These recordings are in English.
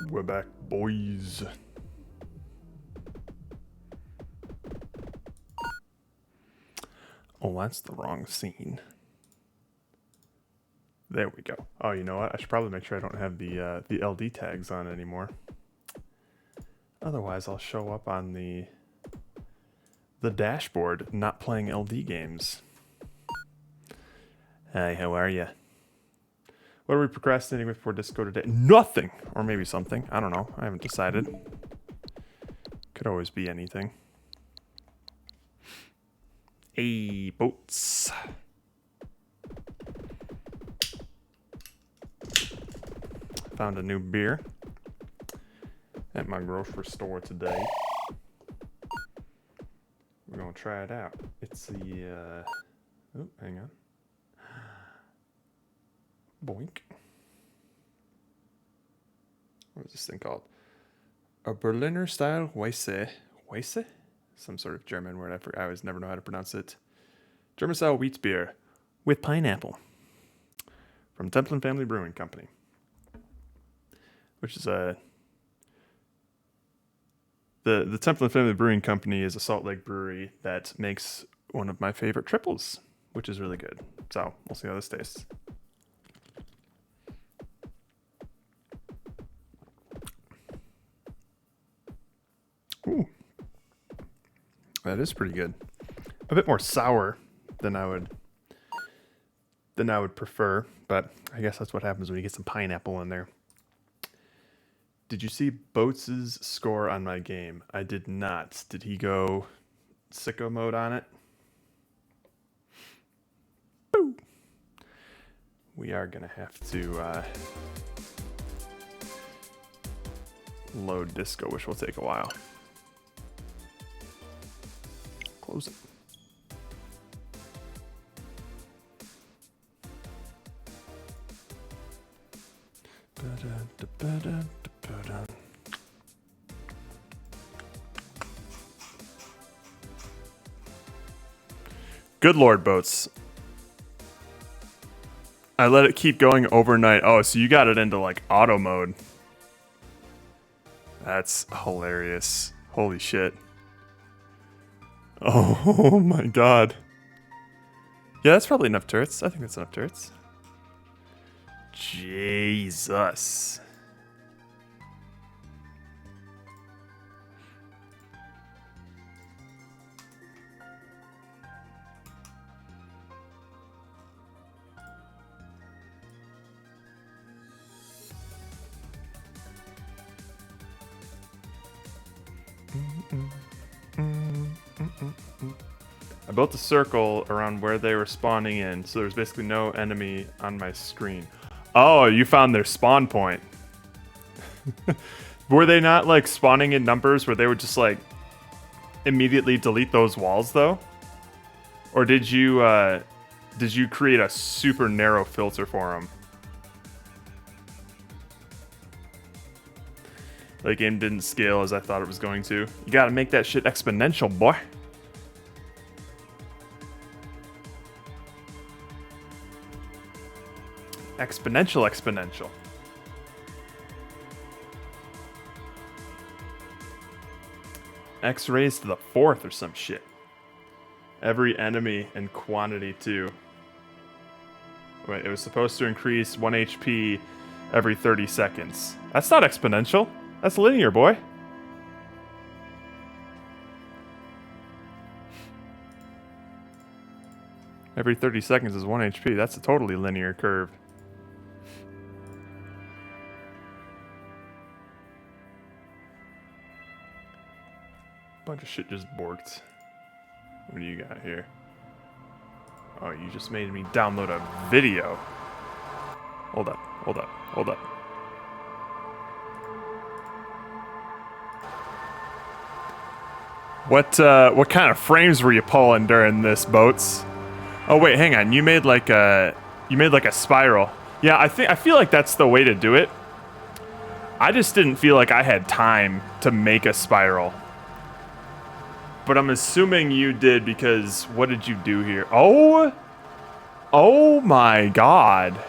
We're back, boys. Oh, that's the wrong scene. There we go. Oh, you know what? I should probably make sure I don't have the LD tags on anymore. Otherwise, I'll show up on the dashboard not playing LD games. Hi, how are you? What are we procrastinating with for disco today? Nothing! Or maybe something. I don't know. I haven't decided. Could always be anything. Hey, boats. Found a new beer at my grocery store today. We're gonna try it out. It's the, oh, hang on. Boink. What is this thing called? A Berliner style Weisse. Weisse? Some sort of German word. I always never know how to pronounce it. German style wheat beer with pineapple from Templin Family Brewing Company, which is the Templin Family Brewing Company is a Salt Lake brewery that makes one of my favorite triples, which is really good. So we'll see how this tastes. Ooh, that is pretty good. A bit more sour than I would prefer, but I guess that's what happens when you get some pineapple in there. Did you see Boats' score on my game? I did not. Did he go sicko mode on it? Boo! We are gonna have to load disco, which will take a while. Close it. Good Lord, Boats. I let it keep going overnight. Oh, so you got it into like auto mode. That's hilarious. Holy shit. Oh my god. Yeah, that's probably enough turrets. I think that's enough turrets. Jesus. I built a circle around where they were spawning in, so there's basically no enemy on my screen. Oh, you found their spawn point. Were they not like spawning in numbers where they would just like immediately delete those walls though? Or did you create a super narrow filter for them? The game didn't scale as I thought it was going to. You gotta make that shit exponential, boy. Exponential. X raised to the 4th or some shit. Every enemy and quantity too. Wait, it was supposed to increase 1 HP every 30 seconds. That's not exponential. That's linear, boy. Every 30 seconds is 1 HP. That's a totally linear curve. Bunch of shit just borked. What do you got here? Oh, you just made me download a video. Hold up. What kind of frames were you pulling during this, Boats? Oh wait, hang on. You made like a spiral. Yeah, I feel like that's the way to do it. I just didn't feel like I had time to make a spiral. But I'm assuming you did because what did you do here? Oh my god.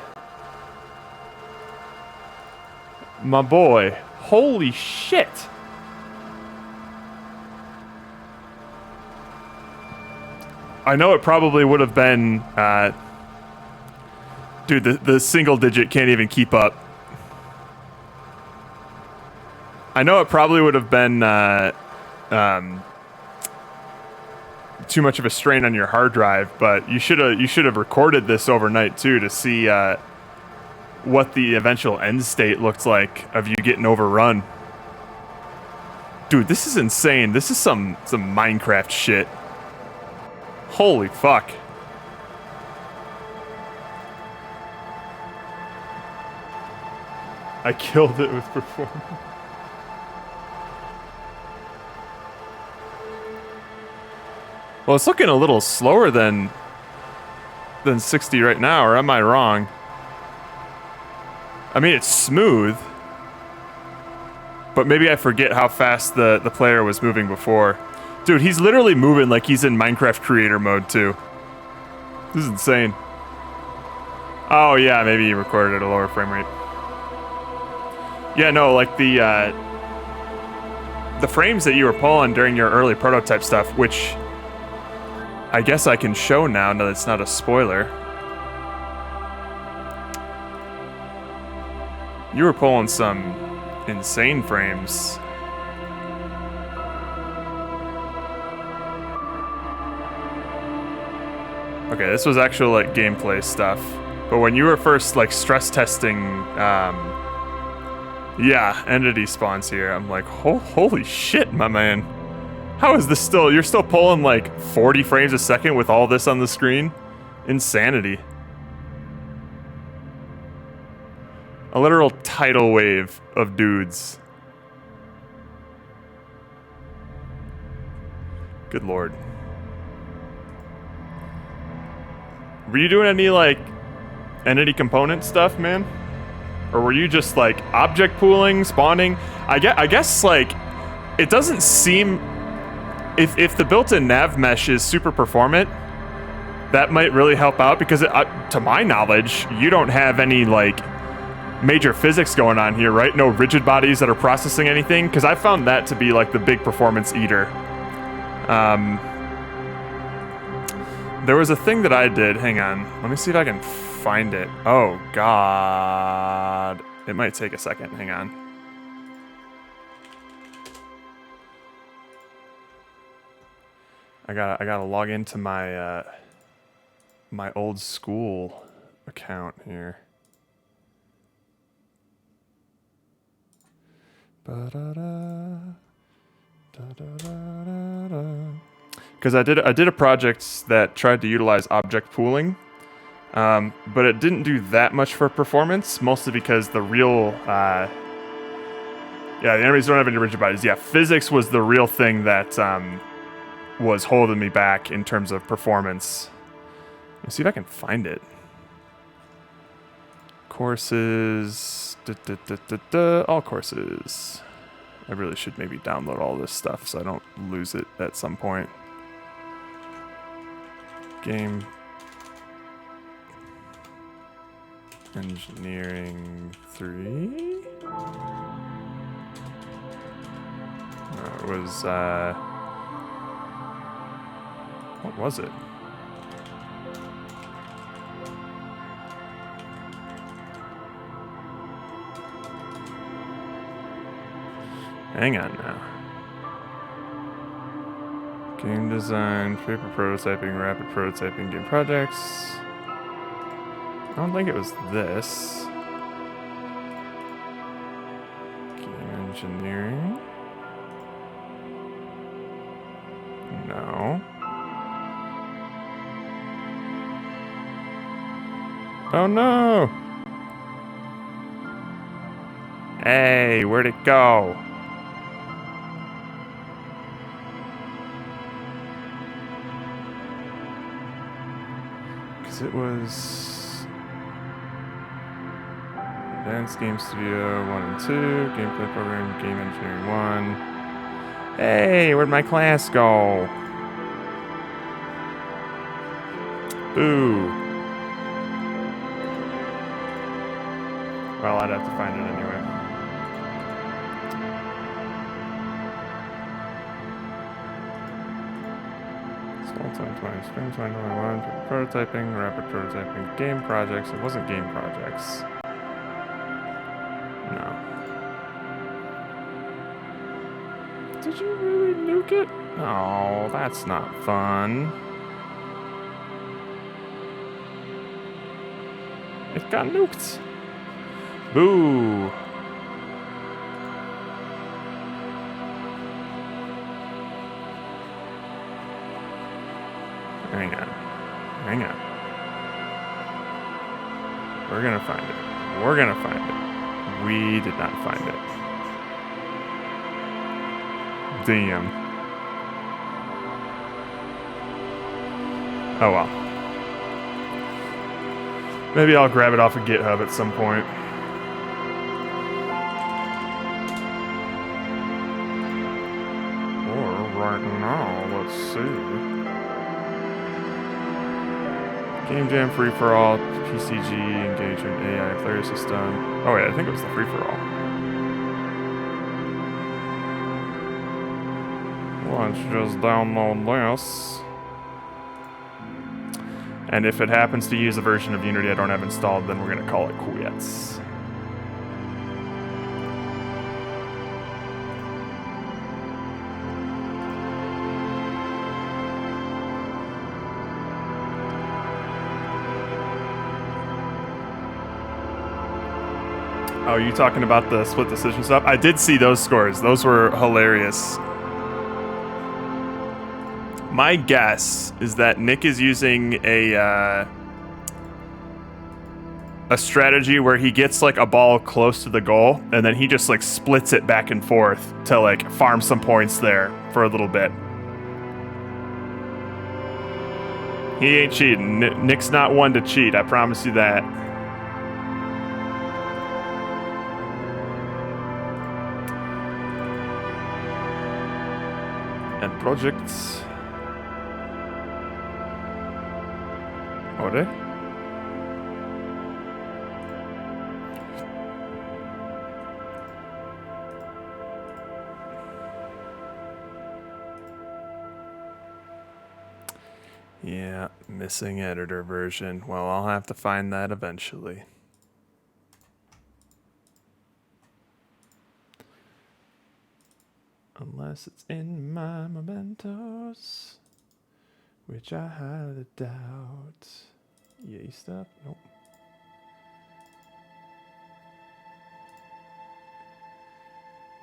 My boy. Holy shit! I know it probably would have been... dude, the single digit can't even keep up. I know it probably would have been too much of a strain on your hard drive, but you should have recorded this overnight too to see what the eventual end state looked like of you getting overrun. Dude, this is insane. This is some Minecraft shit. Holy fuck. I killed it with performance. Well, it's looking a little slower than 60 right now, or am I wrong? I mean, it's smooth, but maybe I forget how fast the player was moving before. Dude, he's literally moving like he's in Minecraft creator mode, too. This is insane. Oh, yeah, maybe he recorded at a lower frame rate. Yeah, no, like the frames that you were pulling during your early prototype stuff, which I guess I can show now that it's not a spoiler. You were pulling some insane frames. Okay, this was actual like gameplay stuff. But when you were first like stress testing, yeah, entity spawns here, I'm like, holy shit, my man. How is this still, you're still pulling like 40 frames a second with all this on the screen? Insanity. A literal tidal wave of dudes. Good lord. Were you doing any like entity component stuff, man? Or were you just like object pooling, spawning? I guess like it doesn't seem, if the built-in nav mesh is super performant, that might really help out because to my knowledge, you don't have any like major physics going on here, right? No rigid bodies that are processing anything, because I found that to be like the big performance eater. There was a thing that I did, hang on, let me see if I can find it. Oh god, it might take a second, hang on. I gotta log into my my old school account here. Because I did a project that tried to utilize object pooling, but it didn't do that much for performance, mostly because the real yeah, the enemies don't have any rigid bodies. Yeah, physics was the real thing that was holding me back in terms of performance. Let's see if I can find it. Courses, all courses. I really should maybe download all this stuff so I don't lose it at some point. Game Engineering 3. It was what was it? Hang on now. Game design, paper prototyping, rapid prototyping, game projects. I don't think it was this. Game engineering. No. Oh no! Hey, where'd it go? Because it was Advanced Game Studio 1 and 2, Gameplay Program, Game Engineering 1. Hey, where'd my class go? Boo. Well, I'd have to find it anyway. 2020, spring 2021, prototyping, rapid prototyping, game projects. It wasn't game projects. No. Did you really nuke it? Oh, that's not fun. It got nuked. Boo. Hang on. Hang on. We're gonna find it. We're gonna find it. We did not find it. Damn. Oh well. Maybe I'll grab it off of GitHub at some point. Or right now, let's see. Game Jam free-for-all, PCG, engagement, AI, player system. Oh wait, I think it was the free-for-all. Let's just download this. And if it happens to use a version of Unity I don't have installed, then we're gonna call it quits. Oh, are you talking about the split decision stuff? I did see those scores. Those were hilarious. My guess is that Nick is using a strategy where he gets like a ball close to the goal and then he just like splits it back and forth to like farm some points there for a little bit. He ain't cheating. Nick's not one to cheat, I promise you that. And projects. Ore? Yeah, missing editor version. Well, I'll have to find that eventually. Unless it's in my mementos, which I highly doubt. Yay stuff? Nope.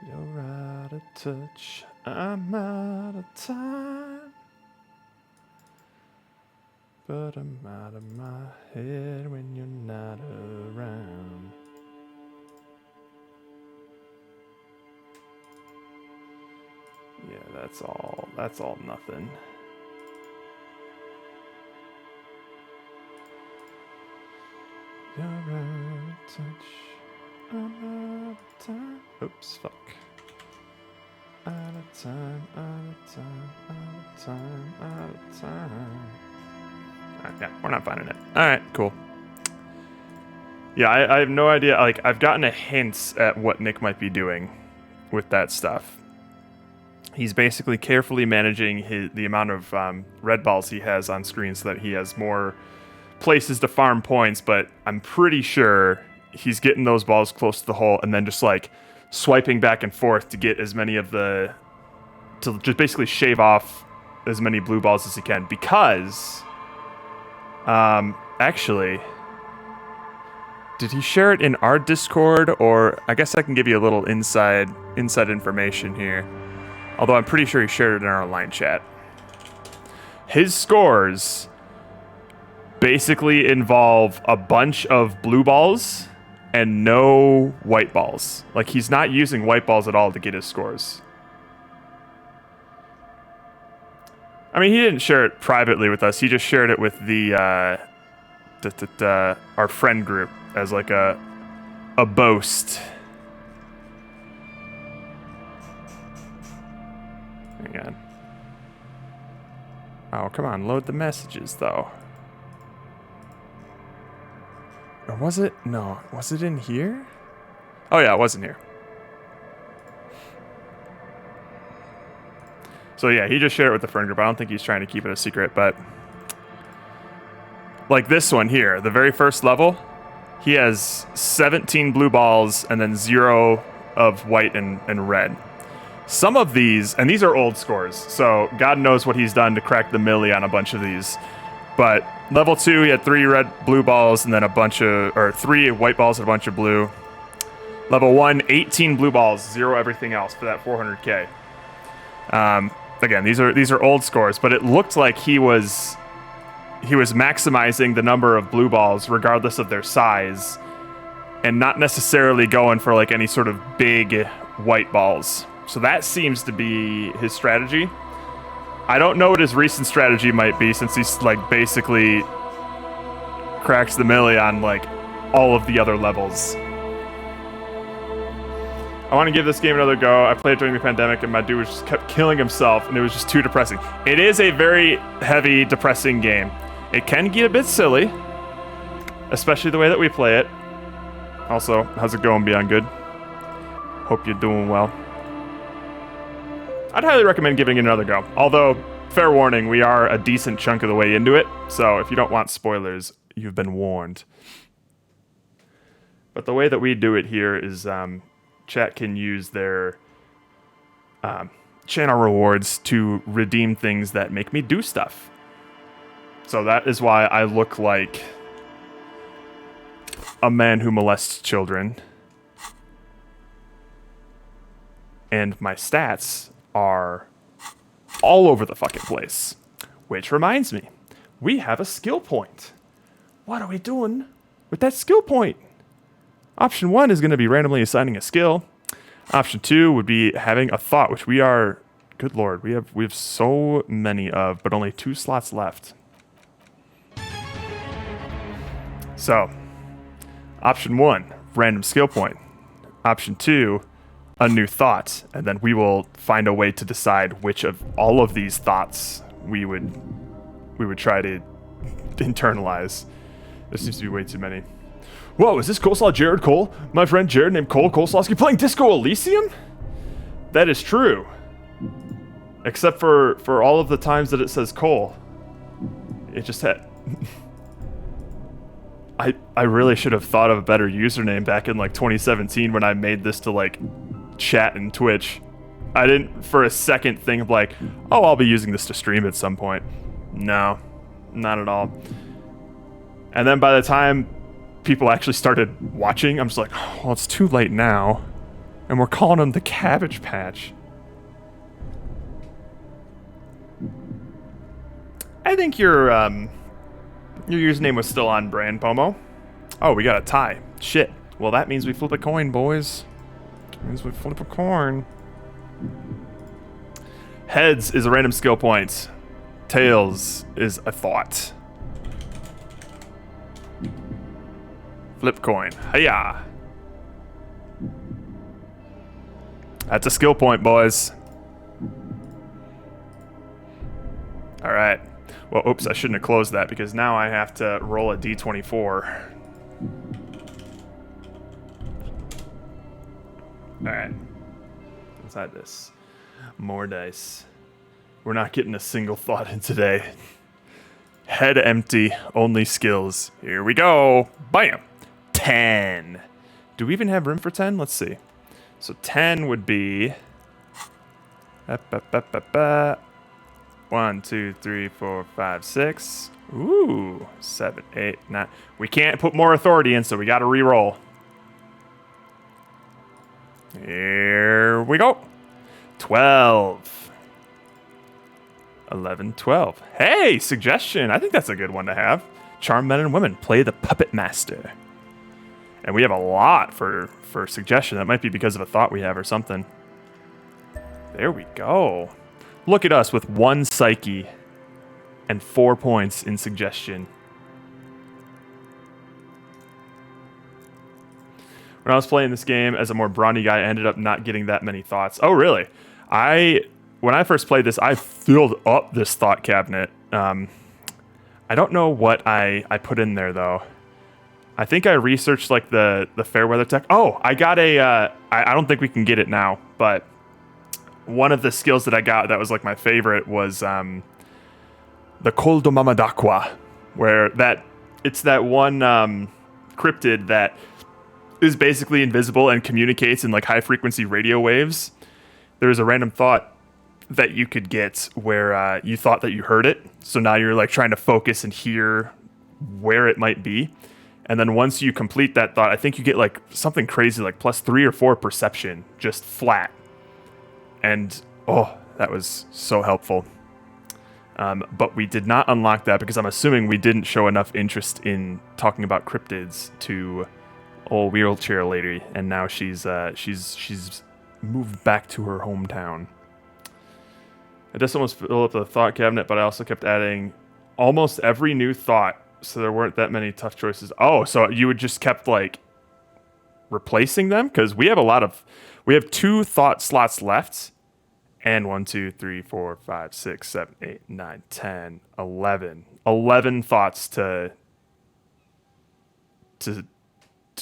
You're out of touch, I'm out of time. But I'm out of my head when you're not around. Yeah, that's all nothing. You're out of touch, I'm out of time. Oops, fuck. Out of time, out of time, out of time, out of time. Alright, yeah, we're not finding it. Alright, cool. Yeah, I have no idea. Like, I've gotten a hint at what Nick might be doing with that stuff. He's basically carefully managing the amount of red balls he has on screen so that he has more places to farm points, but I'm pretty sure he's getting those balls close to the hole and then just like swiping back and forth to get as many of to just basically shave off as many blue balls as he can, because actually, did he share it in our Discord? Or I guess I can give you a little inside information here. Although I'm pretty sure he shared it in our line chat. His scores basically involve a bunch of blue balls and no white balls. Like, he's not using white balls at all to get his scores. I mean, he didn't share it privately with us. He just shared it with our friend group as like a boast. Hang on. Oh, come on, load the messages though. Or was it? No, was it in here? Oh yeah, it was in here. So yeah, he just shared it with the friend group. I don't think he's trying to keep it a secret, but like this one here, the very first level, he has 17 blue balls and then 0 of white and red. Some of these, and these are old scores, so God knows what he's done to crack the milli on a bunch of these. But level 2, he had 3 blue balls and then or 3 white balls and a bunch of blue. Level 1, 18 blue balls, 0 everything else for that 400k. Again, these are old scores, but it looked like he was maximizing the number of blue balls regardless of their size, and not necessarily going for like any sort of big white balls. So that seems to be his strategy. I don't know what his recent strategy might be, since he's like basically cracks the milli on like all of the other levels. I want to give this game another go. I played during the pandemic and my dude just kept killing himself and it was just too depressing. It is a very heavy, depressing game. It can get a bit silly, especially the way that we play it. Also, how's it going, Beyond Good? Hope you're doing well. I'd highly recommend giving it another go. Although, fair warning, we are a decent chunk of the way into it, so if you don't want spoilers, you've been warned. But the way that we do it here is chat can use their channel rewards to redeem things that make me do stuff. So that is why I look like a man who molests children. And my stats are all over the fucking place. Which reminds me, we have a skill point. What are we doing with that skill point? Option 1 is going to be randomly assigning a skill. Option 2 would be having a thought, which we are, good lord, we have so many of, but only 2 slots left. So, option 1, random skill point. Option 2, a new thought, and then we will find a way to decide which of all of these thoughts we would try to internalize. There seems to be way too many. Whoa, is this Coleslaw Jared Cole? My friend Jared named Cole Coleslawski playing Disco Elysium? That is true. Except for all of the times that it says Cole. It just had... I really should have thought of a better username back in like 2017 when I made this to like chat and Twitch. I didn't for a second think of like, oh, I'll be using this to stream at some point. No, not at all. And then by the time people actually started watching, I'm just like, oh, well, it's too late now. And we're calling him the Cabbage Patch. I think your username was still on brand, Pomo. Oh, we got a tie. Shit. Well, that means we flip a coin, boys. That means we flip a coin. Heads is a random skill point. Tails is a thought. Flip coin. Hiya! That's a skill point, boys. Alright. Well, oops, I shouldn't have closed that because now I have to roll a d24. Alright. Inside this. More dice. We're not getting a single thought in today. Head empty, only skills. Here we go. Bam! 10. Do we even have room for 10? Let's see. So 10 would be... 1, 2, 3, 4, 5, 6. Ooh, 7, 8, 9. We can't put more authority in, so we gotta re-roll. Here we go. 12. 11, 12. Hey, suggestion. I think that's a good one to have. Charm men and women. Play the puppet master. And we have a lot for suggestion. That might be because of a thought we have or something. There we go. Look at us with 1 psyche and 4 points in suggestion. When I was playing this game as a more brawny guy, I ended up not getting that many thoughts. Oh, really? When I first played this, I filled up this thought cabinet. I don't know what I put in there, though. I think I researched like the fair weather tech. Oh, I got a... I don't think we can get it now, but one of the skills that I got that was like my favorite was the Coldo Mamadakwa, where it's that one cryptid that is basically invisible and communicates in like high frequency radio waves. There's a random thought that you could get where you thought that you heard it. So now you're like trying to focus and hear where it might be. And then once you complete that thought, I think you get like something crazy like +3 or 4 perception, just flat. And oh, that was so helpful. But we did not unlock that because I'm assuming we didn't show enough interest in talking about cryptids to old wheelchair lady, and now she's moved back to her hometown. I just almost filled up the thought cabinet, but I also kept adding almost every new thought, so there weren't that many tough choices. Oh, so you would just kept like replacing them? Because we have 2 thought slots left, and 1, 2, 3, 4, 5, 6, 7, 8, 9, 10, 11 thoughts to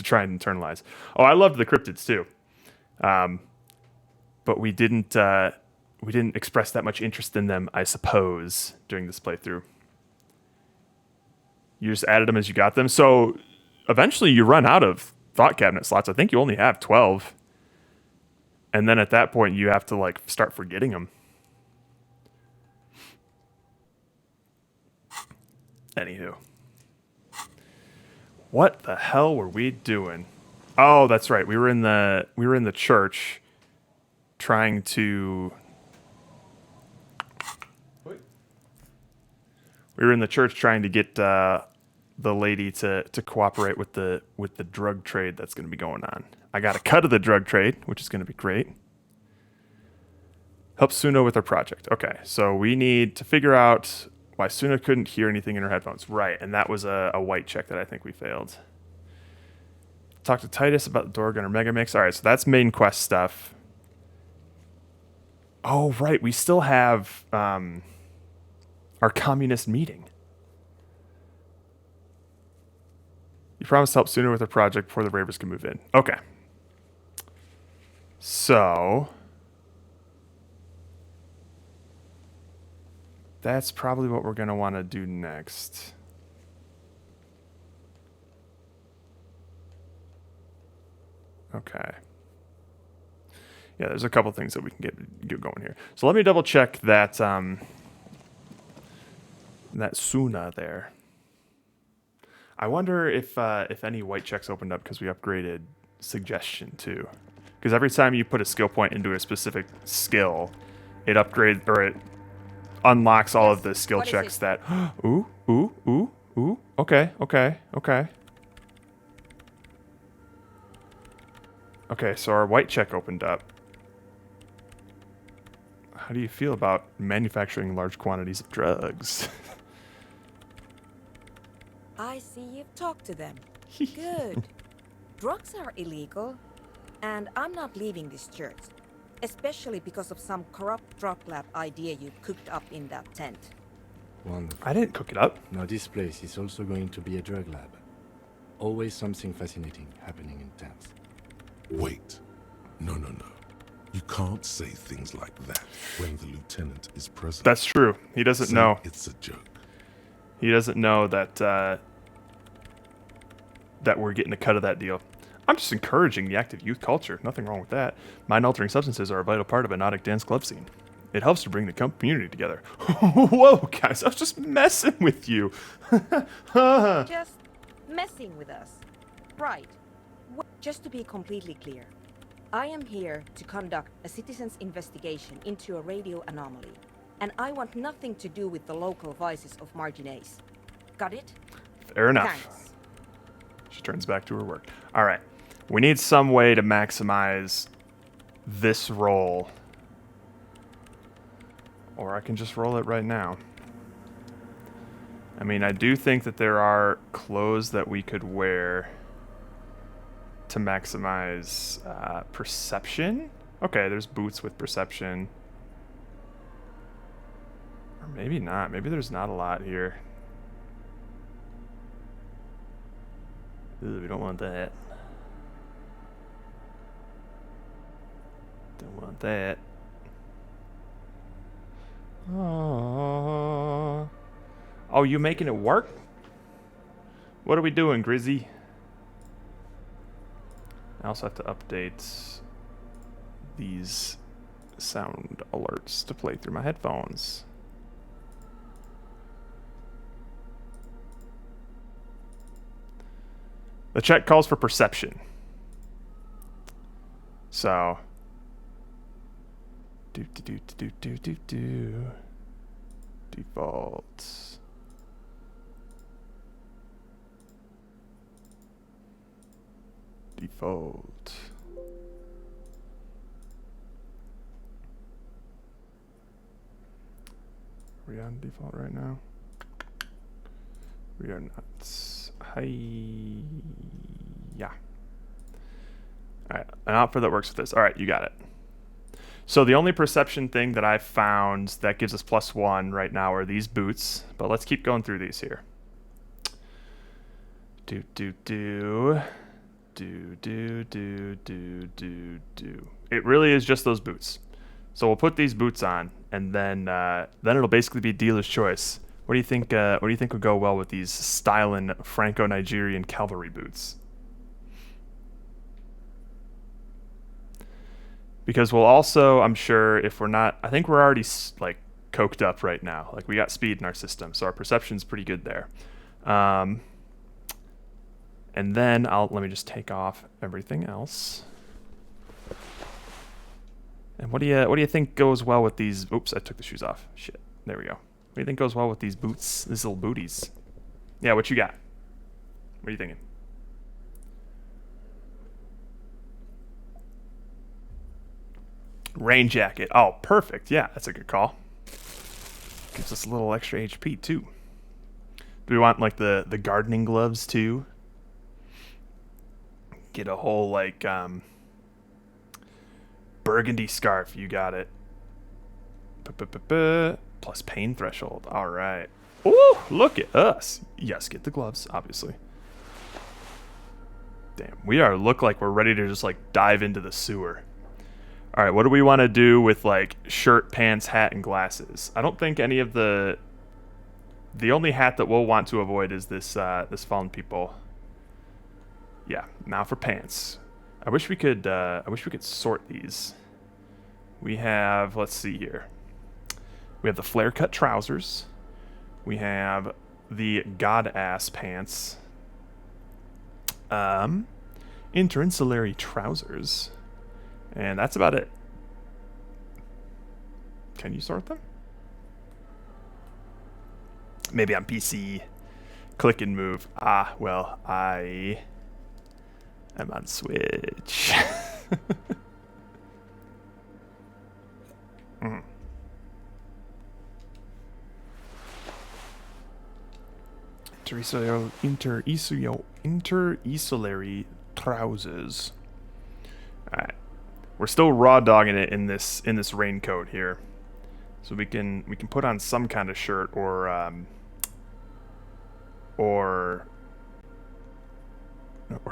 try and internalize. Oh, I loved the cryptids too, but we didn't express that much interest in them, I suppose, during this playthrough. You just added them as you got them. So eventually you run out of thought cabinet slots. I think you only have 12. And then at that point you have to like start forgetting them. Anywho. What the hell were we doing? Oh, that's right. We were in the church trying to get the lady to cooperate with the drug trade that's going to be going on. I got a cut of the drug trade, which is going to be great. Help Suna with her project. Okay, so we need to figure out why Suna couldn't hear anything in her headphones. Right, and that was a white check that I think we failed. Talk to Titus about the door gunner Megamix. All right, so that's main quest stuff. Oh, right, we still have our communist meeting. You promised to help Suna with her project before the Ravers can move in. Okay. So that's probably what we're going to want to do next. Okay. Yeah, there's a couple things that we can get going here. So let me double check that that Suna there. I wonder if any white checks opened up because we upgraded suggestion too. Because every time you put a skill point into a specific skill, it upgrades or it unlocks all of the skill checks that. Ooh. Okay. Okay, so our white check opened up. How do you feel about manufacturing large quantities of drugs? I see you've talked to them. Good. Drugs are illegal, and I'm not leaving this church, especially because of some corrupt drug lab idea you cooked up in that tent. Wonderful. I didn't cook it up. Now this place is also going to be a drug lab. Always something fascinating happening in tents. Wait. No. You can't say things like that when the lieutenant is present. That's true. He doesn't know. It's a joke. He doesn't know that that we're getting a cut of that deal. I'm just encouraging the active youth culture. Nothing wrong with that. Mind-altering substances are a vital part of a Nautic dance club scene. It helps to bring the community together. Whoa, guys, I was just messing with you. Just messing with us. Right. Just to be completely clear, I am here to conduct a citizen's investigation into a radio anomaly, and I want nothing to do with the local vices of marginates. Got it? Fair enough. Thanks. She turns back to her work. All right. We need some way to maximize this roll. Or I can just roll it right now. I mean, I do think that there are clothes that we could wear to maximize perception. Okay, there's boots with perception. Or maybe not. Maybe there's not a lot here. Ooh, we don't want that. Don't want that. Oh, you making it work? What are we doing, Grizzy? I also have to update these sound alerts to play through my headphones. The check calls for perception. So, default. Default. Are we on default right now? We are not. Hi. Yeah. Alright, an outfit that works with this. Alright, you got it. So the only perception thing that I've found that gives us +1 right now are these boots. But let's keep going through these here. It really is just those boots. So we'll put these boots on, and then it'll basically be dealer's choice. What do you think? What do you think would go well with these styling Franco-Nigerian cavalry boots? Because we'll also, I'm sure, if we're not, I think we're already like coked up right now. Like we got speed in our system, so our perception's pretty good there. And then let me just take off everything else. And what do you think goes well with these? Oops, I took the shoes off. Shit. There we go. What do you think goes well with these boots? These little booties. Yeah, what you got? What are you thinking? Rain jacket. Oh, perfect. Yeah, that's a good call. Gives us a little extra HP too. Do we want like the gardening gloves too? Get a whole like burgundy scarf. You got it. Plus pain threshold. All right. Ooh, look at us. Yes, get the gloves, obviously. Damn, we look like we're ready to just like dive into the sewer. All right, what do we want to do with like shirt, pants, hat, and glasses? I don't think any of the only hat that we'll want to avoid is this fallen people. Yeah, now for pants. I wish we could sort these. We have, let's see here. We have the flare cut trousers. We have the god ass pants. Interinsulary trousers. And that's about it. Can you sort them? Maybe on PC. Click and move. Ah, well, I am on Switch. Interinsulary trousers. Alright. We're still raw dogging it in this raincoat here. So we can put on some kind of shirt or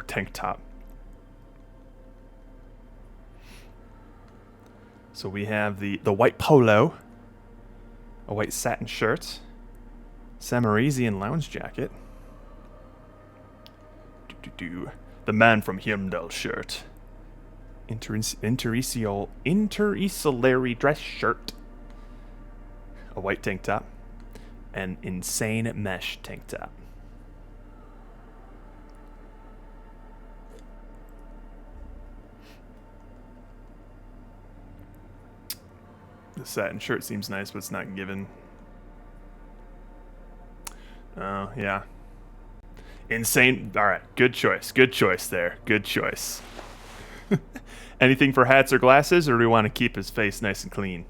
tank top. So we have the white polo, a white satin shirt, Samarasian lounge jacket, the man from Heimdall shirt, interinsulary dress shirt, a white tank top, and insane mesh tank top. The satin shirt seems nice, but it's not given. Oh, yeah. Insane. All right, good choice. Good choice there. Good choice. Anything for hats or glasses, or do we want to keep his face nice and clean?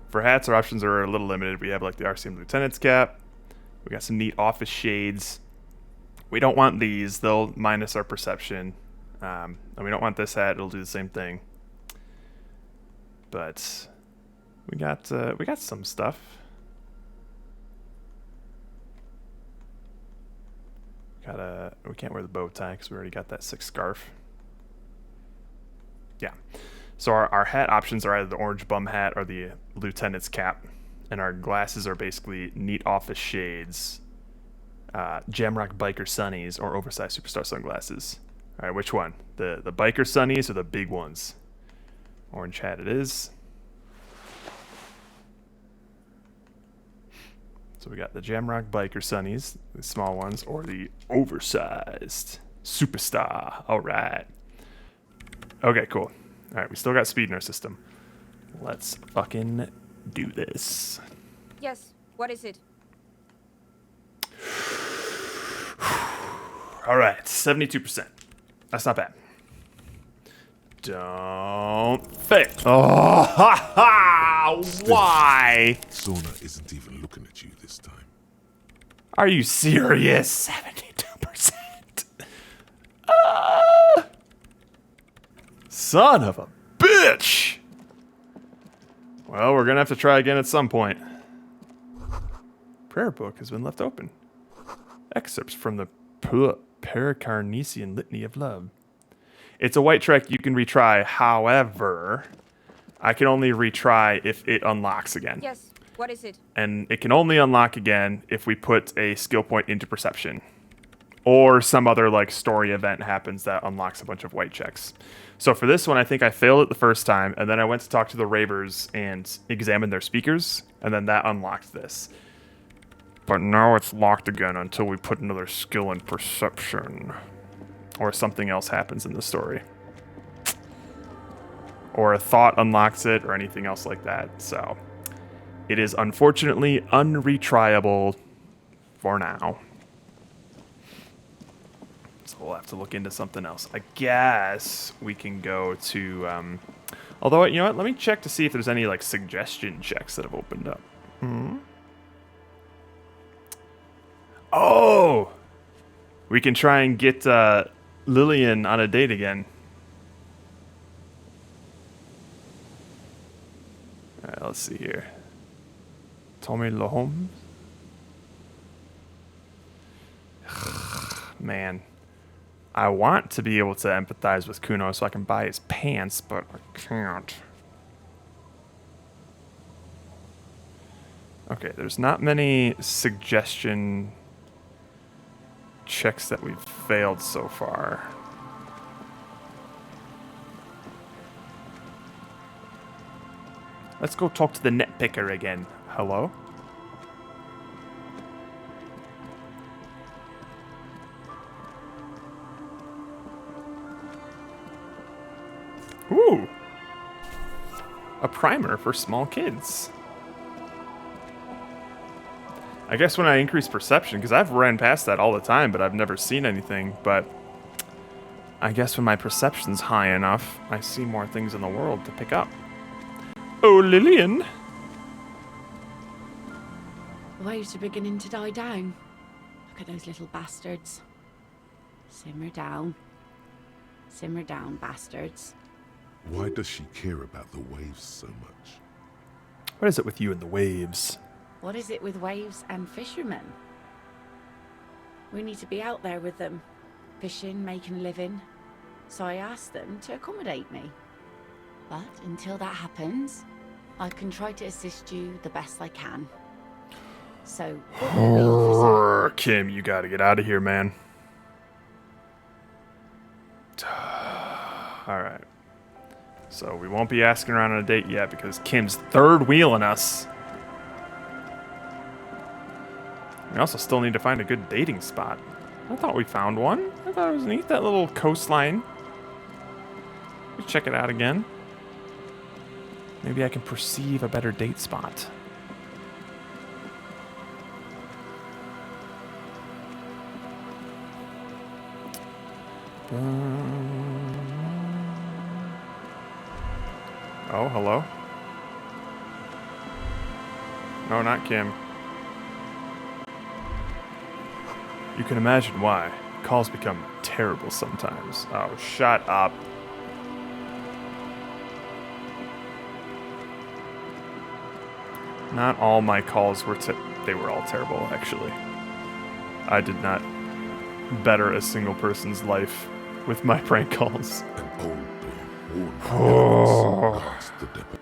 For hats, our options are a little limited. We have like the RCM Lieutenant's cap. We got some neat office shades. We don't want these. They'll minus our perception. And we don't want this hat. It'll do the same thing. But we got some stuff. We can't wear the bow tie because we already got that 6 scarf. Yeah. So our hat options are either the orange bum hat or the lieutenant's cap. And our glasses are basically neat office shades, Jamrock biker sunnies, or oversized superstar sunglasses. All right, which one? The biker sunnies or the big ones? Orange hat it is. So we got the Jamrock biker sunnies, the small ones, or the oversized superstar. All right. Okay, cool. All right, we still got speed in our system. Let's fucking do this. Yes, what is it? All right, 72%. That's not bad. Don't fail. Oh, ha ha! Why? Sauna isn't even looking at you this time. Are you serious? 72%. Son of a bitch. Well, we're gonna have to try again at some point. Prayer book has been left open. Excerpts from the Pericarnesian Litany of Love. It's a white trek you can retry. However, I can only retry if it unlocks again. Yes, what is it? And it can only unlock again if we put a skill point into perception. Or some other like story event happens that unlocks a bunch of white checks. So for this one, I think I failed it the first time, and then I went to talk to the ravers and examine their speakers, and then that unlocked this. But now it's locked again until we put another skill in perception. Or something else happens in the story. Or a thought unlocks it, or anything else like that. So it is unfortunately unretriable for now. So we'll have to look into something else. I guess we can go to... although, you know what? Let me check to see if there's any like suggestion checks that have opened up. Oh! We can try and get Lillian on a date again. Alright, let's see here. Tommy Lahomes? Man. I want to be able to empathize with Kuno so I can buy his pants, but I can't. Okay, there's not many suggestion checks that we've failed so far. Let's go talk to the nitpicker again. Hello? Ooh! A primer for small kids. I guess when I increase perception, because I've ran past that all the time, but I've never seen anything, but I guess when my perception's high enough, I see more things in the world to pick up. Oh, Lillian! The waves are beginning to die down. Look at those little bastards. Simmer down. Simmer down, bastards. Why does she care about the waves so much? What is it with you and the waves? What is it with waves and fishermen? We need to be out there with them, fishing, making a living. So I asked them to accommodate me. But until that happens, I can try to assist you the best I can. So, what will be, officer? Kim, you gotta get out of here, man. Alright. So we won't be asking her on a date yet because Kim's third wheeling us. We also still need to find a good dating spot. I thought we found one. I thought it was neat, that little coastline. Let's check it out again. Maybe I can perceive a better date spot. Oh, hello. No, not Kim. You can imagine why. Calls become terrible sometimes. Oh, shut up. Not all my calls were they were all terrible, actually. I did not better a single person's life with my prank calls. An old boy warn my enemies past the depot.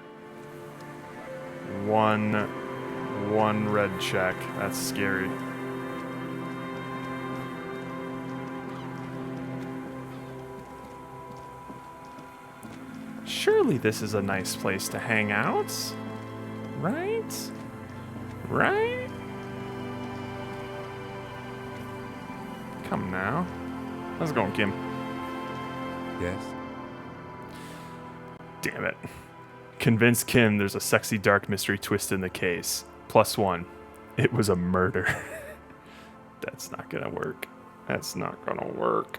One red check. That's scary. Surely this is a nice place to hang out. Right? Right? Come now. How's it going, Kim? Yes? Damn it. Convince Kim there's a sexy dark mystery twist in the case. +1. It was a murder. That's not gonna work. That's not gonna work.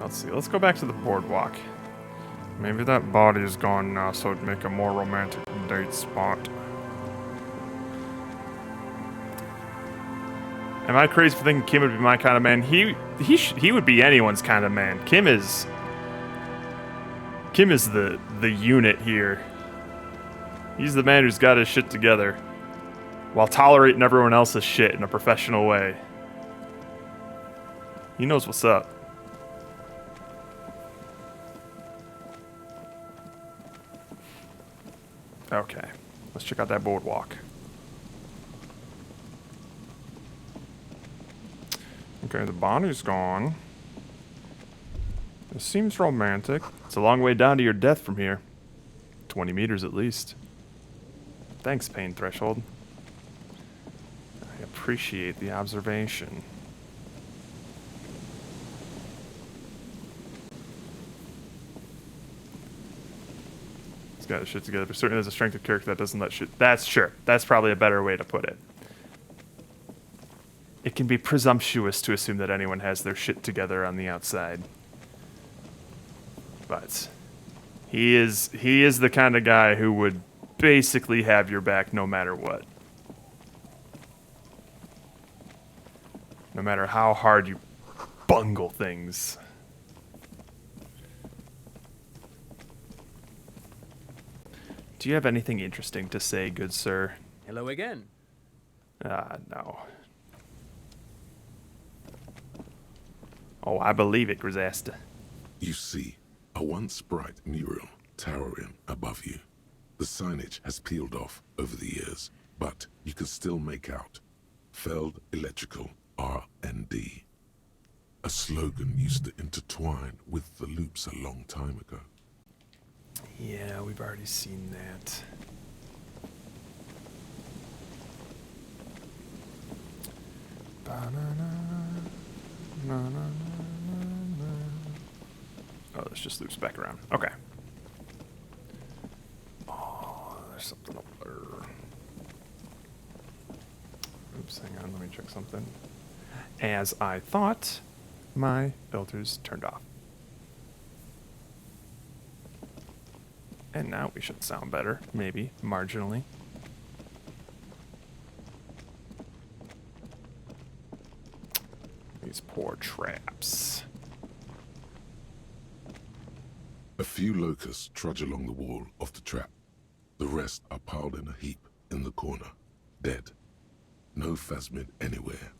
Let's see. Let's go back to the boardwalk. Maybe that body is gone now, so it'd make a more romantic date spot. Am I crazy for thinking Kim would be my kind of man? He would be anyone's kind of man. Kim is the unit here. He's the man who's got his shit together while tolerating everyone else's shit in a professional way. He knows what's up. Okay, let's check out that boardwalk. Okay, the body's gone. This seems romantic. It's a long way down to your death from here. 20 meters at least. Thanks, pain threshold. I appreciate the observation. He's got his shit together, but certainly has a strength of character that doesn't let shit. That's sure. That's probably a better way to put it. It can be presumptuous to assume that anyone has their shit together on the outside. But he is the kind of guy who would basically have your back no matter what. No matter how hard you bungle things. Do you have anything interesting to say, good sir? Hello again. No. Oh, I believe it, Grisasta. You see, a once bright mural towering above you. The signage has peeled off over the years, but you can still make out Feld Electrical R&D. A slogan used to intertwine with the loops a long time ago. Yeah, we've already seen that. Oh, this just loops back around. Okay. Oh, there's something up there. Oops, hang on, let me check something. As I thought, my filters turned off. And now we should sound better, maybe, marginally. These poor traps. A few locusts trudge along the wall of the trap. The rest are piled in a heap in the corner, dead. No phasmid anywhere.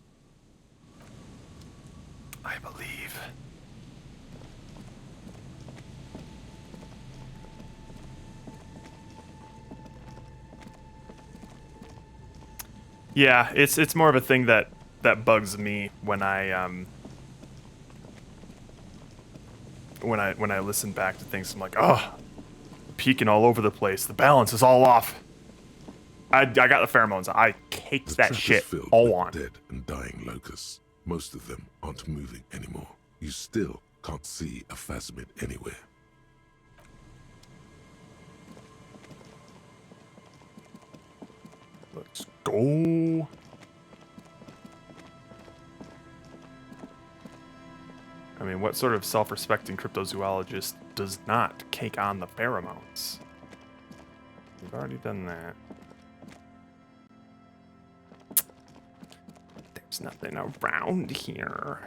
I believe. Yeah, it's more of a thing that bugs me when I when I listen back to things. I'm like, oh, peeking all over the place. The balance is all off. I got the pheromones. I caked The that trap shit is filled all with on. dead and dying locusts. Most of them aren't moving anymore. You still can't see a phasmid anywhere. Let's go. I mean, what sort of self-respecting cryptozoologist does not cake on the pheromones? We've already done that. There's nothing around here.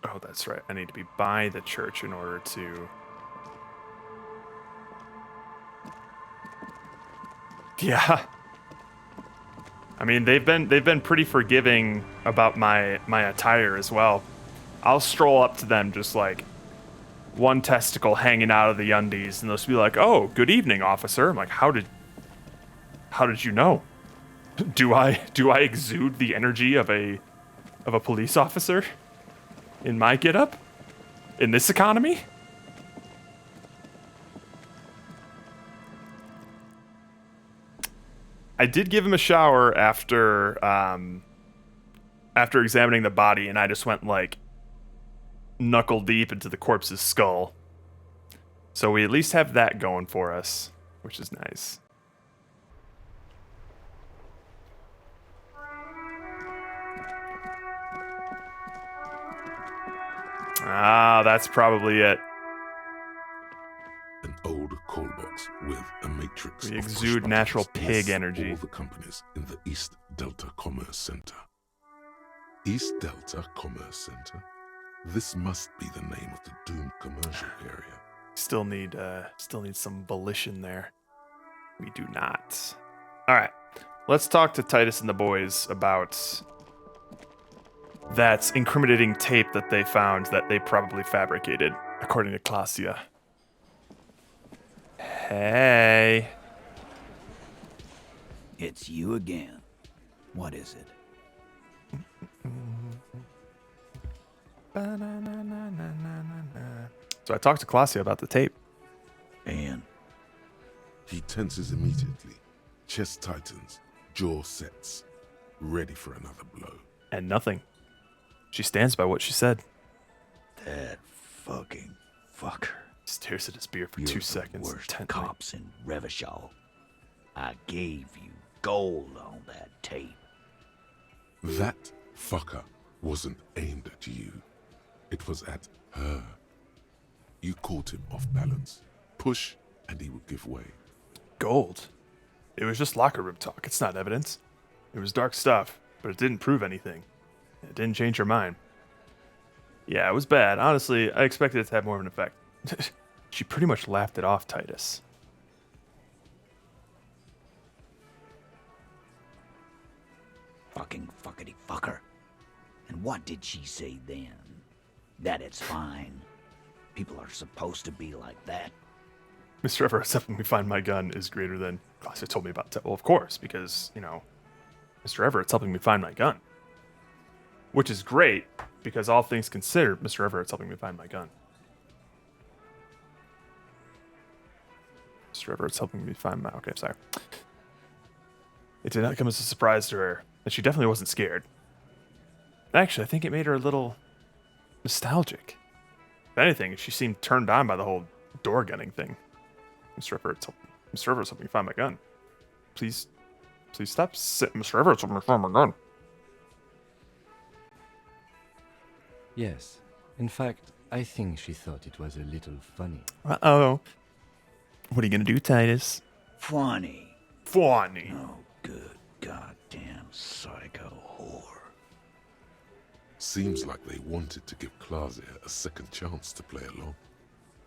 Oh, that's right. I need to be by the church in order to... Yeah. I mean, they've been pretty forgiving about my attire as well. I'll stroll up to them just like one testicle hanging out of the undies, and they'll just be like, "Oh, good evening, officer." I'm like, "How did you know? Do I exude the energy of a police officer in my getup in this economy?" I did give him a shower after examining the body, and I just went like knuckle deep into the corpse's skull. So we at least have that going for us, which is nice. Ah, that's probably it. An old call box with a matrix We of exude push natural buttons pig lists energy. all the companies in the East Delta Commerce Center. East Delta Commerce Center? This must be the name of the doomed commercial area. Still need some volition there. We do not. All right, let's talk to Titus and the boys about that incriminating tape that they found that they probably fabricated, according to Klasia. Hey. It's you again. What is it? So I talked to Klasia about the tape. And He tenses immediately. Chest tightens, jaw sets, ready for another blow. And nothing. She stands by what she said. that fucking fucker. Stares at his beer for You're 2 the seconds. worst intently. cops in Revachol. I gave you gold on that tape. That fucker wasn't aimed at you. It was at her. You caught him off balance. Push, and he would give way. Gold. It was just locker room talk. It's not evidence. It was dark stuff, but it didn't prove anything. It didn't change her mind. Yeah, it was bad. Honestly, I expected it to have more of an effect. She pretty much laughed it off, Titus. Fucking fuckity fucker. And what did she say then? That it's fine. People are supposed to be like that. Mr. Everett's helping me find my gun is greater than Klasia told me about. Well, of course, because, Mr. Everett's helping me find my gun. Which is great, because all things considered, Mr. Everett's helping me find my gun. Mr. Everett's helping me find my... Okay, sorry. It did not come as a surprise to her, and she definitely wasn't scared. Actually, I think it made her a little nostalgic. If anything, she seemed turned on by the whole door gunning thing. Mr. Everett's helping me find my gun. Please stop sitting. Mr. Everett's helping me find my gun. Yes. In fact, I think she thought it was a little funny. Uh-oh. What are you gonna do, Titus? Funny. Funny. Oh, good goddamn psycho whore. Seems like they wanted to give Klasia a second chance to play along.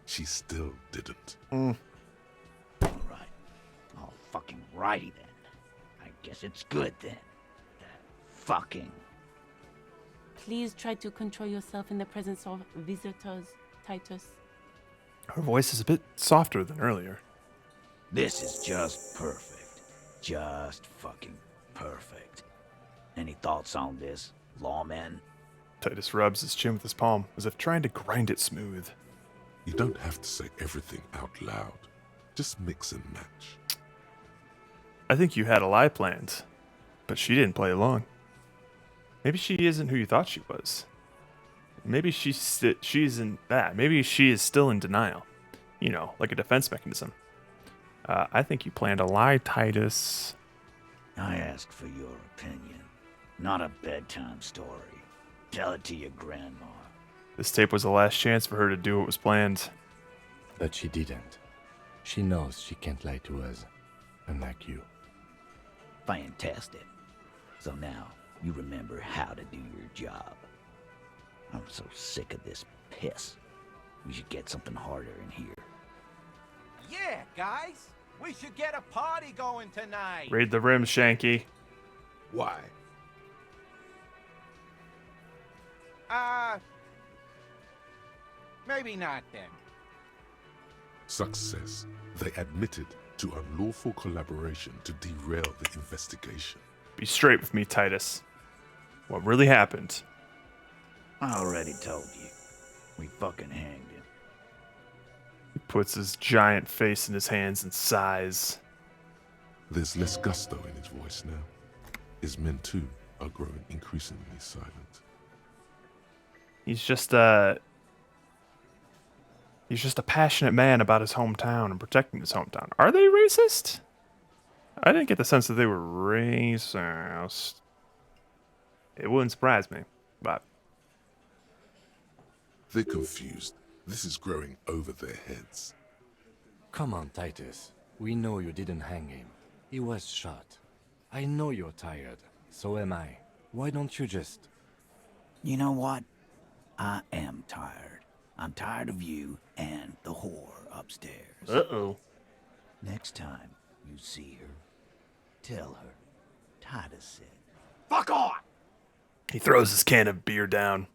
She still didn't. All right. All fucking righty then. I guess it's good then. That fucking... Please try to control yourself in the presence of visitors, Titus. Her voice is a bit softer than earlier. This is just perfect. Just fucking perfect. Any thoughts on this, lawman? Titus rubs his chin with his palm, as if trying to grind it smooth. You don't have to say everything out loud. Just mix and match. I think you had a lie planned, but she didn't play along. Maybe she isn't who you thought she was. Maybe she's in that. Maybe she is still in denial. Like a defense mechanism. I think you planned a lie, Titus. I ask for your opinion, not a bedtime story. Tell it to your grandma. This tape was the last chance for her to do what was planned. But she didn't. She knows she can't lie to us, unlike you. Fantastic. So now you remember how to do your job. I'm so sick of this piss. We should get something harder in here. Yeah, guys. We should get a party going tonight. Raid the rim, Shanky. Why? Maybe not then. Success. They admitted to unlawful collaboration to derail the investigation. Be straight with me, Titus. What really happened? I already told you. We fucking hanged him. He puts his giant face in his hands and sighs. There's less gusto in his voice now. His men, too, are growing increasingly silent. He's just a passionate man about his hometown and protecting his hometown. Are they racist? I didn't get the sense that they were racist. It wouldn't surprise me, but They're confused. This is growing over their heads. Come on, Titus. We know you didn't hang him. He was shot. I know you're tired. So am I. Why don't you just... You know what? I am tired. I'm tired of you and the whore upstairs. uh-oh. Next time you see her, tell her Titus said, Fuck off! He throws his can of beer down.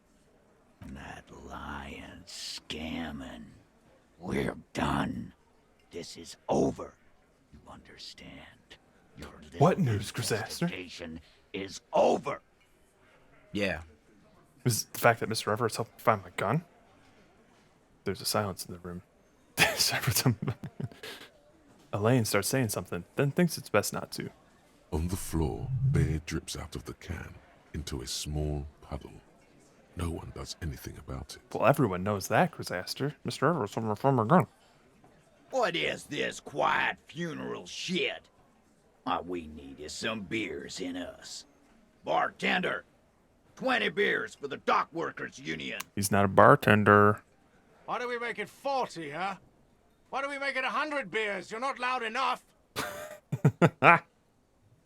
that lying, scamming. We're done. This is over. You understand? Your What little news, Grisaster? investigation is over. Yeah. Is it the fact that Mr. Everett's helped me find my gun? There's a silence in the room. Elaine starts saying something, then thinks it's best not to. On the floor, beer drips out of the can into a small puddle. No one does anything about it. Well, everyone knows that, Grisaster. Mr. Everett's helped me find my gun. What is this quiet funeral shit? All we need is some beers in us. Bartender, 20 beers for the dock workers union. He's not a bartender. Why do we make it 40, huh? Why do we make it 100 beers? You're not loud enough.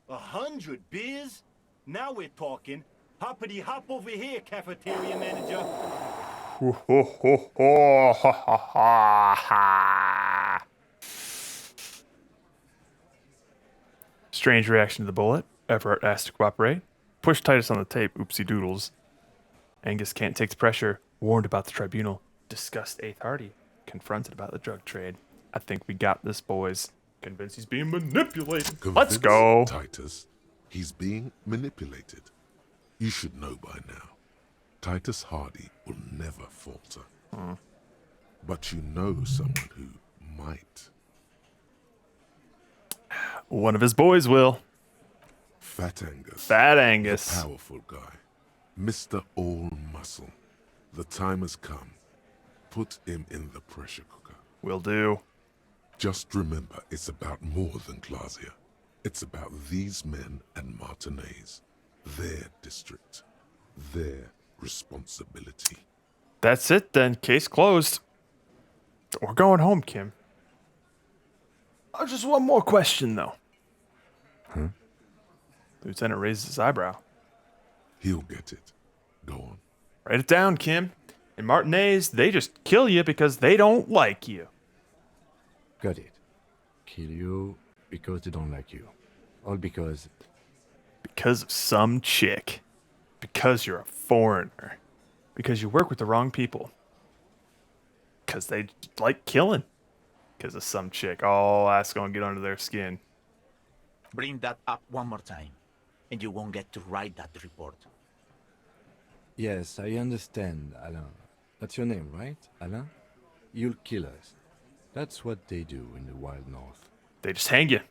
100 beers? Now we're talking. Hoppity hop over here, cafeteria manager. Strange reaction to the bullet. Everett asked to cooperate. Push Titus on the tape. Oopsie doodles. Angus can't take the pressure. Warned about the tribunal. Discussed Eighth Hardy. Confronted about the drug trade. I think we got this, boys. Convinced he's being manipulated. Let's Convince go. Titus, he's being manipulated. You should know by now. Titus Hardy will never falter. But you know someone who might. One of his boys will. Fat Angus. Fat The Angus. powerful guy. Mr. All Muscle. The time has come. Put him in the pressure cooker. Will do. Just remember, it's about more than Glasia. It's about these men and Martinez. Their district. Their responsibility. That's it then. Case closed. We're going home, Kim. Oh, just one more question, though. Huh? The lieutenant raises his eyebrow. He'll get it. Go on. Write it down, Kim. In Martinez, they just kill you because they don't like you. Got it. Kill you because they don't like you. All because... Because of some chick. Because you're a foreigner. Because you work with the wrong people. Because they like killing. Because of some chick. Oh, that's going to get under their skin. Bring that up one more time, and you won't get to write that report. Yes, I understand, Alain. That's your name, right, Alain? You'll kill us. That's what they do in the Wild North. They just hang you.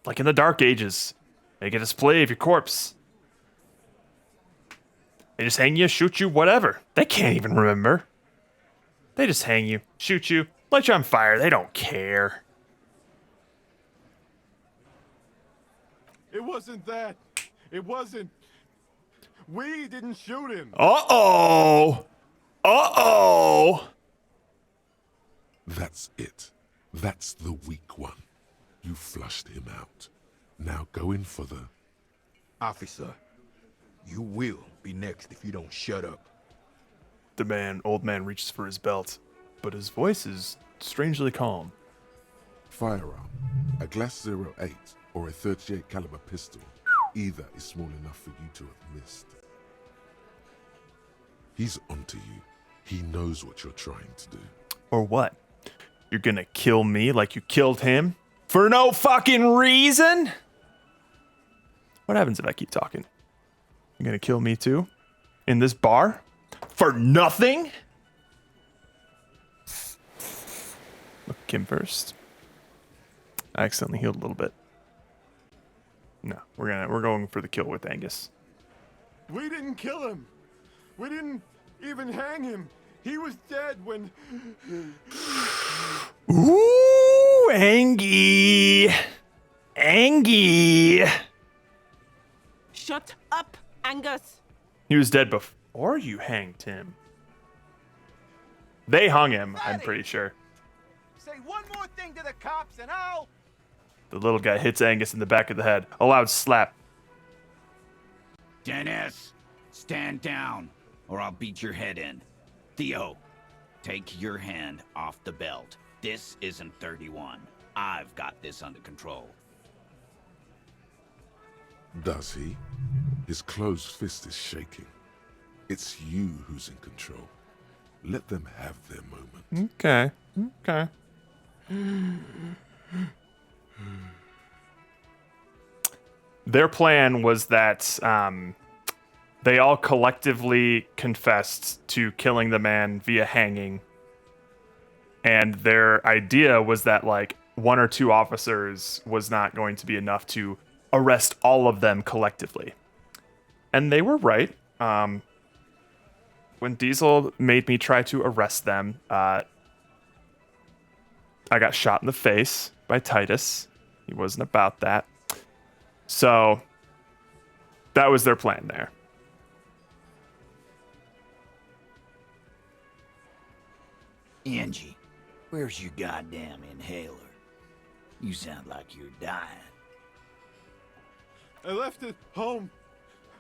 Like in the Dark Ages. Make a display of your corpse. They just hang you, shoot you, whatever. They can't even remember. They just hang you, shoot you, light you on fire. They don't care. It wasn't that. It wasn't. We didn't shoot him. Uh-oh. Uh-oh. That's it. That's the weak one. You flushed him out. Now go in for the Officer, you will be next if you don't shut up. The old man reaches for his belt, but his voice is strangely calm. Firearm, a Glass 08 or a 38 caliber pistol. Either is small enough for you to have missed. He's onto you. He knows what you're trying to do. Or what? You're gonna kill me like you killed him? For no fucking reason? What happens if I keep talking? You're gonna kill me too? In this bar? For nothing? Look at Kim first. I accidentally healed a little bit. No, we're going for the kill with Angus. We didn't kill him. We didn't even hang him. He was dead when... Ooh, Angie. Angie. Shut up, Angus. He was dead before you hanged him. They hung him, I'm pretty sure. Say one more thing to the cops and I'll... The little guy hits Angus in the back of the head. A loud slap. Dennis, stand down, or I'll beat your head in. Theo, take your hand off the belt. This isn't 31. I've got this under control. Does he? His closed fist is shaking. It's you who's in control. Let them have their moment. Okay. Okay. Their plan was that they all collectively confessed to killing the man via hanging. And their idea was that, like, one or two officers was not going to be enough to arrest all of them collectively. And they were right. When Diesel made me try to arrest them, I got shot in the face by Titus. He wasn't about that. So that was their plan there. Angie, where's your goddamn inhaler? You sound like you're dying. I left it home.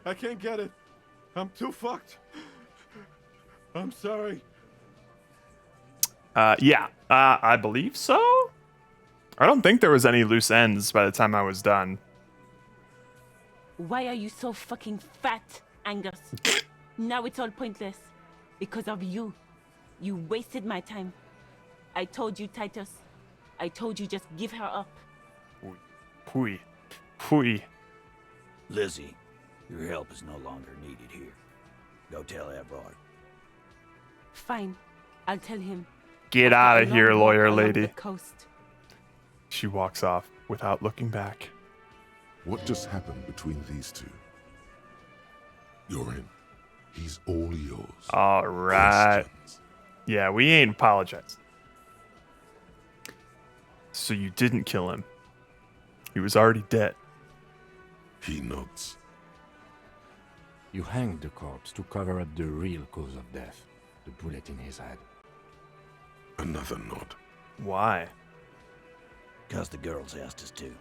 I can't get it. I'm too fucked. I'm sorry. I believe so. I don't think there was any loose ends by the time I was done. Why are you so fucking fat, Angus? Now it's all pointless. Because of you. You wasted my time. I told you, Titus. I told you just give her up. Pooey. Pooey. Lizzie, your help is no longer needed here. Go tell Everard. Fine. I'll tell him. Get After out a of here, long walk lawyer along lady. the coast. She walks off without looking back. What just happened between these two? You're in. He's all yours. All right. Questions? Yeah, we ain't apologized. So you didn't kill him. He was already dead. He nods. You hanged the corpse to cover up the real cause of death, the bullet in his head. Another nod. Why? 'Cause the girls asked us to.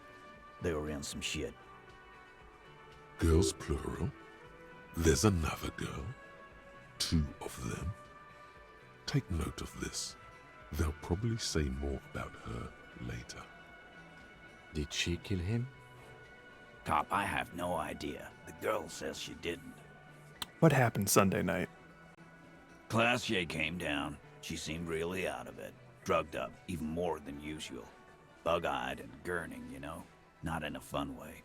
They were in some shit. Girls plural. There's another girl. 2 of them. Take note of this. They'll probably say more about her later. Did she kill him? Cop, I have no idea. The girl says she didn't. What happened Sunday night? Classier came down. She seemed really out of it. Drugged up, even more than usual. Bug-eyed and gurning, you know? Not in a fun way.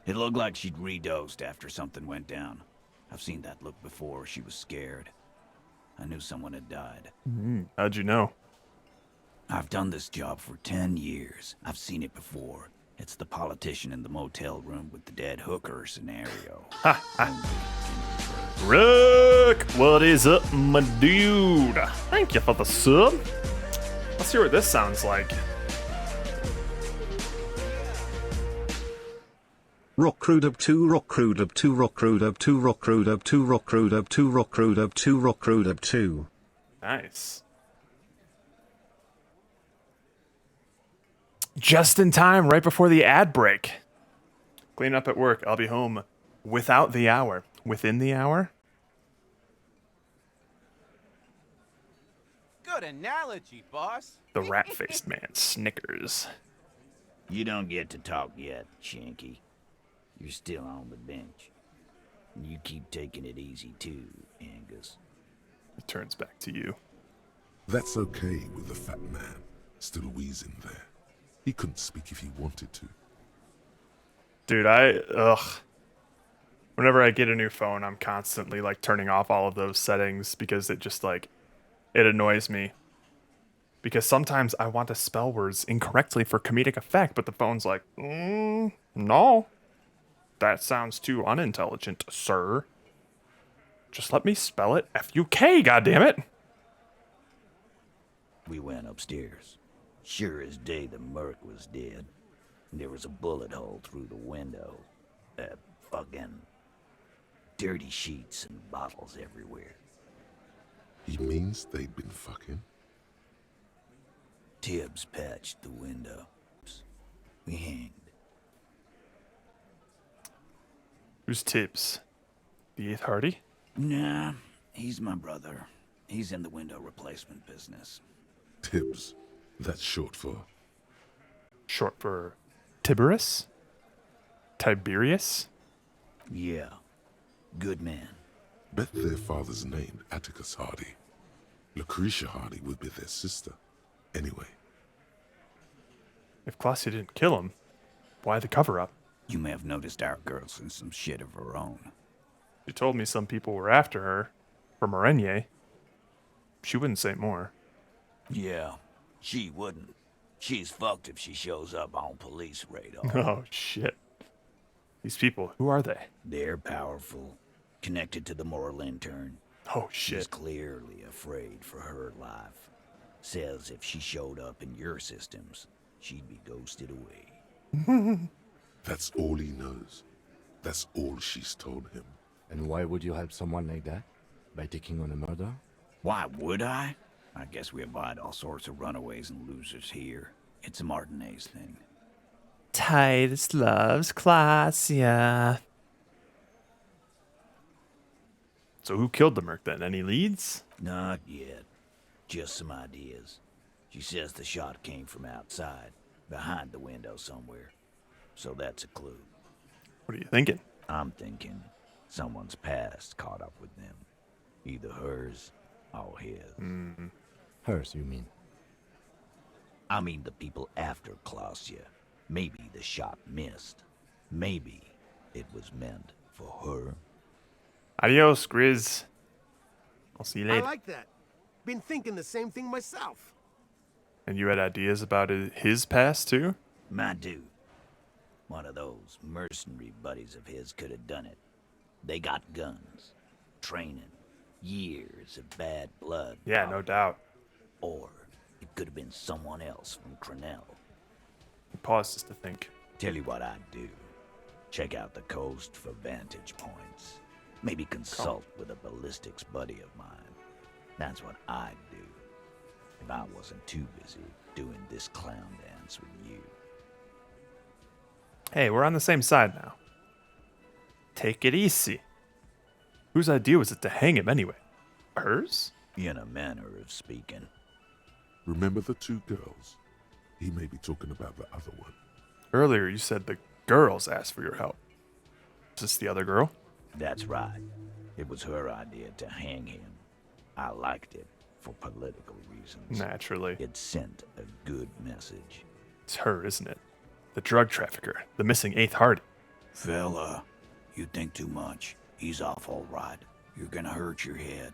It looked like she'd redosed after something went down. I've seen that look before. She was scared. I knew someone had died. How'd you know? I've done this job for 10 years. I've seen it before. It's the politician in the motel room with the dead hooker scenario. Rick, what is up, my dude? Thank you for the sub. Let's hear what this sounds like. Rockrude up 2, Rockrude up 2, Rockrude up 2, Rockrude up 2, Rockrude up 2, Rockrude up 2, Rockrude up 2. Nice. Just in time, right before the ad break. Clean up at work. I'll be home without the hour. Within the hour? Good analogy, boss. The rat-faced man snickers. You don't get to talk yet, Shanky. You're still on the bench. You keep taking it easy too, Angus. He turns back to you. That's okay with the fat man still wheezing there. He couldn't speak if he wanted to. Dude, whenever I get a new phone, I'm constantly like turning off all of those settings because it just like, it annoys me. Because sometimes I want to spell words incorrectly for comedic effect, but the phone's like, no. That sounds too unintelligent, sir. Just let me spell it F-U-K, goddammit. We went upstairs. Sure as day the merc was dead. There was a bullet hole through the window. Fucking dirty sheets and bottles everywhere. He means they'd been fucking? Tibbs patched the window. We hanged. Who's Tibbs? The 8th Hardy? Nah, he's my brother. He's in the window replacement business. Tibbs. That's short for... Short for Tiberius? Tiberius? Yeah. Good man. Bet their father's named Atticus Hardy. Lucretia Hardy would be their sister. Anyway. If Claudia didn't kill him, why the cover-up? You may have noticed our girl's in some shit of her own. She told me some people were after her, for Marenier. She wouldn't say more. Yeah, she wouldn't. She's fucked if she shows up on police radar. Oh, shit. These people, who are they? They're powerful, connected to the Moral Intern. Oh, shit. She's clearly afraid for her life. Says if she showed up in your systems, she'd be ghosted away. That's all he knows. That's all she's told him. And why would you help someone like that? By taking on a murder? Why would I? I guess we abide all sorts of runaways and losers here. It's a Martinez thing. Titus loves Claudia. So who killed the merc then? Any leads? Not yet. Just some ideas. She says the shot came from outside, behind the window somewhere. So that's a clue. What are you thinking? I'm thinking someone's past caught up with them. Either hers or his. Hers, you mean? I mean the people after Claudia. Maybe the shot missed. Maybe it was meant for her. Adios, Grizz. I'll see you I later. like that. Been thinking the same thing myself. And you had ideas about his past, too? My dude. One of those mercenary buddies of his could have done it. They got guns, training, years of bad blood. Yeah, no doubt. Or it could have been someone else from Crenell. He paused just to think. Tell you what I'd do. Check out the coast for vantage points. Maybe consult with a ballistics buddy of mine. That's what I'd do. If I wasn't too busy doing this clown dance with you. Hey, we're on the same side now. Take it easy. Whose idea was it to hang him anyway? Hers? In a manner of speaking. Remember the two girls? He may be talking about the other one. Earlier you said the girls asked for your help. Is this the other girl? That's right. It was her idea to hang him. I liked it for political reasons. Naturally. It sent a good message. It's her, isn't it? The drug trafficker. The missing 8th Hardy. Fella, you think too much. He's off all right. You're gonna hurt your head.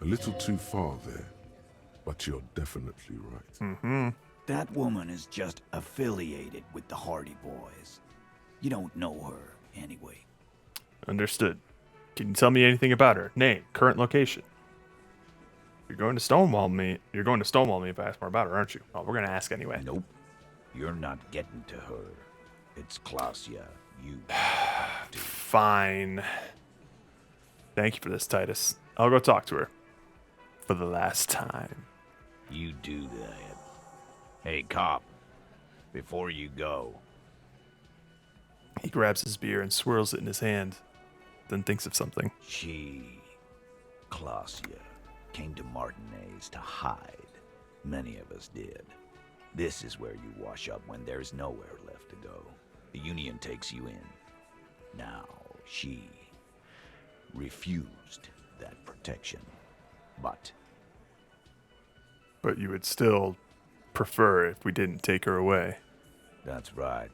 A little too far there, but you're definitely right. Mm-hmm. That woman is just affiliated with the Hardy Boys. You don't know her anyway. Understood. Can you tell me anything about her? Name, current location. You're going to stonewall me. You're going to stonewall me if I ask more about her, aren't you? Oh, we're going to ask anyway. Nope. You're not getting to her. It's Claudia. You. Fine. Thank you for this, Titus. I'll go talk to her. For the last time. You do that. Hey, cop. Before you go. He grabs his beer and swirls it in his hand, then thinks of something. She, Clausia, came to Martinez to hide. Many of us did. This is where you wash up when there's nowhere left to go. The Union takes you in. Now, she refused that protection. But you would still prefer if we didn't take her away. that's right.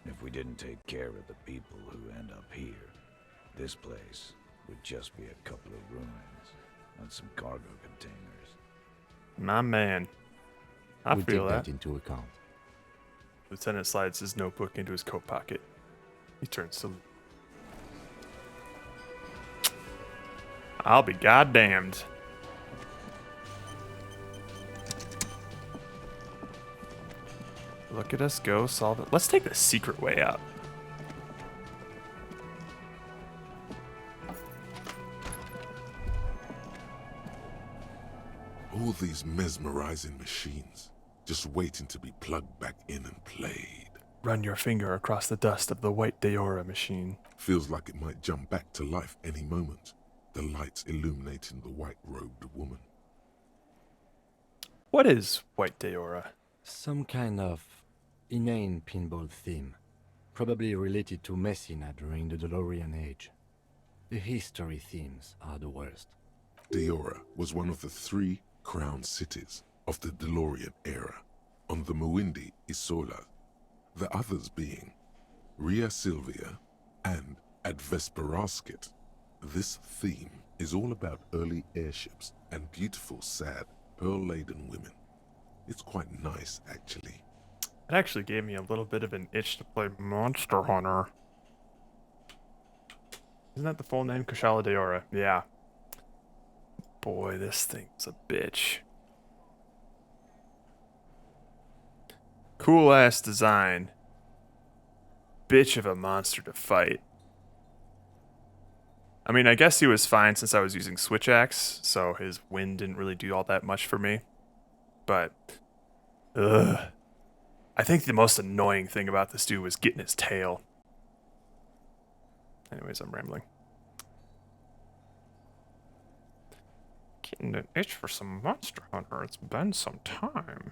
If we didn't take care of the people who end up here, this place would just be a couple of ruins and some cargo containers. My man. I We'll feel take that. that into account. Lieutenant slides his notebook into his coat pocket. He turns to... I'll be goddamned. Look at us go solve it. Let's take the secret way up. All these mesmerizing machines, just waiting to be plugged back in and played. Run your finger across the dust of the white Deora machine. Feels like it might jump back to life any moment. The lights illuminating the white-robed woman. What is white Deora? Some kind of inane pinball theme, probably related to Messina during the DeLorean age. The history themes are the worst. Deora was one of the 3 crown cities of the DeLorean era, on the Muindi Isola, the others being Ria Silvia and Advesperasket. This theme is all about early airships and beautiful, sad, pearl-laden women. It's quite nice, actually. It actually gave me a little bit of an itch to play Monster Hunter. Isn't that the full name? Kushala Deora. Yeah. Boy, this thing's a bitch. Cool ass design. Bitch of a monster to fight. I mean, I guess he was fine since I was using Switch Axe, so his wind didn't really do all that much for me. But, ugh. I think the most annoying thing about this dude was getting his tail. Anyways, I'm rambling. Getting an itch for some Monster Hunter. It's been some time.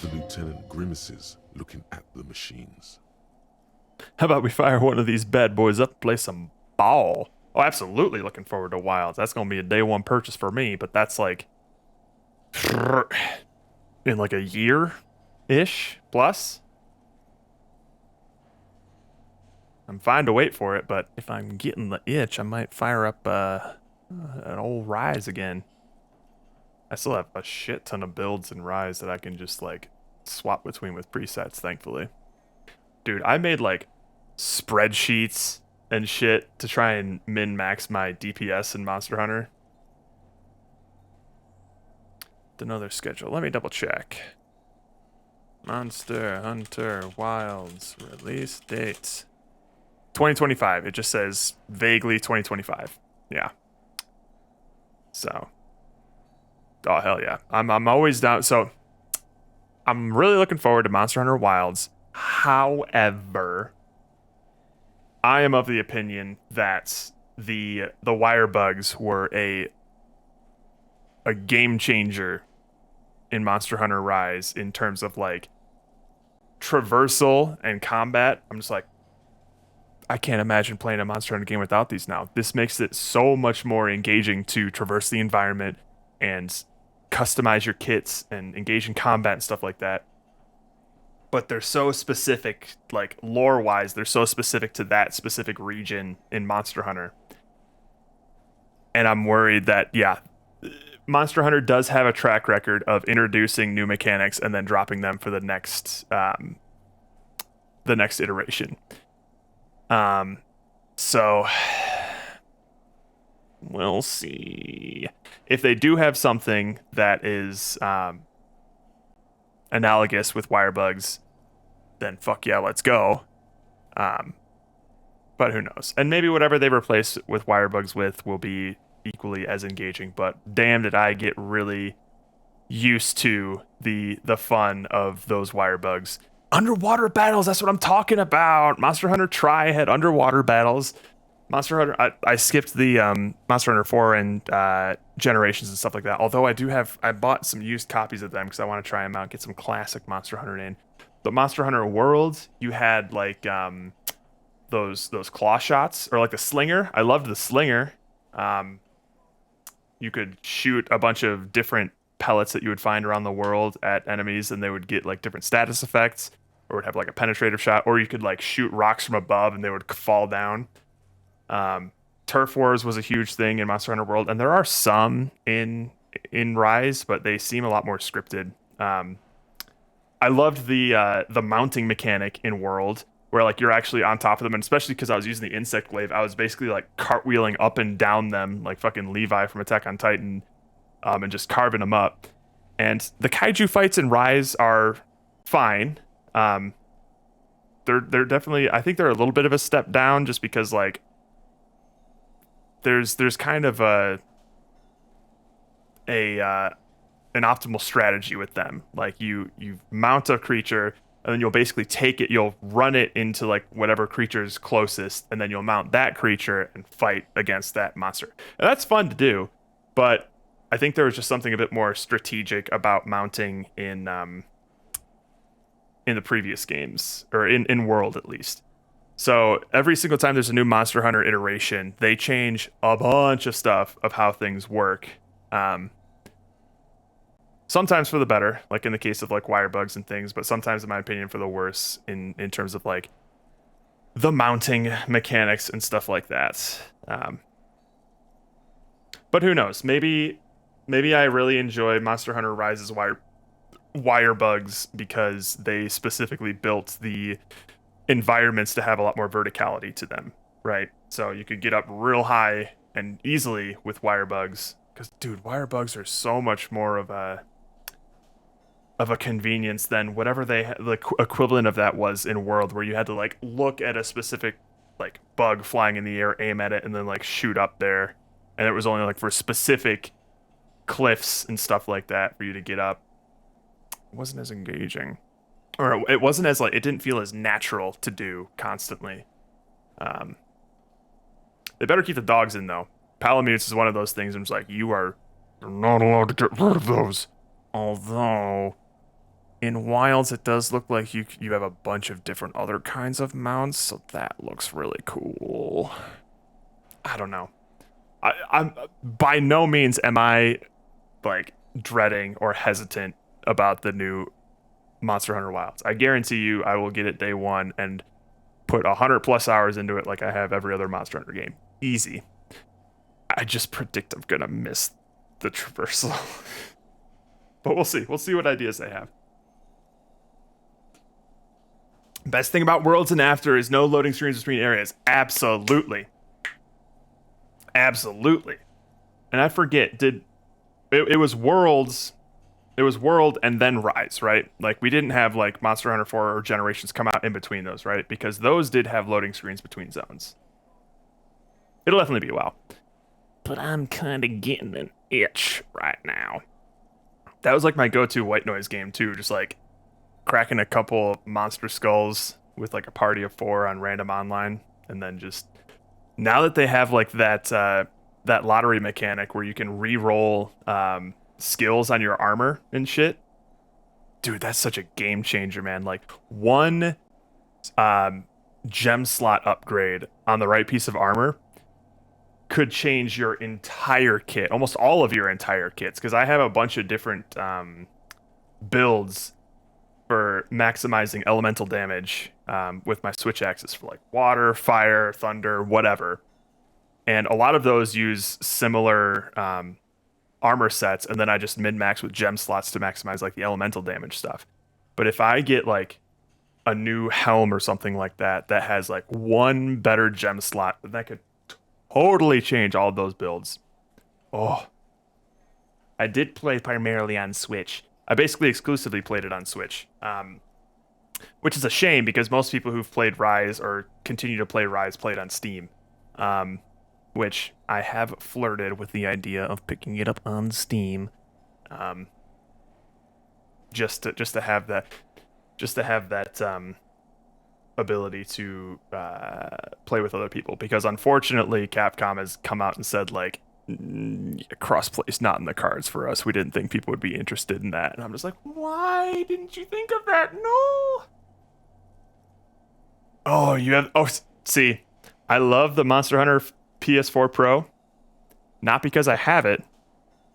The lieutenant grimaces, looking at the machines. How about we fire one of these bad boys up and play some ball? Oh, absolutely looking forward to Wilds. That's going to be a day one purchase for me, but that's like... in like a year-ish plus. I'm fine to wait for it, but if I'm getting the itch, I might fire up an old Rise again. I still have a shit ton of builds in Rise that I can just like swap between with presets, thankfully. Dude, I made like spreadsheets and shit to try and min-max my DPS in Monster Hunter. To know their schedule. Let me double check. Monster Hunter Wilds release date 2025. It just says vaguely 2025. Yeah. So. Oh hell yeah. I'm always down. So I'm really looking forward to Monster Hunter Wilds. However, I am of the opinion that the wire bugs were a game changer in Monster Hunter Rise in terms of like traversal and combat. I'm just like, I can't imagine playing a Monster Hunter game without these now. This makes it so much more engaging to traverse the environment and customize your kits and engage in combat and stuff like that. But they're so specific, like lore-wise, they're so specific to that specific region in Monster Hunter. And I'm worried that, yeah, Monster Hunter does have a track record of introducing new mechanics and then dropping them for the next iteration. So we'll see. If they do have something that is analogous with wire bugs, then fuck yeah, let's go. But who knows? And maybe whatever they replace with wire bugs with will be equally as engaging, but damn did I get really used to the fun of those wire bugs. Underwater battles, that's what I'm talking about. Monster Hunter Tri had underwater battles. Monster Hunter, I skipped the Monster Hunter 4 and Generations and stuff like that. Although I bought some used copies of them because I want to try them out, get some classic Monster Hunter in. But Monster Hunter World, you had like those claw shots, or like the slinger. I loved the slinger. You could shoot a bunch of different pellets that you would find around the world at enemies, and they would get like different status effects, or would have like a penetrative shot, or you could like shoot rocks from above and they would fall down. Turf Wars was a huge thing in Monster Hunter World, and there are some in Rise, but they seem a lot more scripted. I loved the mounting mechanic in World, where like you're actually on top of them, and especially because I was using the insect glaive, I was basically like cartwheeling up and down them like fucking Levi from Attack on Titan, and just carving them up. And the kaiju fights in Rise are fine. They're definitely, I think they're a little bit of a step down, just because like there's kind of an optimal strategy with them. Like you mount a creature, and then you'll basically you'll run it into like whatever creature's closest, and then you'll mount that creature and fight against that monster. And that's fun to do, but I think there was just something a bit more strategic about mounting in the previous games, or in World at least. So every single time there's a new Monster Hunter iteration, they change a bunch of stuff of how things work. Sometimes for the better, like in the case of like wire bugs and things, but sometimes, in my opinion, for the worse in terms of like the mounting mechanics and stuff like that. But who knows? Maybe I really enjoy Monster Hunter Rise's wire bugs because they specifically built the environments to have a lot more verticality to them, right? So you could get up real high and easily with wire bugs, because dude, wire bugs are so much more of a convenience than whatever the equivalent of that was in World, where you had to like look at a specific like bug flying in the air, aim at it, and then like shoot up there, and it was only like for specific cliffs and stuff like that for you to get up. It wasn't as engaging, or it wasn't as like, it didn't feel as natural to do constantly. They better keep the dogs in though. Palamutes is one of those things. I'm just like, you're not allowed to get rid of those. Although in Wilds it does look like you have a bunch of different other kinds of mounts, so that looks really cool. I don't know. I'm by no means am I like dreading or hesitant about the new Monster Hunter Wilds. I guarantee you I will get it day one and put 100+ hours into it like I have every other Monster Hunter game. Easy. I just predict I'm gonna miss the traversal. But we'll see. We'll see what ideas they have. Best thing about Worlds and After is no loading screens between areas. Absolutely. Absolutely. And I forget, it was Worlds. It was World and then Rise, right? Like, we didn't have like Monster Hunter 4 or Generations come out in between those, right? Because those did have loading screens between zones. It'll definitely be a while. But I'm kind of getting an itch right now. That was like my go-to white noise game too, just like cracking a couple monster skulls with like a party of 4 on random online, and then just, now that they have like that lottery mechanic where you can re-roll skills on your armor and shit, dude, that's such a game changer, man. Like, one gem slot upgrade on the right piece of armor could change your entire kit, almost all of your entire kits, because I have a bunch of different builds for maximizing elemental damage with my switch axes for like water, fire, thunder, whatever. And a lot of those use similar armor sets, and then I just min-max with gem slots to maximize like the elemental damage stuff. But if I get like a new helm or something like that that has like one better gem slot, that could totally change all of those builds. Oh, I did play primarily on Switch. I basically exclusively played it on Switch, which is a shame because most people who've played Rise or continue to play Rise played on Steam. Which I have flirted with the idea of picking it up on Steam, just to have that. just to have that ability to play with other people. Because unfortunately, Capcom has come out and said like, crossplay is not in the cards for us. We didn't think people would be interested in that. And I'm just like, why didn't you think of that? No. Oh, you have. Oh, see, I love the Monster Hunter PS4 Pro, not because I have it,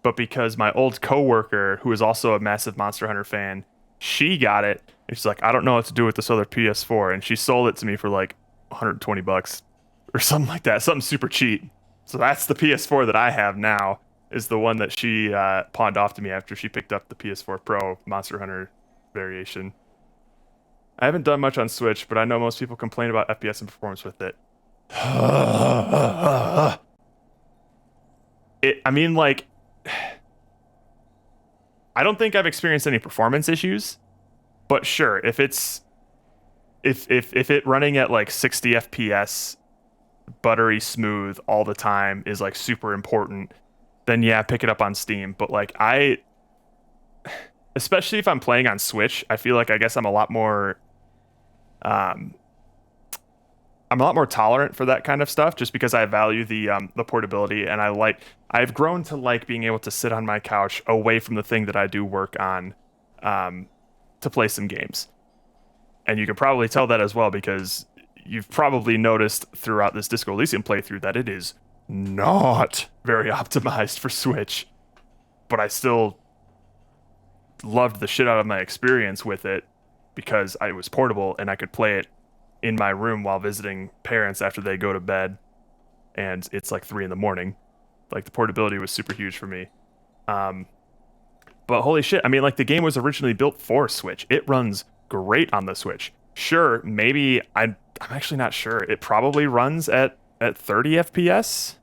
but because my old coworker, who is also a massive Monster Hunter fan, she got it. And she's like, I don't know what to do with this other PS4, and she sold it to me for like $120 or something like that, something super cheap. So that's the PS4 that I have now, is the one that she pawned off to me after she picked up the PS4 Pro Monster Hunter variation. I haven't done much on Switch, but I know most people complain about FPS and performance with it. I mean, like, I don't think I've experienced any performance issues, but sure, if it's if it running at like 60 FPS, buttery smooth all the time is like super important, then yeah, pick it up on Steam. But like especially if I'm playing on Switch, I feel like I guess I'm a lot more tolerant for that kind of stuff, just because I value the portability, and I've grown to like being able to sit on my couch away from the thing that I do work on to play some games. And you can probably tell that as well, because you've probably noticed throughout this Disco Elysium playthrough that it is not very optimized for Switch, but I still loved the shit out of my experience with it because it was portable and I could play it in my room while visiting parents after they go to bed, and it's like 3 a.m. Like, the portability was super huge for me. But holy shit, I mean, like, the game was originally built for Switch. It runs great on the Switch. Sure, maybe I'm actually not sure. It probably runs at 30 FPS.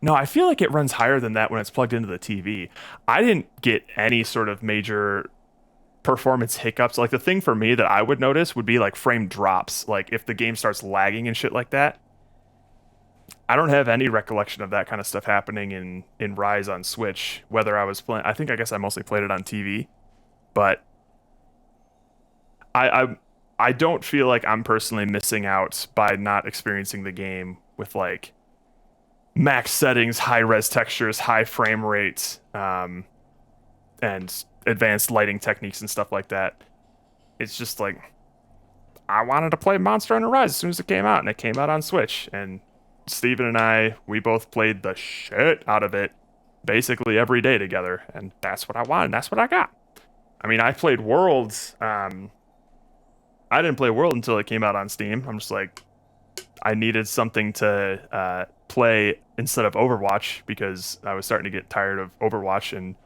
No, I feel like it runs higher than that when it's plugged into the TV. I didn't get any sort of major performance hiccups. Like, the thing for me that I would notice would be like frame drops, like if the game starts lagging and shit like that. I don't have any recollection of that kind of stuff happening in Rise on Switch, whether I was playing. I guess I mostly played it on TV, but I don't feel like I'm personally missing out by not experiencing the game with like max settings, high res textures, high frame rates, and advanced lighting techniques and stuff like that. It's just like, I wanted to play Monster Hunter Rise as soon as it came out, and it came out on Switch, and Steven and we both played the shit out of it basically every day together, and that's what I wanted, and that's what I got. I mean, I played Worlds. I didn't play World until it came out on Steam. I'm just like, I needed something to play instead of Overwatch, because I was starting to get tired of Overwatch, and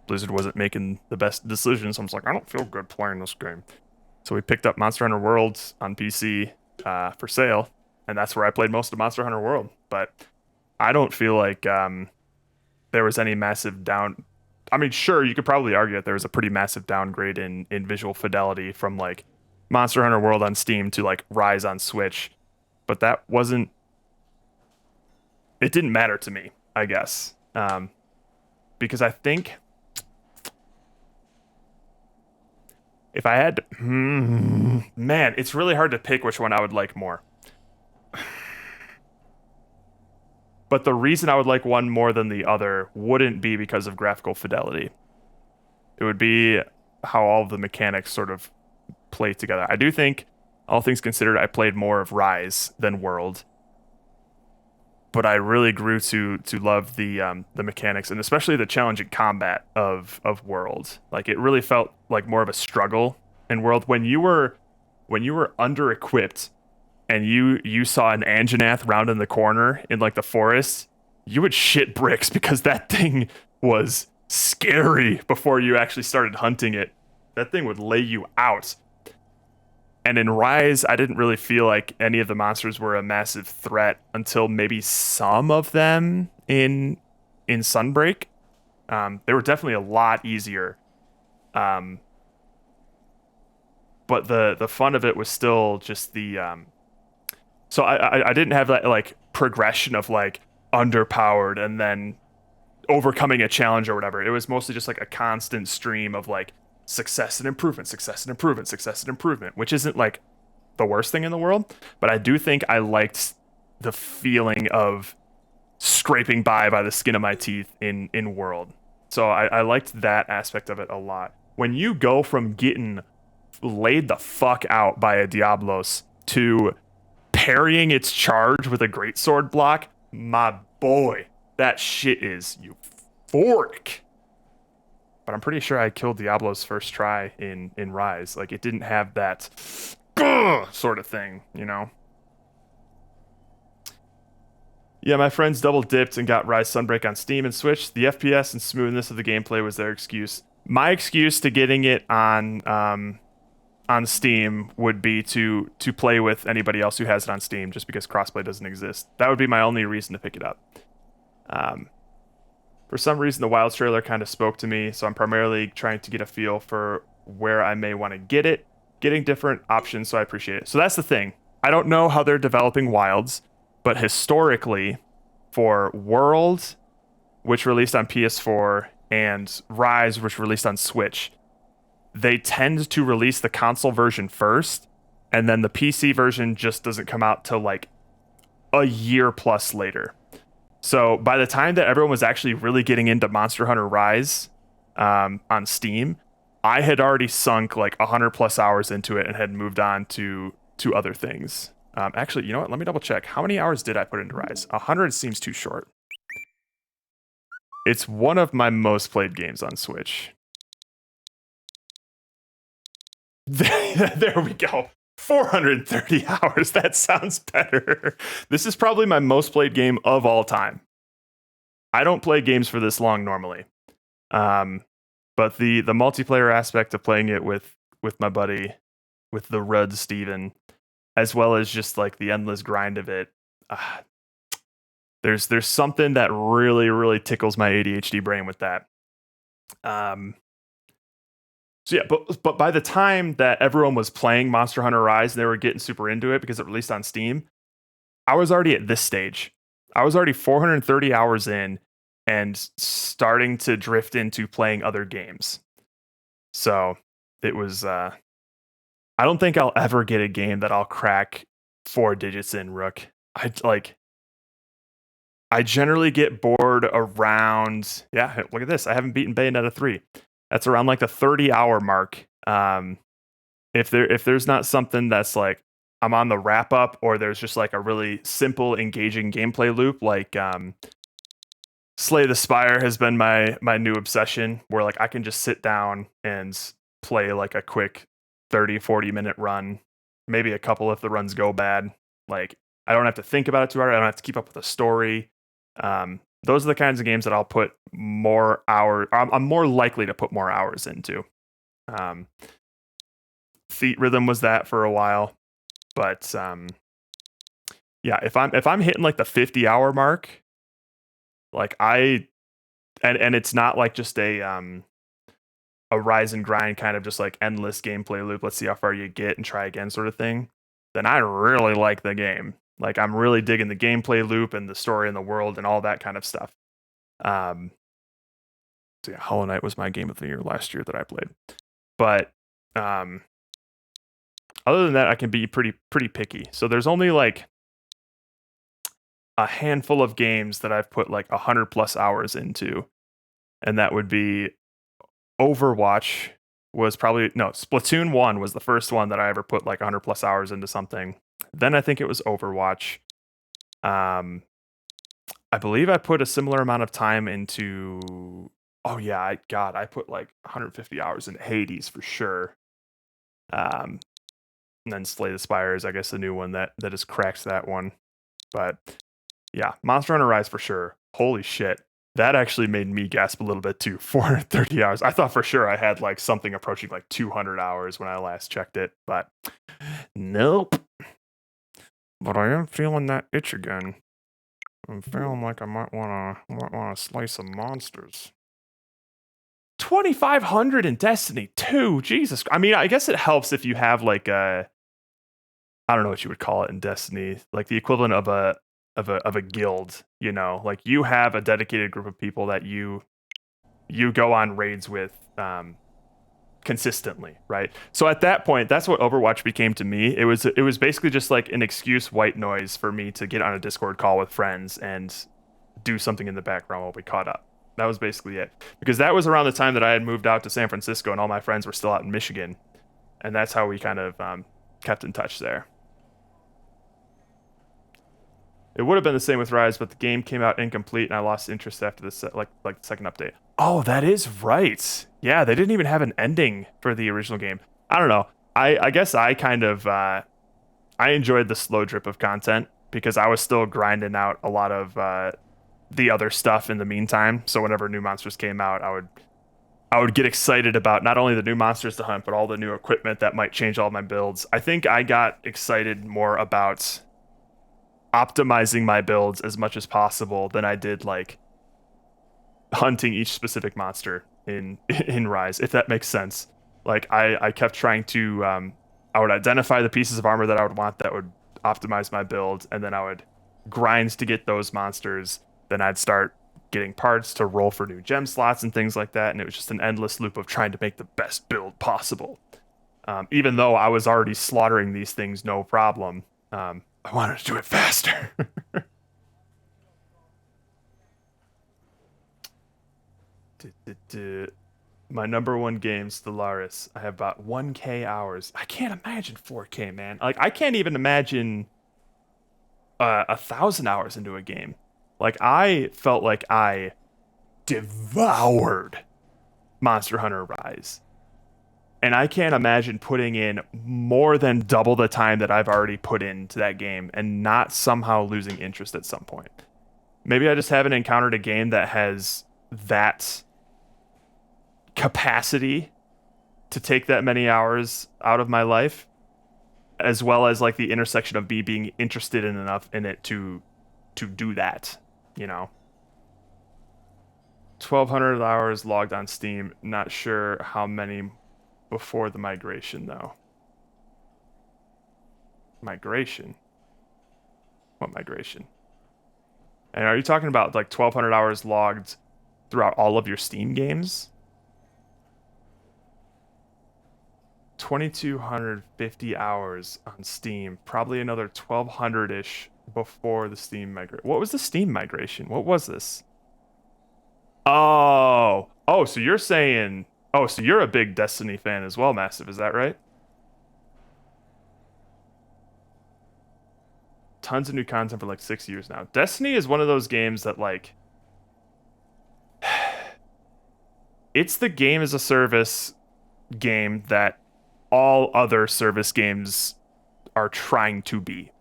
Blizzard wasn't making the best decisions. So I'm just like, I don't feel good playing this game. So we picked up Monster Hunter World on PC for sale, and that's where I played most of Monster Hunter World. But I don't feel like there was any massive down. I mean, sure, you could probably argue that there was a pretty massive downgrade in visual fidelity from like Monster Hunter World on Steam to like Rise on Switch, but that wasn't. It didn't matter to me, I guess, because I think if I had to, man, it's really hard to pick which one I would like more. But the reason I would like one more than the other wouldn't be because of graphical fidelity. It would be how all the mechanics sort of play together. I do think, all things considered, I played more of Rise than World, but I really grew to love the mechanics, and especially the challenging combat of World. Like, it really felt like more of a struggle in World when you were under equipped and you saw an Anjanath round in the corner in like the forest. You would shit bricks because that thing was scary before you actually started hunting it. That thing would lay you out. And in Rise, I didn't really feel like any of the monsters were a massive threat until maybe some of them in Sunbreak. They were definitely a lot easier. But the fun of it was still just the... So I didn't have that like progression of like underpowered and then overcoming a challenge or whatever. It was mostly just like a constant stream of like success and improvement, success and improvement, success and improvement, which isn't like the worst thing in the world, but I do think I liked the feeling of scraping by the skin of my teeth in world. So I liked that aspect of it a lot. When you go from getting laid the fuck out by a Diablos to parrying its charge with a greatsword block, my boy, that shit is euphoric. But I'm pretty sure I killed Diablo's first try in Rise. Like, it didn't have that sort of thing, you know? Yeah, my friends double dipped and got Rise Sunbreak on Steam and Switch. The FPS and smoothness of the gameplay was their excuse. My excuse to getting it on Steam would be to play with anybody else who has it on Steam, just because crossplay doesn't exist. That would be my only reason to pick it up. For some reason, the Wilds trailer kind of spoke to me, so I'm primarily trying to get a feel for where I may want to get it, getting different options, so I appreciate it. So that's the thing. I don't know how they're developing Wilds, but historically, for World, which released on PS4, and Rise, which released on Switch, they tend to release the console version first, and then the PC version just doesn't come out till like a year plus later. So by the time that everyone was actually really getting into Monster Hunter Rise on Steam, I had already sunk like 100 plus hours into it and had moved on to other things. Actually, you know what? Let me double check. How many hours did I put into Rise? 100 seems too short. It's one of my most played games on Switch. There we go. 430 hours. That sounds better. This is probably my most played game of all time. I don't play games for this long normally. But the multiplayer aspect of playing it with my buddy, with the Rudd Steven, as well as just like the endless grind of it, there's something that really, really tickles my ADHD brain with that. So yeah, but by the time that everyone was playing Monster Hunter Rise and they were getting super into it because it released on Steam, I was already at this stage. I was already 430 hours in and starting to drift into playing other games. So it was, I don't think I'll ever get a game that I'll crack 4 digits in, Rook. I generally get bored around, yeah, look at this. I haven't beaten Bayonetta 3. That's around like the 30-hour mark. If there's not something that's like I'm on the wrap up, or there's just like a really simple, engaging gameplay loop, like Slay the Spire has been my new obsession, where like I can just sit down and play like a quick 30-40 minute run, maybe a couple if the runs go bad. Like I don't have to think about it too hard. I don't have to keep up with the story. Those are the kinds of games that I'll put more hours. I'm more likely to put more hours into. Feet Rhythm was that for a while, but yeah, if I'm hitting like the 50-hour mark, like and it's not like just a rise and grind kind of just like endless gameplay loop. Let's see how far you get and try again sort of thing. Then I really like the game. Like I'm really digging the gameplay loop and the story and the world and all that kind of stuff. So yeah, Hollow Knight was my game of the year last year that I played. But other than that, I can be pretty picky. So there's only like a handful of games that I've put like 100 plus hours into, and that would be Overwatch. Splatoon 1 was the first one that I ever put like 100 plus hours into something. Then I think it was Overwatch. I believe I put a similar amount of time into. Oh yeah, I put like 150 hours into Hades for sure. And then Slay the Spire is, I guess, the new one that has cracked that one. But yeah, Monster Hunter Rise for sure. Holy shit. That actually made me gasp a little bit too. 430 hours. I thought for sure I had like something approaching like 200 hours when I last checked it, but nope. But I am feeling that itch again. I'm feeling like I might wanna slay some monsters. 2,500 in Destiny 2. Jesus. I mean, I guess it helps if you have like I don't know what you would call it in Destiny, like the equivalent of a guild, you know, like you have a dedicated group of people that you go on raids with consistently, right? So at that point, that's what Overwatch became to me. It was basically just like an excuse white noise for me to get on a Discord call with friends and do something in the background while we caught up. That was basically it. Because that was around the time that I had moved out to San Francisco and all my friends were still out in Michigan. And that's how we kind of kept in touch there. It would have been the same with Rise, but the game came out incomplete, and I lost interest after the the second update. Oh, that is right. Yeah, they didn't even have an ending for the original game. I don't know. I guess I kind of I enjoyed the slow drip of content because I was still grinding out a lot of the other stuff in the meantime. So whenever new monsters came out, I would get excited about not only the new monsters to hunt, but all the new equipment that might change all my builds. I think I got excited more about optimizing my builds as much as possible than I did like hunting each specific monster in Rise, if that makes sense. Like I kept trying to I would identify the pieces of armor that I would want that would optimize my build, and then I would grind to get those monsters. Then I'd start getting parts to roll for new gem slots and things like that, and it was just an endless loop of trying to make the best build possible. Even though I was already slaughtering these things no problem, I wanted to do it faster. My number one game, Stellaris. I have about 1K hours. I can't imagine 4K, man. Like, I can't even imagine 1,000 hours into a game. Like, I felt like I devoured Monster Hunter Rise. And I can't imagine putting in more than double the time that I've already put into that game and not somehow losing interest at some point. Maybe I just haven't encountered a game that has that capacity to take that many hours out of my life, as well as like the intersection of me being interested in enough in it to do that, you know. 1,200 hours logged on Steam. Not sure how many before the migration, though. Migration? What migration? And are you talking about like 1,200 hours logged throughout all of your Steam games? 2,250 hours on Steam. Probably another 1,200-ish before the Steam migration. What was the Steam migration? What was this? Oh, so you're saying... Oh, so you're a big Destiny fan as well, Massive, is that right? Tons of new content for like 6 years now. Destiny is one of those games that like... It's the game as a service game that all other service games are trying to be.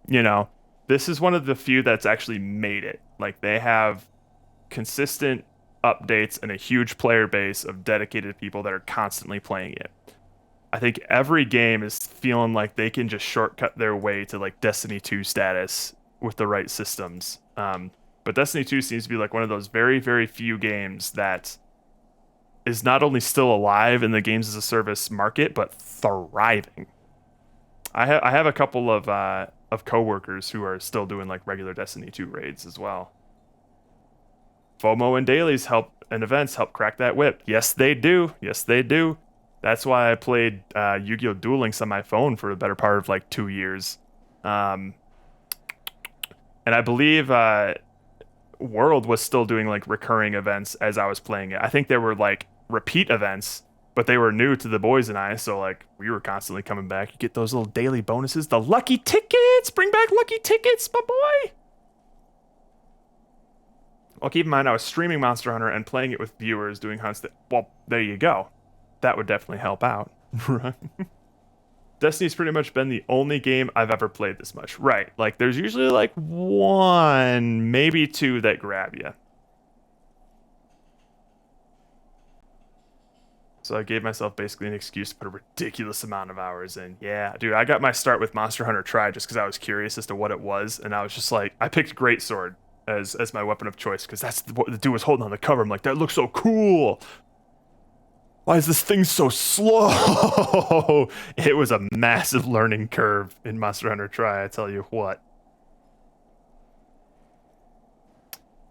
You know, this is one of the few that's actually made it. Like, they have consistent updates and a huge player base of dedicated people that are constantly playing it. I think every game is feeling like they can just shortcut their way to like Destiny 2 status with the right systems. But Destiny 2 seems to be like one of those very, very few games that is not only still alive in the games as a service market, but thriving. I have a couple of coworkers who are still doing like regular Destiny 2 raids as well. FOMO and dailies and events help crack that whip. Yes, they do. Yes, they do. That's why I played Yu-Gi-Oh! Duel Links on my phone for the better part of like 2 years. And I believe World was still doing like recurring events as I was playing it. I think there were like repeat events, but they were new to the boys and I, so like we were constantly coming back. You get those little daily bonuses, the lucky tickets. Bring back lucky tickets, my boy. Well, keep in mind, I was streaming Monster Hunter and playing it with viewers doing hunts. Well, there you go. That would definitely help out. Right? Destiny's pretty much been the only game I've ever played this much. Right. Like, there's usually like 1, maybe 2 that grab you. So I gave myself basically an excuse to put a ridiculous amount of hours in. Yeah, dude, I got my start with Monster Hunter Tri just because I was curious as to what it was. And I was just like, I picked Greatsword as my weapon of choice because that's what the dude was holding on the cover. I'm like, that looks so cool. Why is this thing so slow? It was a massive learning curve in Monster Hunter Tri, I tell you what.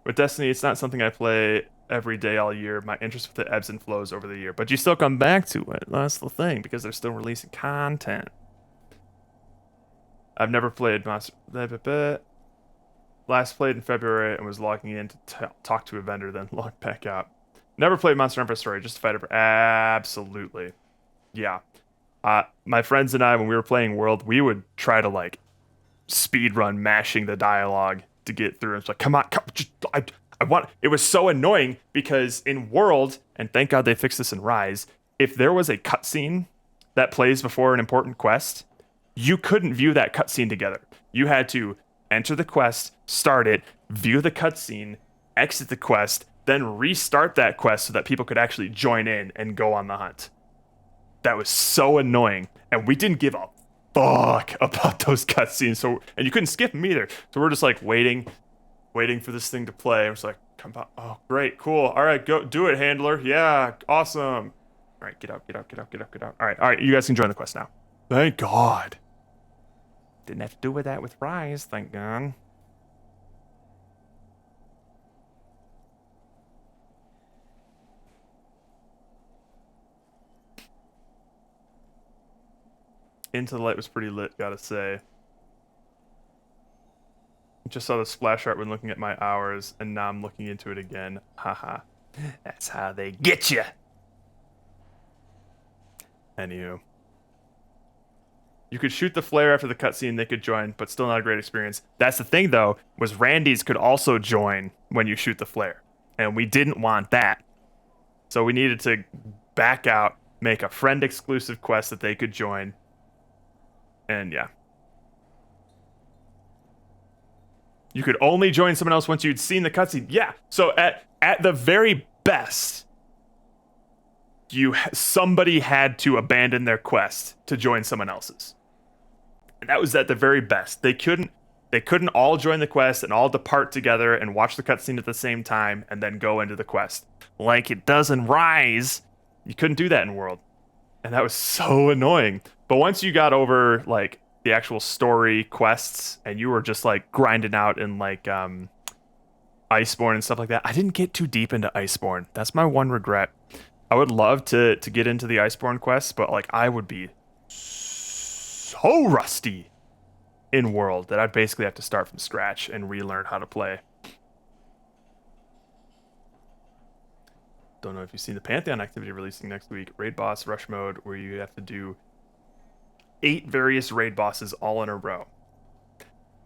With Destiny, it's not something I play every day all year. My interest with it ebbs and flows over the year. But you still come back to it. That's the thing, because they're still releasing content. I've never played Monster... Last played in February and was logging in to talk to a vendor, then logged back out. Never played Monster Hunter Story, just a fighter. Absolutely. Yeah. My friends and I, when we were playing World, we would try to, like, speed run mashing the dialogue to get through. It's like, come on, I want... It was so annoying because in World, and thank God they fixed this in Rise, if there was a cutscene that plays before an important quest, you couldn't view that cutscene together. You had to enter the quest, start it, view the cutscene, exit the quest, then restart that quest so that people could actually join in and go on the hunt. That was so annoying, and we didn't give a fuck about those cutscenes. So, and you couldn't skip them either. So we're just like waiting for this thing to play. It was like, come on, oh great, cool. All right, go do it, handler. Yeah, awesome. All right, get out. All right, you guys can join the quest now. Thank God. Didn't have to do with that with Rise, thank God. Into the Light was pretty lit, gotta say. Just saw the splash art when looking at my hours, and now I'm looking into it again. Haha. That's how they get you. Anywho. You could shoot the flare after the cutscene, they could join, but still not a great experience. That's the thing, though, was Randy's could also join when you shoot the flare. And we didn't want that. So we needed to back out, make a friend-exclusive quest that they could join. And yeah. You could only join someone else once you'd seen the cutscene. Yeah, so at the very best, somebody had to abandon their quest to join someone else's. And that was at the very best. They couldn't all join the quest and all depart together and watch the cutscene at the same time and then go into the quest. Like it does in Rise, you couldn't do that in World. And that was so annoying. But once you got over like the actual story quests and you were just like grinding out in like Iceborne and stuff like that, I didn't get too deep into Iceborne. That's my one regret. I would love to get into the Iceborne quests, but like I would be so rusty in World that I'd basically have to start from scratch and relearn how to play. Don't know if you've seen the Pantheon activity releasing next week. Raid boss rush mode where you have to do 8 various raid bosses all in a row.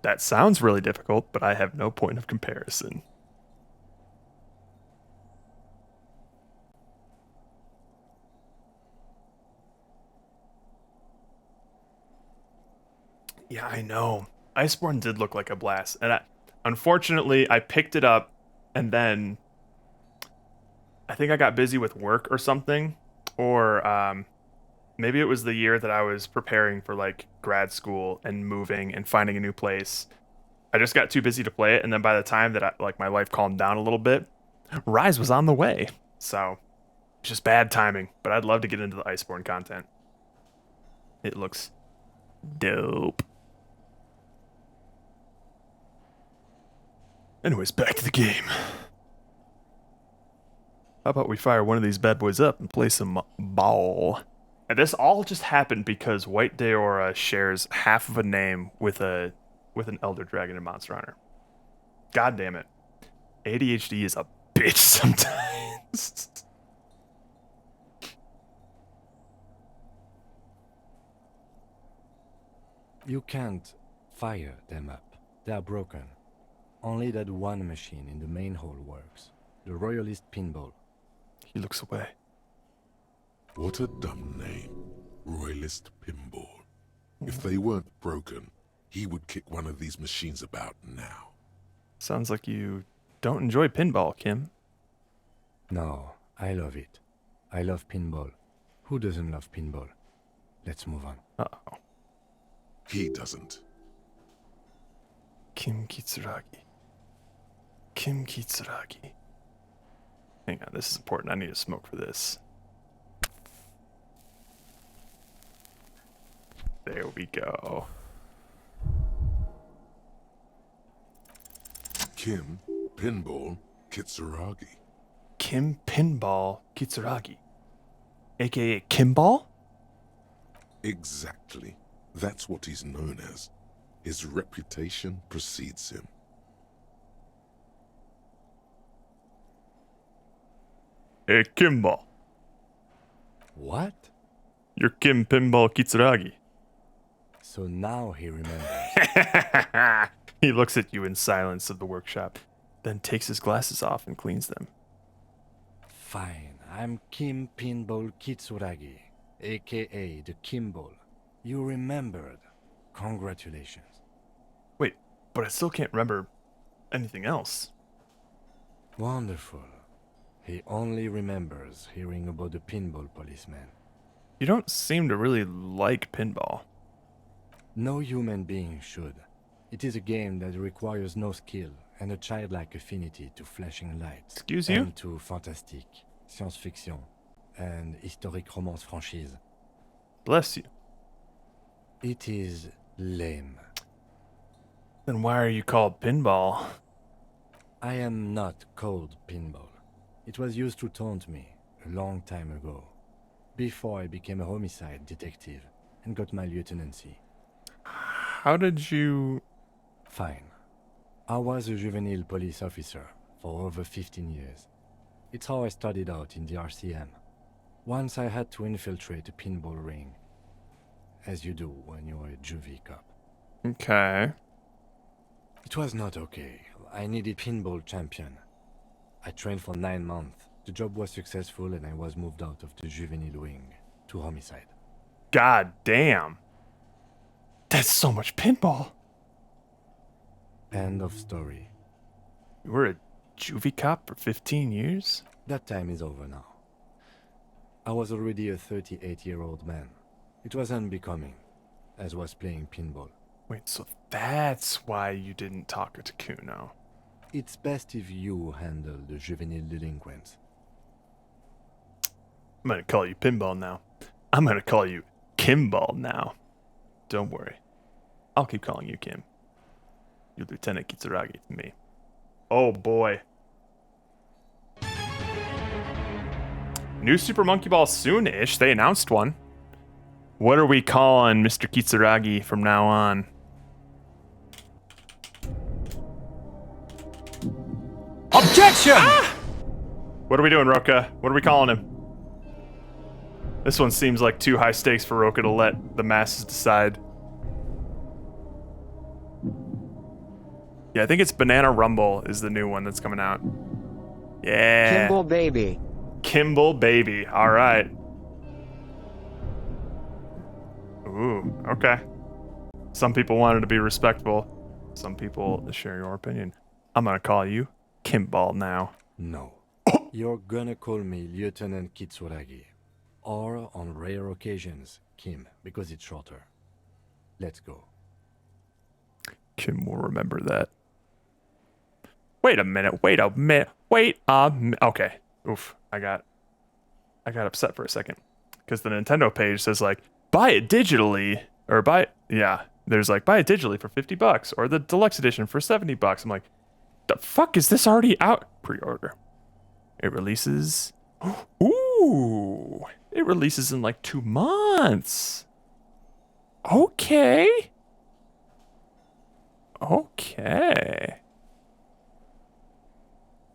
That sounds really difficult, but I have no point of comparison. Yeah, I know. Iceborne did look like a blast. And unfortunately, I picked it up and then I think I got busy with work or something. Or maybe it was the year that I was preparing for like grad school and moving and finding a new place. I just got too busy to play it. And then by the time that my life calmed down a little bit, Rise was on the way. So it's just bad timing. But I'd love to get into the Iceborne content. It looks dope. Anyways, back to the game. How about we fire one of these bad boys up and play some ball? And this all just happened because White Deora shares half of a name with an Elder Dragon in Monster Hunter. God damn it. ADHD is a bitch sometimes. You can't fire them up. They are broken. Only that one machine in the main hall works. The Royalist Pinball. He looks away. What a dumb name. Royalist Pinball. If they weren't broken, he would kick one of these machines about now. Sounds like you don't enjoy pinball, Kim. No, I love it. I love pinball. Who doesn't love pinball? Let's move on. Uh-oh. He doesn't. Kim Kitsuragi. Kim Kitsuragi. Hang on, this is important. I need to smoke for this. There we go. Kim, Pinball, Kitsuragi. Kim Pinball Kitsuragi, aka Kimball? Exactly. That's what he's known as. His reputation precedes him. Hey, Kimball. What? You're Kim Pinball Kitsuragi. So now he remembers. He looks at you in silence of the workshop, then takes his glasses off and cleans them. Fine, I'm Kim Pinball Kitsuragi, aka the Kimball. You remembered. Congratulations. Wait, but I still can't remember anything else. Wonderful. He only remembers hearing about the pinball policeman. You don't seem to really like pinball. No human being should. It is a game that requires no skill and a childlike affinity to flashing lights. Excuse you? And to fantastique, science-fiction, and historic romance franchise. Bless you. It is lame. Then why are you called Pinball? I am not called Pinball. It was used to taunt me a long time ago, before I became a homicide detective and got my lieutenancy. How did you... Fine. I was a juvenile police officer for over 15 years. It's how I started out in the RCM. Once I had to infiltrate a pinball ring, as you do when you're a juvie cop. Okay. It was not okay. I needed pinball champion. I trained for 9 months. The job was successful and I was moved out of the juvenile wing to homicide. God damn. That's so much pinball. End of story. You were a juvie cop for 15 years? That time is over now. I was already a 38-year-old man. It was unbecoming, as was playing pinball. Wait, so that's why you didn't talk to Kuno. It's best if you handle the juvenile delinquents. I'm gonna call you Pinball now. I'm gonna call you Kimball now. Don't worry. I'll keep calling you Kim. You're Lieutenant Kitsuragi to me. Oh boy. New Super Monkey Ball soon-ish. They announced one. What are we calling Mr. Kitsuragi from now on? Objection! Ah! What are we doing, Roka? What are we calling him? This one seems like too high stakes for Roka to let the masses decide. Yeah, I think it's Banana Rumble is the new one that's coming out. Yeah. Kimball Baby. Kimball Baby. All right. Ooh, okay. Some people wanted to be respectful. Some people share your opinion. I'm gonna call you Kimball now. No. You're gonna call me Lieutenant Kitsuragi. Or, on rare occasions, Kim, because it's shorter. Let's go. Kim will remember that. Wait a minute. Okay. Oof. I got upset for a second. Because the Nintendo page says, like, buy it digitally. Or there's like, buy it digitally for $50. Or the deluxe edition for $70. I'm like, the fuck is this already out? Pre-order. It releases... Ooh! It releases in like 2 months. Okay. Okay.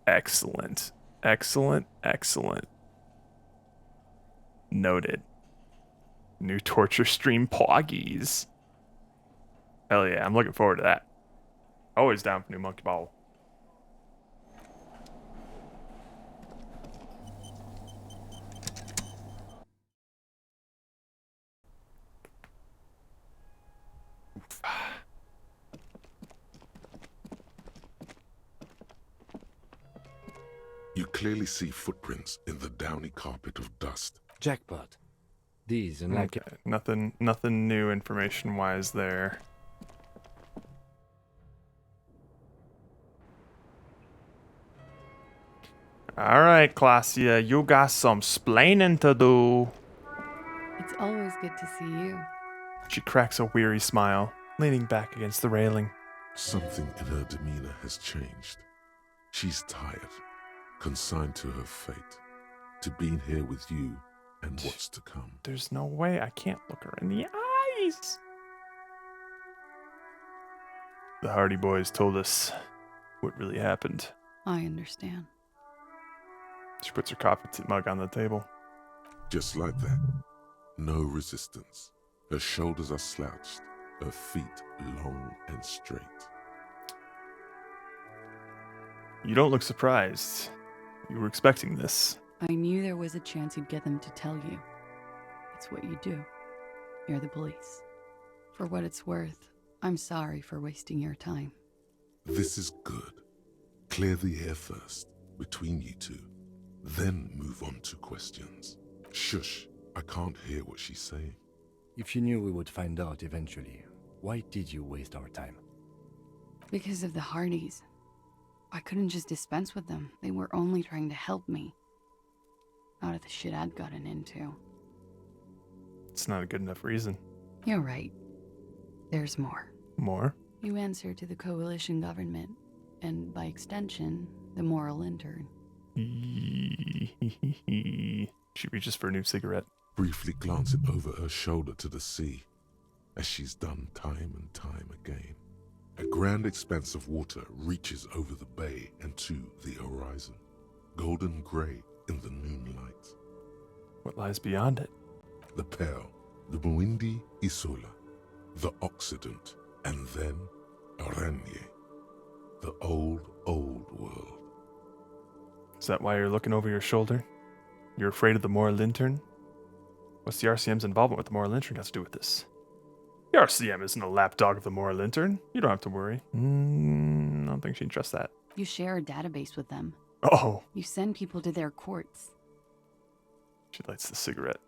Excellent. Excellent. Excellent. Noted. New torture stream poggies. Hell yeah, I'm looking forward to that. Always down for new Monkey Ball. You clearly see footprints in the downy carpet of dust. Jackpot. These and like... Okay, nothing new information-wise there. Alright, Klassia, you got some splaining to do. It's always good to see you. She cracks a weary smile, leaning back against the railing. Something in her demeanor has changed. She's tired. consigned to her fate, to being here with you and what's to come. There's no way. I can't look her in the eyes. The Hardy Boys told us what really happened. I understand. She puts her coffee mug on the table. Just like that. No resistance. Her shoulders are slouched, her feet long and straight. You don't look surprised. You were expecting this. I knew there was a chance you'd get them to tell you. It's what you do. You're the police. For what it's worth, I'm sorry for wasting your time. This is good. Clear the air first, between you two. Then move on to questions. Shush, I can't hear what she's saying. If you knew we would find out eventually, why did you waste our time? Because of the Hardys. I couldn't just dispense with them. They were only trying to help me. Out of the shit I'd gotten into. It's not a good enough reason. You're right. There's more. More? You answer to the coalition government, and by extension, the moral intern. She reaches for a new cigarette. Briefly glancing over her shoulder to the sea, as she's done time and time again. A grand expanse of water reaches over the bay and to the horizon, golden grey in the noonlight. What lies beyond it? The Pearl, the Muindi Isola, the Occident, and then Oranje, the old world. Is that why you're looking over your shoulder? You're afraid of the moral lantern? What's the RCM's involvement with the moral lantern got to do with this? The RCM isn't a lapdog of the moral lantern. You don't have to worry. I don't think she'd trust that. You share a database with them. Oh. You send people to their courts. She lights the cigarette.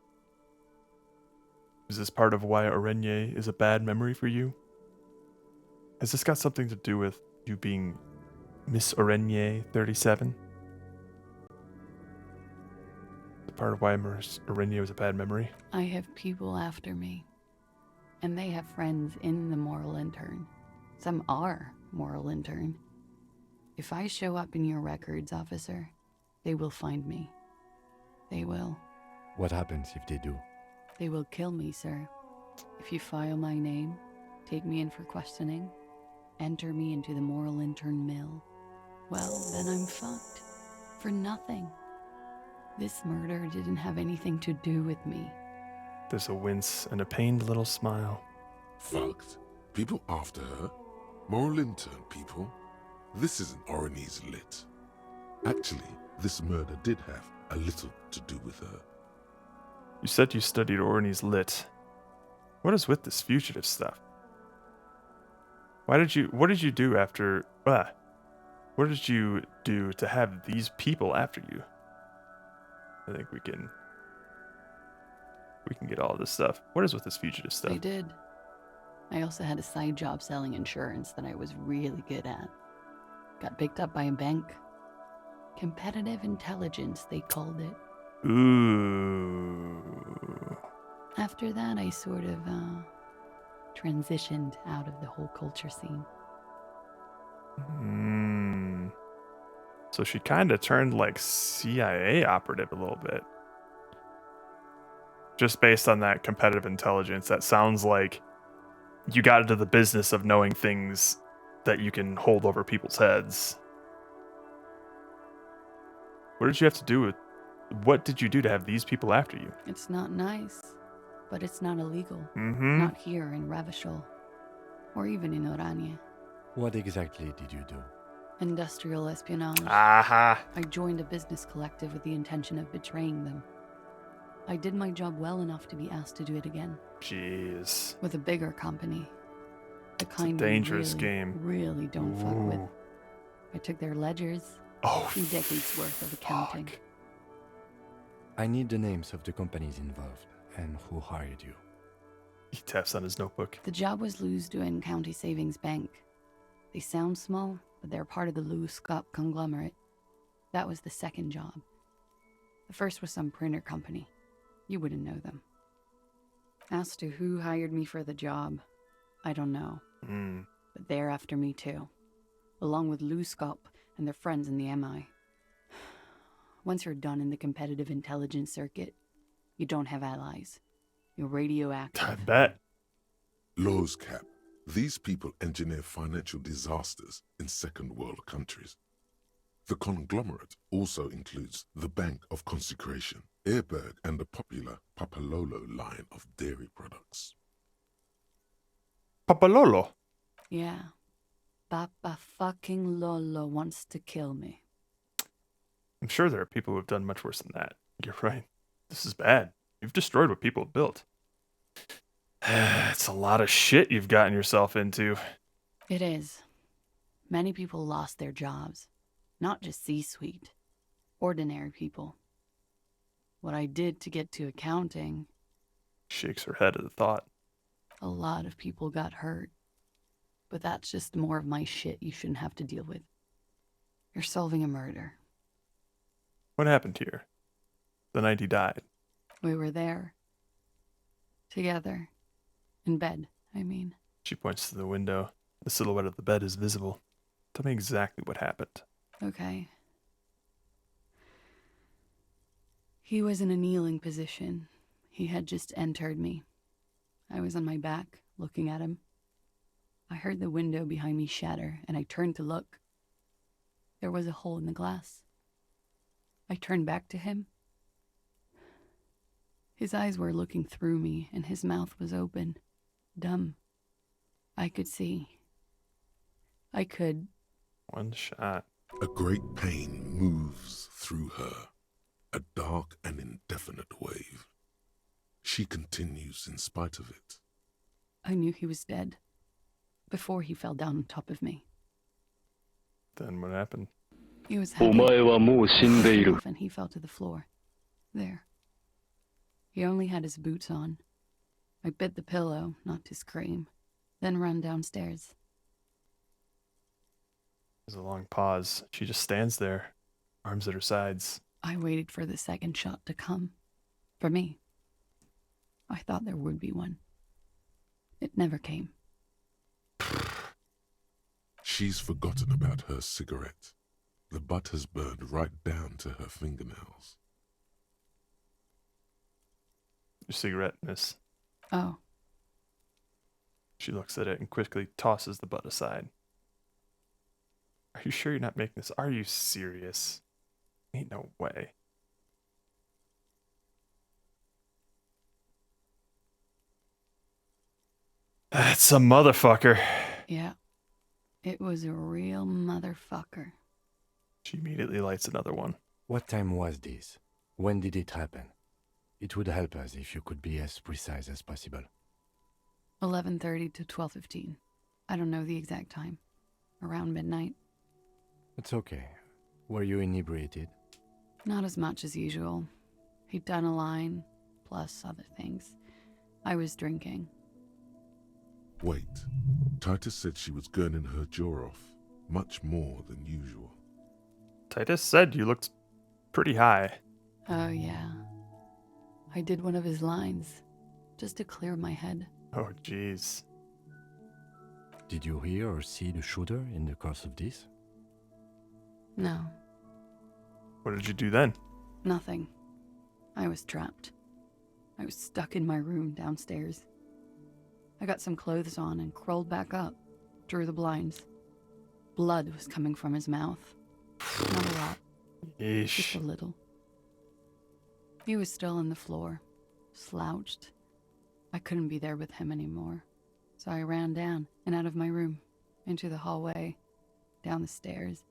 Is this part of why Oranje is a bad memory for you? Has this got something to do with you being Miss Oranje 37? The part of why Oranje was a bad memory? I have people after me. And they have friends in the moral intern. Some are moral intern. If I show up in your records, officer, they will find me. They will. What happens if they do? They will kill me, sir. If you file my name, take me in for questioning, enter me into the moral intern mill, well, then I'm fucked. For nothing. This murder didn't have anything to do with me. There's a wince and a pained little smile. Fucked? People after her? Moral intern people? This isn't Oranje's lit. Actually, this murder did have a little to do with her. You said you studied Orne's lit. What is with this fugitive stuff? What did you do after, what did you do to have these people after you? I think we can get all of this stuff. What is with this fugitive stuff? I did. I also had a side job selling insurance that I was really good at. Got picked up by a bank. Competitive intelligence, they called it. Ooh. After that, I sort of, transitioned out of the whole culture scene. So she kind of turned like CIA operative a little bit. Just based on that competitive intelligence, that sounds like you got into the business of knowing things that you can hold over people's heads. What did you have to do with... What did you do to have these people after you? It's not nice, but it's not illegal. Mm-hmm. Not here in Revachol, or even in Oranje. What exactly did you do? Industrial espionage. Aha! I joined a business collective with the intention of betraying them. I did my job well enough to be asked to do it again. Jeez. With a bigger company. The kind dangerous we game. really don't fuck with. I took their ledgers. 2 decades worth of accounting. Fuck. I need the names of the companies involved and who hired you. He taps on his notebook. The job was Louisduin County Savings Bank. They sound small, but they're part of the Louis Scott conglomerate. That was the second job. The first was some printer company. You wouldn't know them. As to who hired me for the job, I don't know. But they're after me too. Along with Louis Scott and their friends in the MI. once you're done in the competitive intelligence circuit, you don't have allies. You're radioactive. I bet. Laws, Cap. These people engineer financial disasters in second world countries. The conglomerate also includes the Bank of Consecration, Airberg, and the popular Papalolo line of dairy products. Papalolo. Yeah. Papa fucking Lolo wants to kill me. I'm sure there are people who have done much worse than that. You're right. This is bad. You've destroyed what people have built. It's a lot of shit you've gotten yourself into. It is. Many people lost their jobs. Not just C-suite. Ordinary people. What I did to get to accounting... Shakes her head at the thought. A lot of people got hurt. But that's just more of my shit you shouldn't have to deal with. You're solving a murder. What happened here? The night he died. We were there. Together. In bed, I mean. She points to the window. The silhouette of the bed is visible. Tell me exactly what happened. Okay. He was in a kneeling position. He had just entered me. I was on my back, looking at him. I heard the window behind me shatter, and I turned to look. There was a hole in the glass. I turned back to him. His eyes were looking through me, and his mouth was open. Dumb. I could see. I could... One shot. A great pain moves through her, a dark and indefinite wave. She continues in spite of it. I knew he was dead. Before he fell down on top of me. Then what happened? He was happy. And he fell to the floor. There. He only had his boots on. I bit the pillow, not to scream, then ran downstairs. There's a long pause. She just stands there, arms at her sides. I waited for the second shot to come. For me. I thought there would be one. It never came. She's forgotten about her cigarette. The butt has burned right down to her fingernails. Your cigarette, miss. Oh. She looks at it and quickly tosses the butt aside. Are you sure you're not making this? Are you serious? Ain't no way. That's a motherfucker. Yeah. It was a real motherfucker. She immediately lights another one. What time was this? When did it happen? It would help us if you could be as precise as possible. 11:30 to 12:15. I don't know the exact time. Around midnight. It's okay. Were you inebriated? Not as much as usual. He'd done a line, plus other things. I was drinking. Wait. Titus said she was gurning her jaw off, much more than usual. Titus said you looked pretty high. Oh, yeah. I did one of his lines, just to clear my head. Oh, jeez. Did you hear or see the shooter in the course of this? No. What did you do then? Nothing. I was trapped. I was stuck in my room downstairs. I got some clothes on and crawled back up, drew the blinds. Blood was coming from his mouth. Not a lot. Yeesh. Just a little. He was still on the floor, slouched. I couldn't be there with him anymore, so I ran down and out of my room, into the hallway, down the stairs.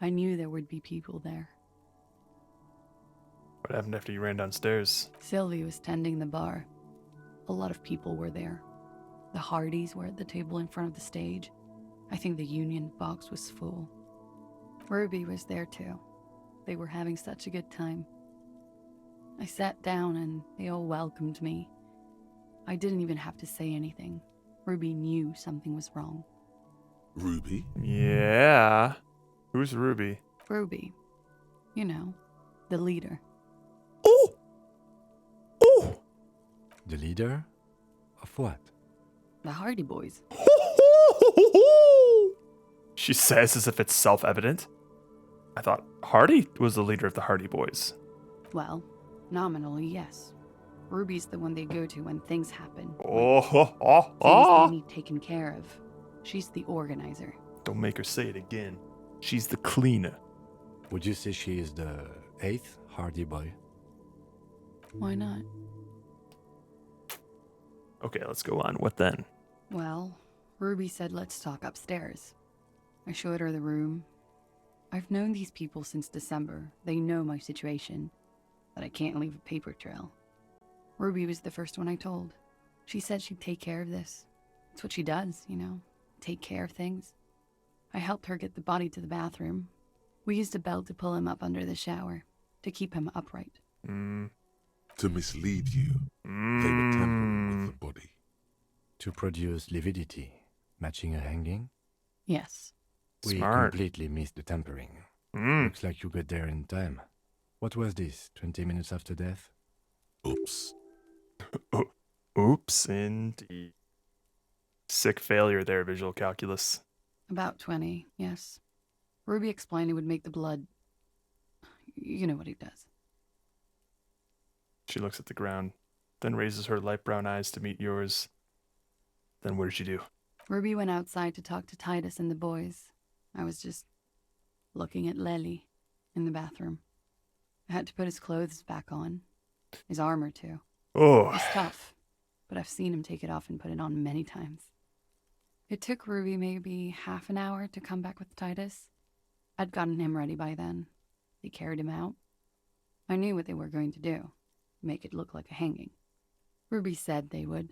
I knew there would be people there. What happened after you ran downstairs? Sylvie was tending the bar. A lot of people were there. The Hardys were at the table in front of the stage. I think the Union box was full. Ruby was there too. They were having such a good time. I sat down and they all welcomed me. I didn't even have to say anything. Ruby knew something was wrong. Ruby? Yeah. Who's Ruby? Ruby. You know, the leader. Oh! Oh! The leader? Of what? The Hardy Boys. She says as if it's self-evident. I thought Hardy was the leader of the Hardy Boys. Well, nominally, yes. Ruby's the one they go to when things happen. Things they need taken care of. She's the organizer. Don't make her say it again. She's the cleaner. Would you say she is the 8th Hardy Boy? Why not? Okay, let's go on. What then? Well, Ruby said let's talk upstairs. I showed her the room. I've known these people since December. They know my situation, that I can't leave a paper trail. Ruby was the first one I told. She said she'd take care of this. It's what she does, you know, take care of things. I helped her get the body to the bathroom. We used a belt to pull him up under the shower, to keep him upright. To mislead you, they were tampering with the body. To produce lividity, matching a hanging? Yes. We Smart. completely missed the tampering. Looks like you got there in time. What was this, 20 minutes after death? Oops. Oops, indeed. Sick failure there, visual calculus. About 20, yes. Ruby explained it would make the blood... You know what he does. She looks at the ground, then raises her light brown eyes to meet yours. Then what did she do? Ruby went outside to talk to Titus and the boys. I was just looking at Lely in the bathroom. I had to put his clothes back on. His armor, too. Oh. It's tough, but I've seen him take it off and put it on many times. It took Ruby maybe half an hour to come back with Titus. I'd gotten him ready by then. They carried him out. I knew what they were going to do. Make it look like a hanging. Ruby said they would.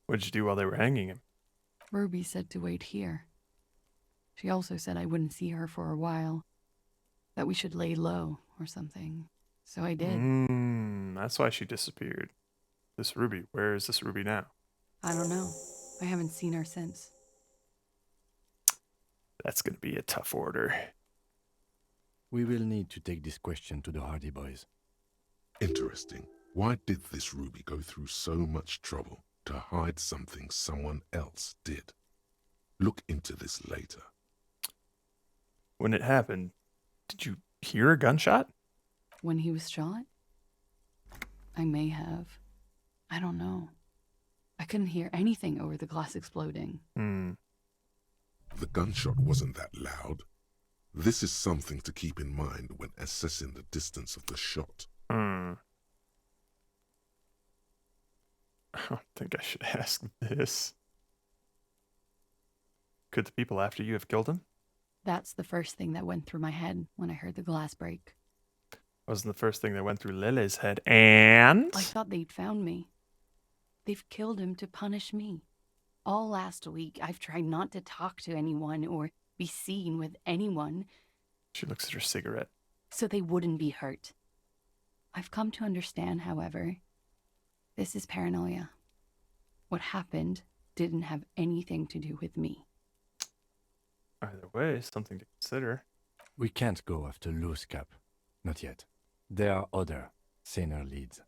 What did you do while they were hanging him? Ruby said to wait here. She also said I wouldn't see her for a while. That we should lay low or something. So I did. That's why she disappeared. This Ruby, where is this Ruby now? I don't know. I haven't seen her since. That's going to be a tough order. We will need to take this question to the Hardy Boys. Interesting. Why did this Ruby go through so much trouble to hide something someone else did? Look into this later. When it happened, did you hear a gunshot? When he was shot? I may have. I don't know. I couldn't hear anything over the glass exploding. The gunshot wasn't that loud. This is something to keep in mind when assessing the distance of the shot. I don't think I should ask this. Could the people after you have killed him? That's the first thing that went through my head when I heard the glass break. Wasn't the first thing that went through Lily's head, and... I thought they'd found me. They've killed him to punish me. All last week, I've tried not to talk to anyone or be seen with anyone. She looks at her cigarette. So they wouldn't be hurt. I've come to understand, however, this is paranoia. What happened didn't have anything to do with me. Either way, something to consider. We can't go after Loose Cap. Not yet. There are other, saner leads.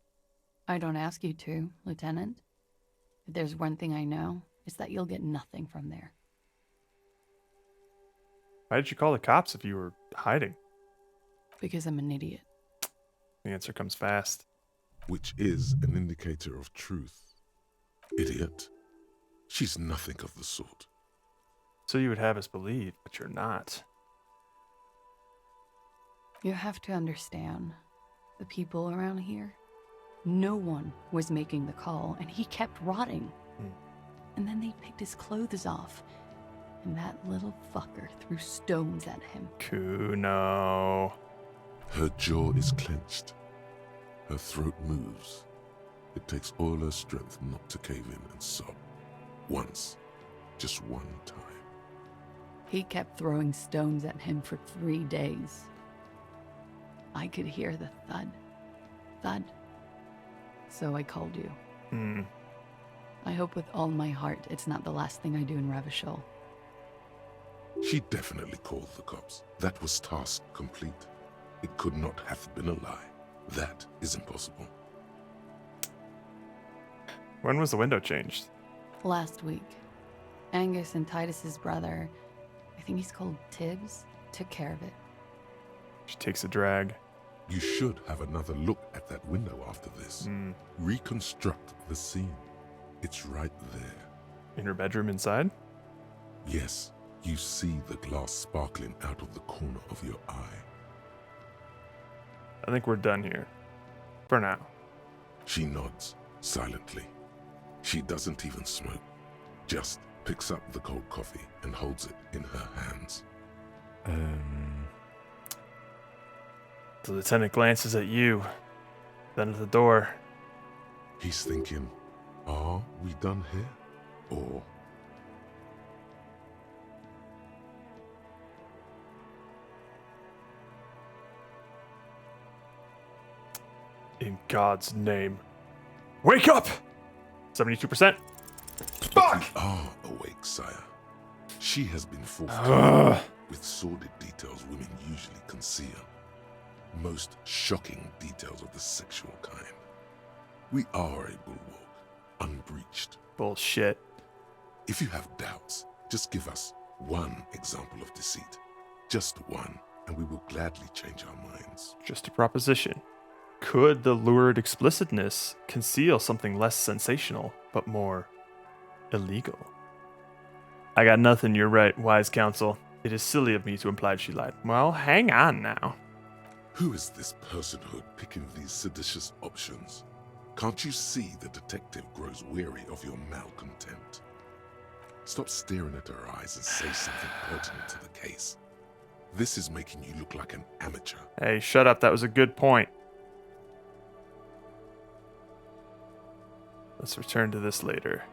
I don't ask you to, Lieutenant. If there's one thing I know, it's that you'll get nothing from there. Why did you call the cops if you were hiding? Because I'm an idiot. The answer comes fast. Which is an indicator of truth. Idiot. She's nothing of the sort. So you would have us believe, but you're not. You have to understand, the people around here, no one was making the call, and he kept rotting. And then they picked his clothes off, and that little fucker threw stones at him. Kuno. Her jaw is clenched. Her throat moves. It takes all her strength not to cave in and sob. Once. Just one time. He kept throwing stones at him for 3 days. I could hear the thud. Thud. So I called you. I hope with all my heart it's not the last thing I do in Ravishol. She definitely called the cops. That was task complete. It could not have been a lie. That is impossible. When was the window changed? Last week. Angus and Titus's brother, I think he's called Tibbs, took care of it. She takes a drag. You should have another look at that window after this. Reconstruct the scene. It's right there. In her bedroom inside? Yes, you see the glass sparkling out of the corner of your eye. I think we're done here. For now. She nods, silently. She doesn't even smoke. Just picks up the cold coffee and holds it in her hands. The lieutenant glances at you, then at the door. He's thinking, are we done here? Or... In God's name. Wake up! 72%. Fuck! You are awake, sire. She has been forced with sordid details women usually conceal. Most shocking details of the sexual kind. We are a bulwark, unbreached. Bullshit. If you have doubts, just give us one example of deceit. Just one, and we will gladly change our minds. Just a proposition. Could the lurid explicitness conceal something less sensational, but more illegal? I got nothing, you're right, wise counsel. It is silly of me to imply she lied. Well, hang on now. Who is this personhood picking these seditious options? Can't you see the detective grows weary of your malcontent? Stop staring at her eyes and say something pertinent to the case. This is making you look like an amateur. Hey, shut up, that was a good point. Let's return to this later.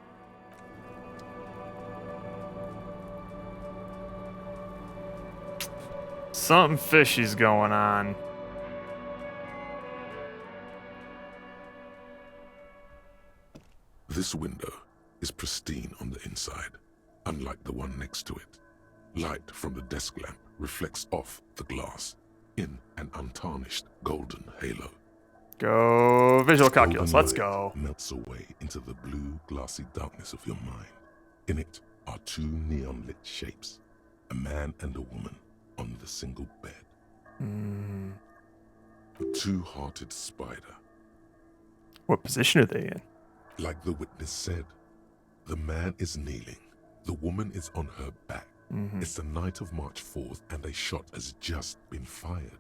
Something fishy's going on. This window is pristine on the inside, unlike the one next to it. Light from the desk lamp reflects off the glass in an untarnished golden halo. Go visual calculus, let's light go. Melts away into the blue, glassy darkness of your mind. In it are two neon-lit shapes, a man and a woman on the single bed. A two-hearted spider. What position are they in? Like the witness said, the man is kneeling, the woman is on her back. It's the night of March 4th and a shot has just been fired.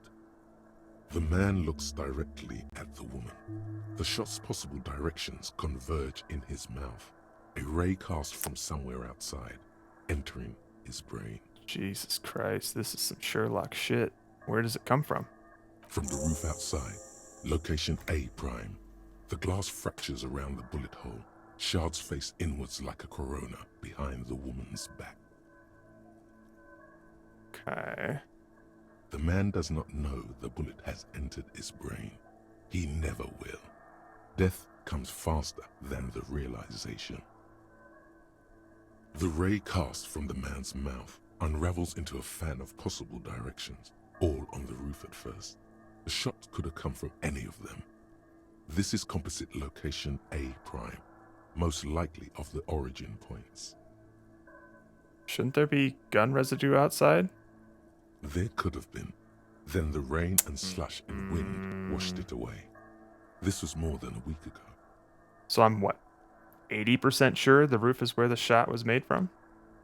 The man looks directly at the woman. The shot's possible directions converge in his mouth, a ray cast from somewhere outside, entering his brain. Jesus Christ, this is some Sherlock shit. Where does it come from? From the roof outside, location A prime. The glass fractures around the bullet hole. Shards face inwards like a corona behind the woman's back. Okay. The man does not know the bullet has entered his brain. He never will. Death comes faster than the realization. The ray cast from the man's mouth unravels into a fan of possible directions, all on the roof at first. The shot could have come from any of them. This is composite location A prime, most likely of the origin points. Shouldn't there be gun residue outside? There could have been. Then the rain and slush and wind washed it away. This was more than a week ago. So I'm what, 80% sure the roof is where the shot was made from?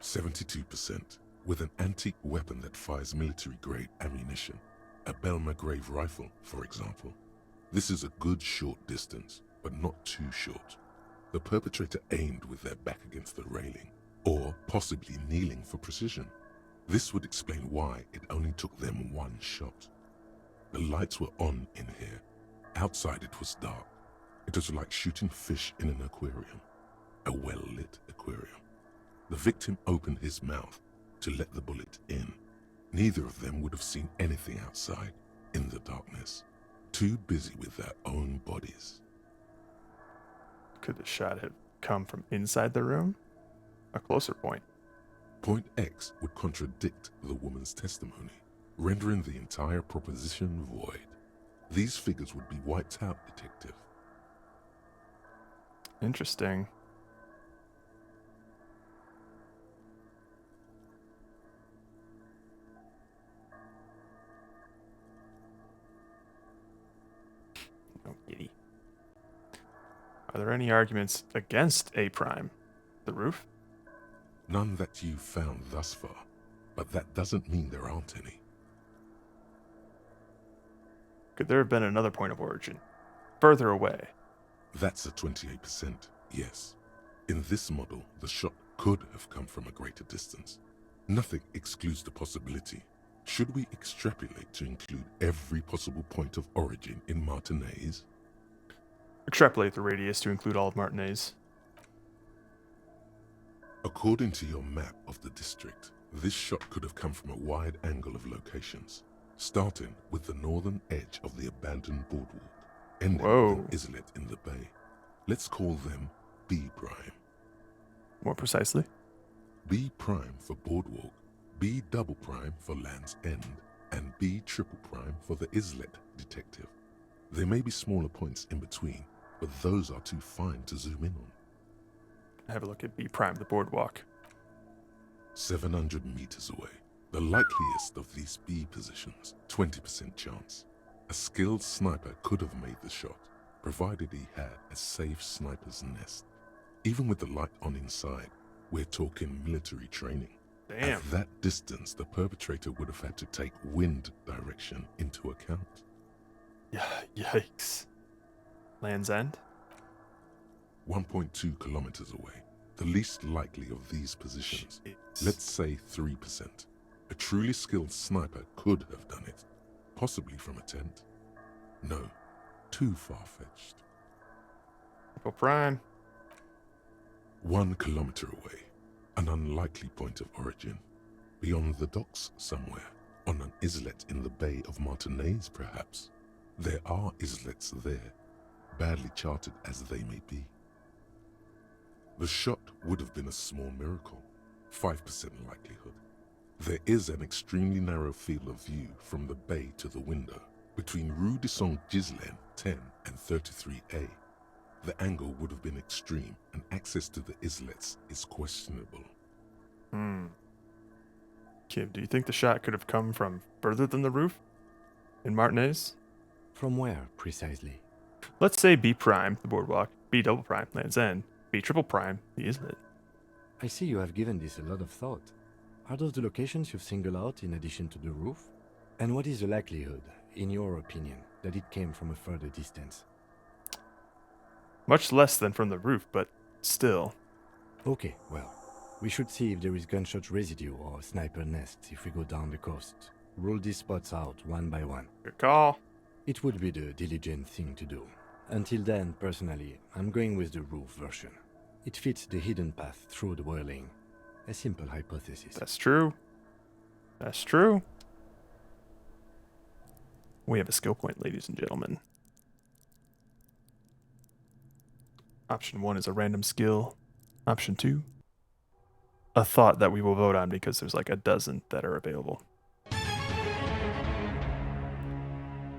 72%, with an antique weapon that fires military-grade ammunition. A Belmagrave rifle, for example. This is a good short distance, but not too short. The perpetrator aimed with their back against the railing, or possibly kneeling for precision. This would explain why it only took them one shot. The lights were on in here. Outside it was dark. It was like shooting fish in an aquarium. A well-lit aquarium. The victim opened his mouth to let the bullet in. Neither of them would have seen anything outside, in the darkness. Too busy with their own bodies. Could the shot have come from inside the room? A closer point. Point X would contradict the woman's testimony, rendering the entire proposition void. These figures would be wiped out, detective. Interesting. any arguments against A prime? The roof? None that you've found thus far, but that doesn't mean there aren't any. Could there have been another point of origin? Further away? That's a 28%, yes. In this model, the shot could have come from a greater distance. Nothing excludes the possibility. Should we extrapolate to include every possible point of origin in Martinez? Extrapolate the radius to include all of Martinez. According to your map of the district, this shot could have come from a wide angle of locations, starting with the northern edge of the abandoned boardwalk, ending with an islet in the bay. Let's call them B prime. More precisely? B prime for boardwalk, B double prime for Land's End, and B triple prime for the islet detective. There may be smaller points in between, but those are too fine to zoom in on. Have a look at B prime, the boardwalk. 700 meters away. The likeliest of these B positions, 20% chance. A skilled sniper could have made the shot, provided he had a safe sniper's nest. Even with the light on inside, we're talking military training. Damn. At that distance, the perpetrator would have had to take wind direction into account. Yikes. Land's End? 1.2 kilometers away. The least likely of these positions. Let's say 3%. A truly skilled sniper could have done it. Possibly from a tent. No. Too far-fetched. Triple prime. 1 kilometer away. An unlikely point of origin. Beyond the docks somewhere. On an islet in the Bay of Martinez, perhaps. There are islets there, badly charted as they may be. The shot would have been a small miracle, 5% likelihood. There is an extremely narrow field of view from the bay to the window, between Rue de Saint-Ghislain 10 and 33A. The angle would have been extreme, and access to the islets is questionable. Kim, do you think the shot could have come from further than the roof? In Martinez? From where, precisely? Let's say B prime, the boardwalk, B double prime, Land's End, B triple prime, the islet. I see you have given this a lot of thought. Are those the locations you've singled out in addition to the roof? And what is the likelihood, in your opinion, that it came from a further distance? Much less than from the roof, but still. Okay, well, we should see if there is gunshot residue or sniper nests if we go down the coast. Rule these spots out one by one. Good call. It would be the diligent thing to do. Until then, personally, I'm going with the roof version. It fits the hidden path through the whirling. A simple hypothesis. That's true. That's true. We have a skill point, ladies and gentlemen. Option 1 is a random skill. Option 2, a thought that we will vote on because there's like a dozen that are available.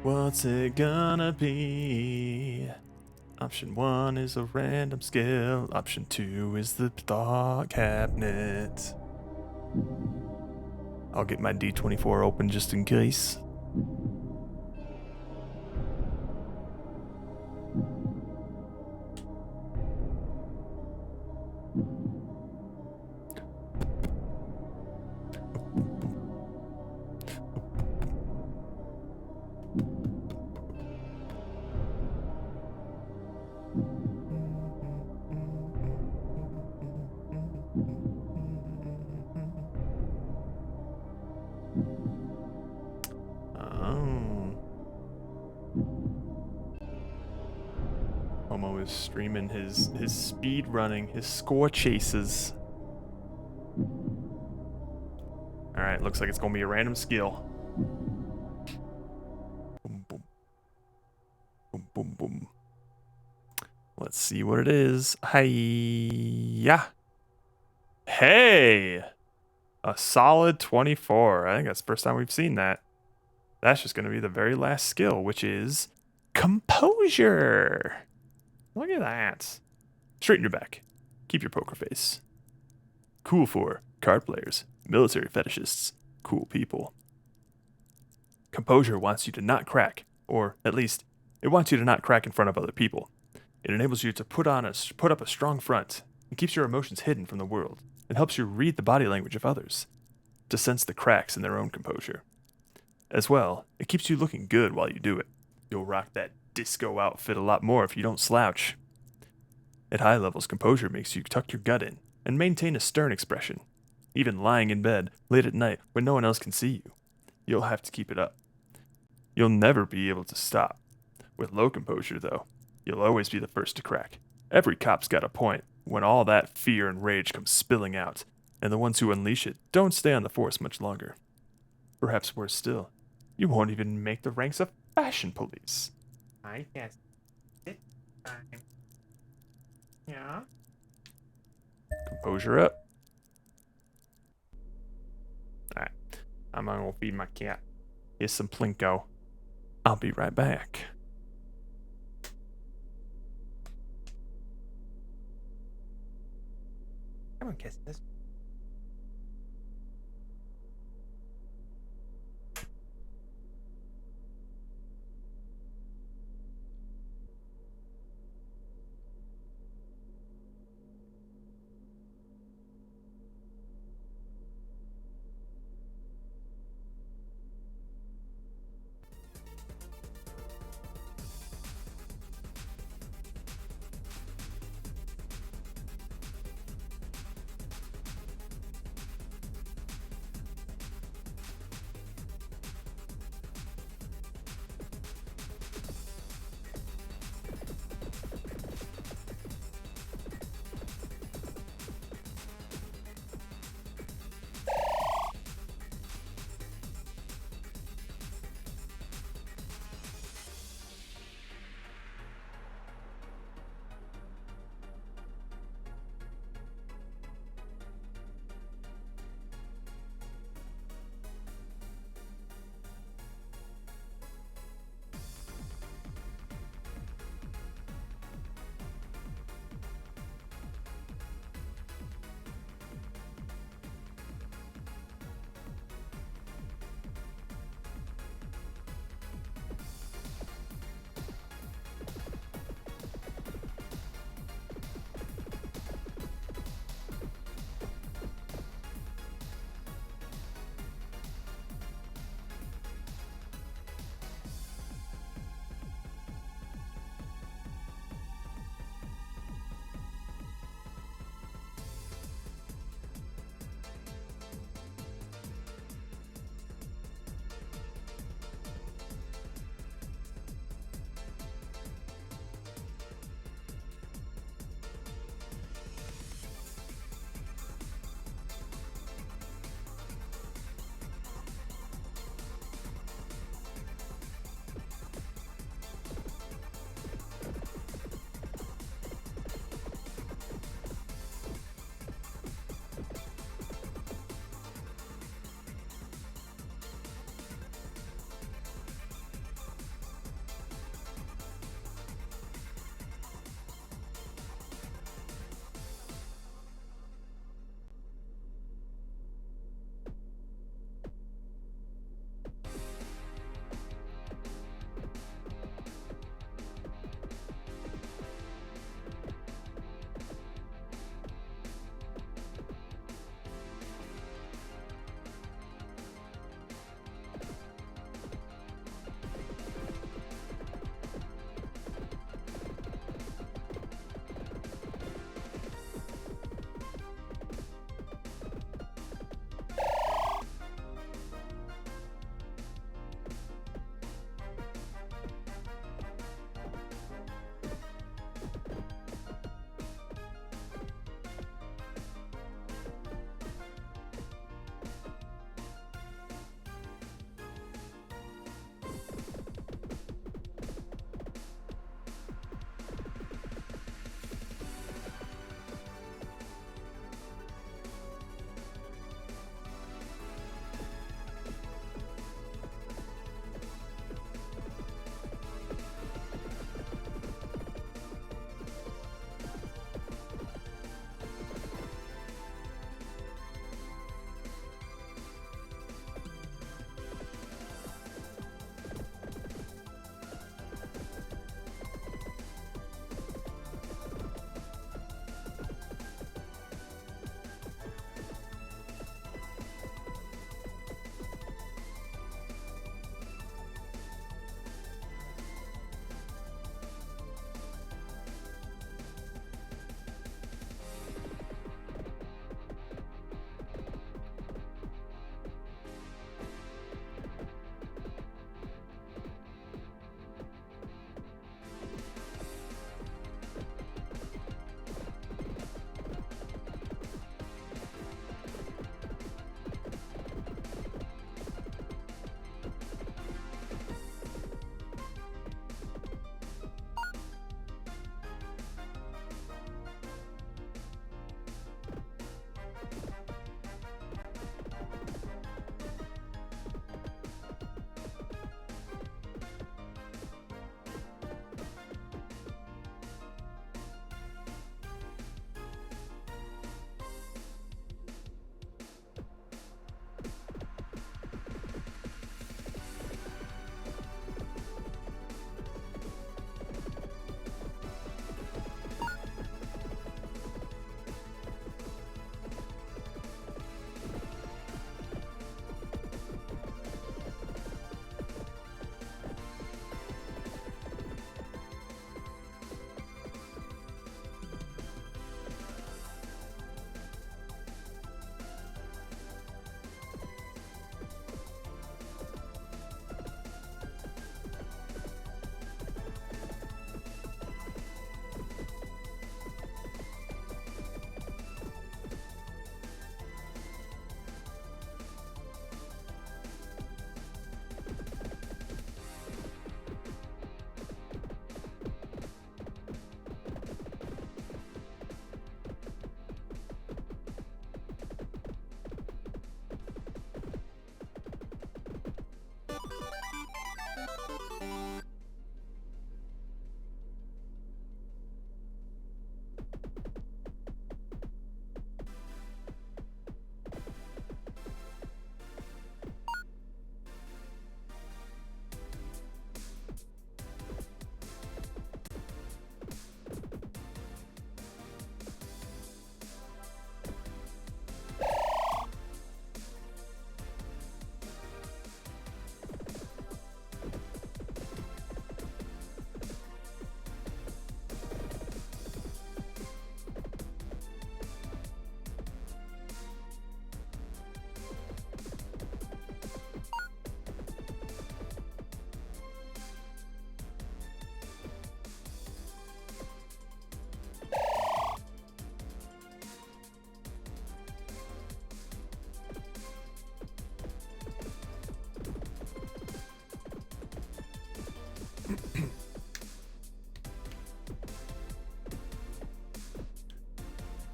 What's it gonna be? Option 1 is a random skill. Option 2 is the thought cabinet. I'll get my D24 open just in case. Homo is streaming his speed running, his score chases. Alright, looks like it's gonna be a random skill. Boom, boom. Boom, boom, boom. Let's see what it is. Hi-ya. Hey! A solid 24. I think that's the first time we've seen that. That's just gonna be the very last skill, which is composure. Look at that. Straighten your back. Keep your poker face. Cool for card players, military fetishists, cool people. Composure wants you to not crack, or at least, it wants you to not crack in front of other people. It enables you to put up a strong front and keeps your emotions hidden from the world and helps you read the body language of others to sense the cracks in their own composure. As well, it keeps you looking good while you do it. You'll rock that disco outfit a lot more if you don't slouch. At high levels, composure makes you tuck your gut in and maintain a stern expression. Even lying in bed late at night when no one else can see you, you'll have to keep it up. You'll never be able to stop. With low composure, though, you'll always be the first to crack. Every cop's got a point when all that fear and rage comes spilling out, and the ones who unleash it don't stay on the force much longer. Perhaps worse still, you won't even make the ranks of fashion police. I guess it's time. Yeah? Composure up. Alright, I'm gonna go feed my cat. Here's some Plinko. I'll be right back. Come on, kiss this.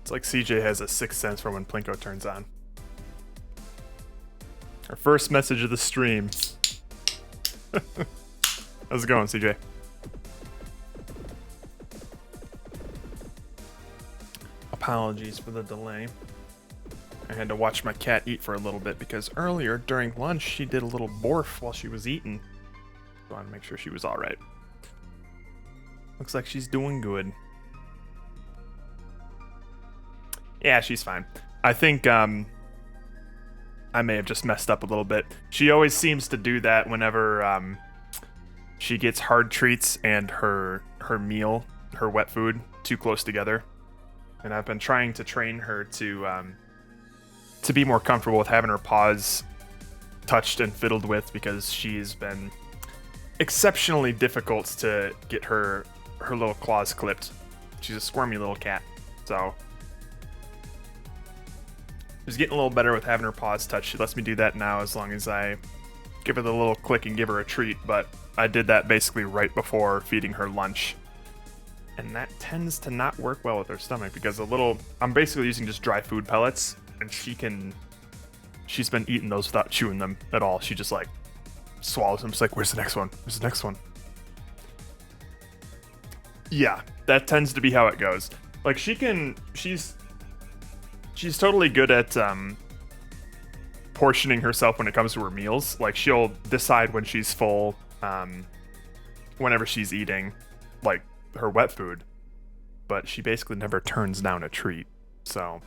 It's like CJ has a sixth sense for when Plinko turns on. Our first message of the stream. How's it going, CJ? Apologies for the delay. I had to watch my cat eat for a little bit because earlier during lunch she did a little borf while she was eating. So I wanted to make sure she was alright. Looks like she's doing good. Yeah, she's fine. I think I may have just messed up a little bit. She always seems to do that whenever she gets hard treats and her meal, her wet food, too close together. And I've been trying to train her to be more comfortable with having her paws touched and fiddled with because she's been exceptionally difficult to get her little claws clipped. She's a squirmy little cat, so she's getting a little better with having her paws touched. She lets me do that now as long as I give her the little click and give her a treat, but I did that basically right before feeding her lunch. And that tends to not work well with her stomach because I'm basically using just dry food pellets, and she's been eating those without chewing them at all. She just like swallows them. It's like, where's the next one? Where's the next one? Yeah, that tends to be how it goes. Like she's totally good at portioning herself when it comes to her meals. Like she'll decide when she's full, whenever she's eating, like her wet food, but she basically never turns down a treat. So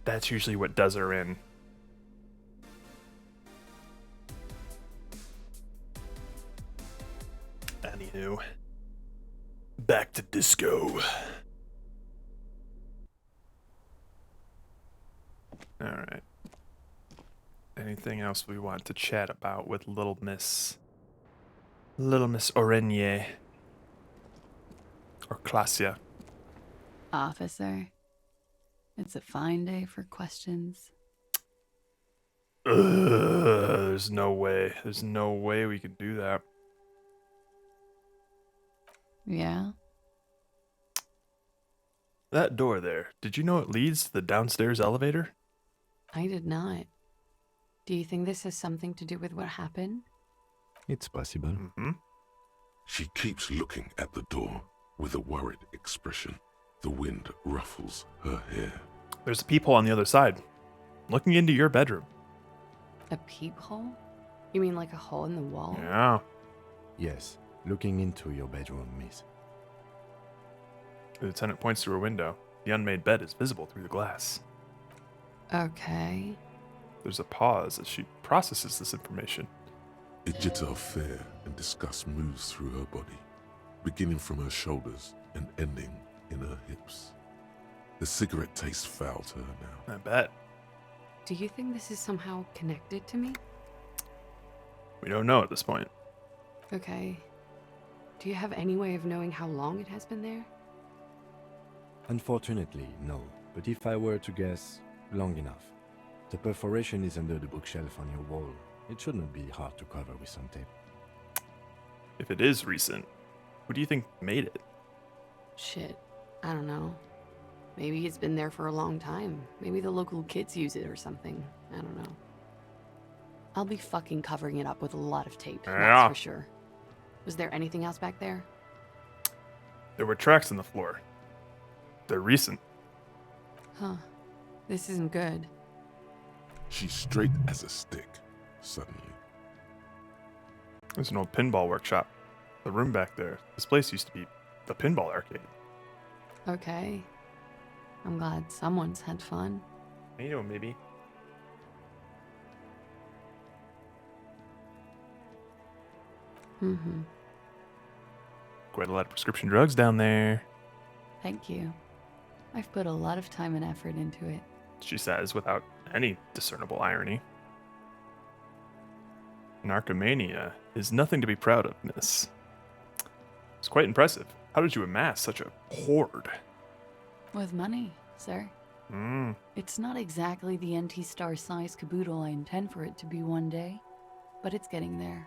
that's usually what does her in. Anywho, back to disco. Alright. Anything else we want to chat about with Little Miss Orenie? Or Klasia? Officer, it's a fine day for questions. There's no way. There's no way we could do that. Yeah? That door there, did you know it leads to the downstairs elevator? I did not. Do you think this has something to do with what happened? It's possible. Mm-hmm. She keeps looking at the door with a worried expression. The wind ruffles her hair. There's a peephole on the other side, looking into your bedroom. A peephole? You mean like a hole in the wall? Yeah. Yes, looking into your bedroom, miss. The lieutenant points to her window. The unmade bed is visible through the glass. Okay. There's a pause as she processes this information. A jitter of fear and disgust moves through her body, beginning from her shoulders and ending in her hips. The cigarette tastes foul to her now. I bet. Do you think this is somehow connected to me? We don't know at this point. Okay. Do you have any way of knowing how long it has been there? Unfortunately, no. But if I were to guess, long enough. The perforation is under the bookshelf on your wall. It shouldn't be hard to cover with some tape. If it is recent, who do you think made it? Shit. I don't know. Maybe it's been there for a long time. Maybe the local kids use it or something. I don't know. I'll be fucking covering it up with a lot of tape, that's for sure. Was there anything else back there? There were tracks on the floor. They're recent. Huh. This isn't good. She's straight as a stick, suddenly. There's an old pinball workshop. The room back there. This place used to be the pinball arcade. Okay. I'm glad someone's had fun. You know, maybe. Mm-hmm. Quite a lot of prescription drugs down there, Thank you. I've put a lot of time and effort into it. she says without any discernible irony. Narcomania is nothing to be proud of, miss. It's quite impressive. How did you amass such a hoard? With money, sir. It's not exactly the NT-star size caboodle I intend for it to be one day, but it's getting there.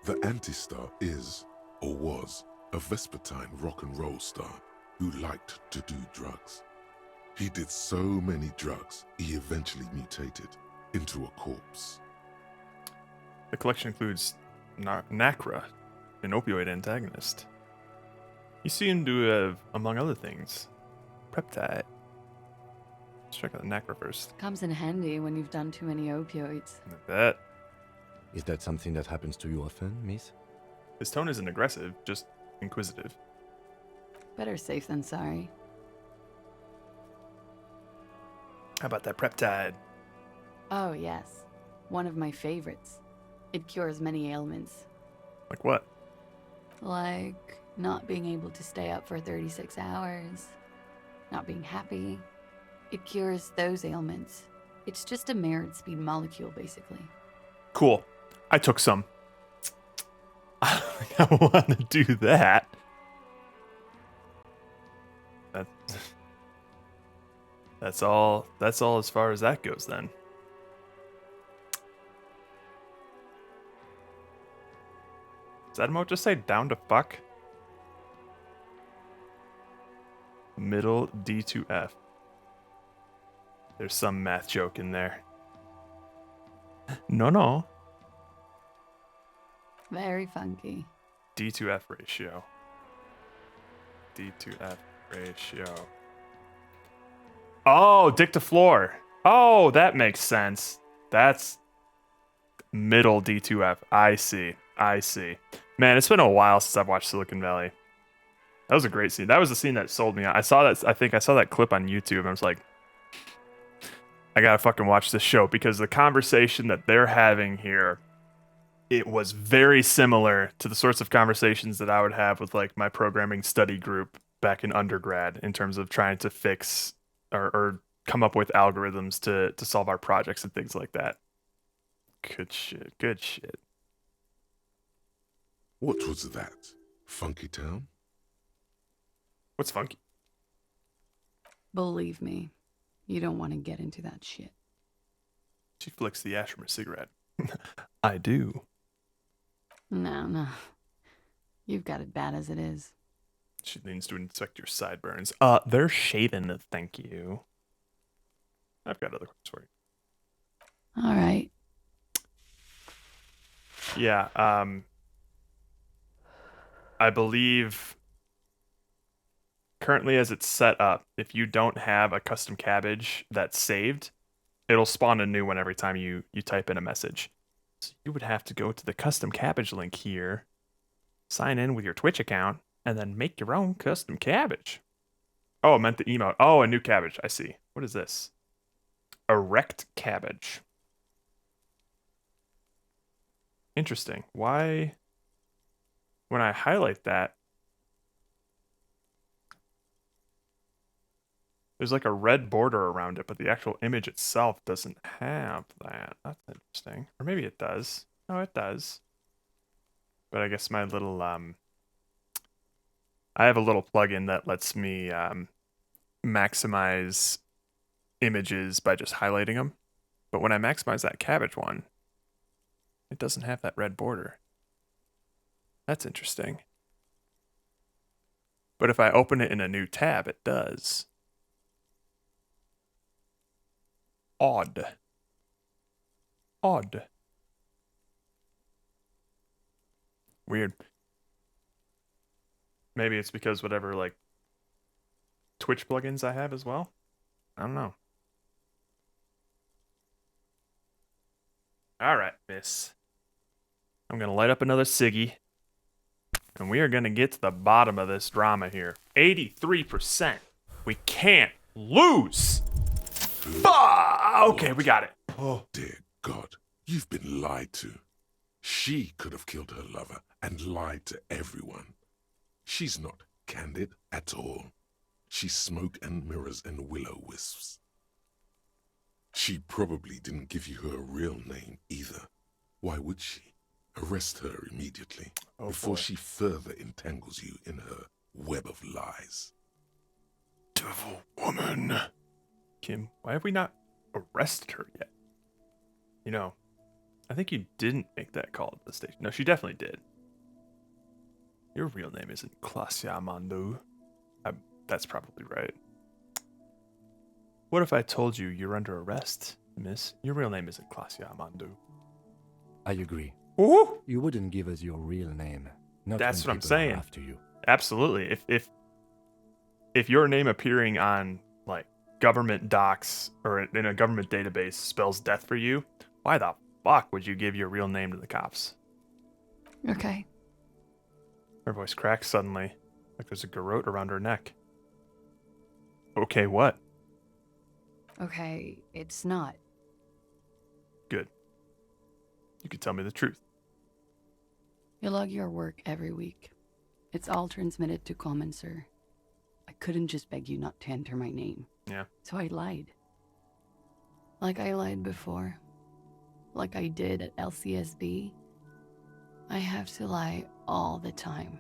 The Anti-Star is, or was, a Vespertine rock and roll star who liked to do drugs. He did so many drugs, he eventually mutated into a corpse. The collection includes Nacra, an opioid antagonist. He seemed to have, among other things, Preptide. Let's check out the Nacra first. Comes in handy when you've done too many opioids. I bet. Is that something that happens to you often, miss? His tone isn't aggressive, just inquisitive. Better safe than sorry. How about that Preptide? Oh, yes. One of my favorites. It cures many ailments. Like what? Like not being able to stay up for 36 hours, not being happy. It cures those ailments. It's just a merit speed molecule, basically. Cool. I took some. I want to do that. That's all as far as that goes then. Does that emote just say down to fuck? Middle D2F. There's some math joke in there. No. Very funky. D2F ratio. D2F ratio. Oh, dick to floor. Oh, that makes sense. That's middle D2F. I see. Man, it's been a while since I've watched Silicon Valley. That was a great scene. That was the scene that sold me. I think I saw that clip on YouTube and I was like, I gotta fucking watch this show because the conversation that they're having here, it was very similar to the sorts of conversations that I would have with like my programming study group back in undergrad in terms of trying to fix or come up with algorithms to solve our projects and things like that. Good shit. What was that? Funky Town? What's funky? Believe me, you don't want to get into that shit. She flicks the ash from her cigarette. I do. No. You've got it bad as it is. She leans to inspect your sideburns. They're shaven, thank you. I've got other questions for you. All right. Yeah, I believe currently as it's set up, if you don't have a custom cabbage that's saved, it'll spawn a new one every time you type in a message. So you would have to go to the custom cabbage link here, sign in with your Twitch account, and then make your own custom cabbage. Oh, I meant the emote. Oh, a new cabbage. I see. What is this? Erect cabbage. Interesting. Why, when I highlight that, there's like a red border around it, but the actual image itself doesn't have that. That's interesting. Or maybe it does. Oh, it does. But I guess my little, I have a little plugin that lets me maximize images by just highlighting them. But when I maximize that cabbage one, it doesn't have that red border. That's interesting. But if I open it in a new tab, it does. Odd. Weird. Maybe it's because whatever, like, Twitch plugins I have as well? I don't know. Alright, miss. I'm gonna light up another ciggy. And we are gonna get to the bottom of this drama here. 83%. We can't lose! Okay, we got it. Oh, dear God. You've been lied to. She could have killed her lover and lied to everyone. She's not candid at all. She's smoke and mirrors and will-o-wisps. She probably didn't give you her real name either. Why would she? Arrest her immediately before she further entangles you in her web of lies. Devil woman. Kim, why have we not arrested her yet? You know, I think you didn't make that call at the station. No, she definitely did. Your real name isn't Klasya Mandu. That's probably right. What if I told you you're under arrest, miss? Your real name isn't Klasia Amandu. I agree. Ooh! You wouldn't give us your real name. Not That's when what I'm people are saying. after you. Absolutely. If your name appearing on like government docs or in a government database spells death for you, why the fuck would you give your real name to the cops? Okay. Her voice cracks suddenly, like there's a garrote around her neck. Okay, what? Okay, it's not. Good. You can tell me the truth. You log your work every week. It's all transmitted to Common, sir. I couldn't just beg you not to enter my name. Yeah. So I lied. Like I lied before. Like I did at LCSB. I have to lie all the time.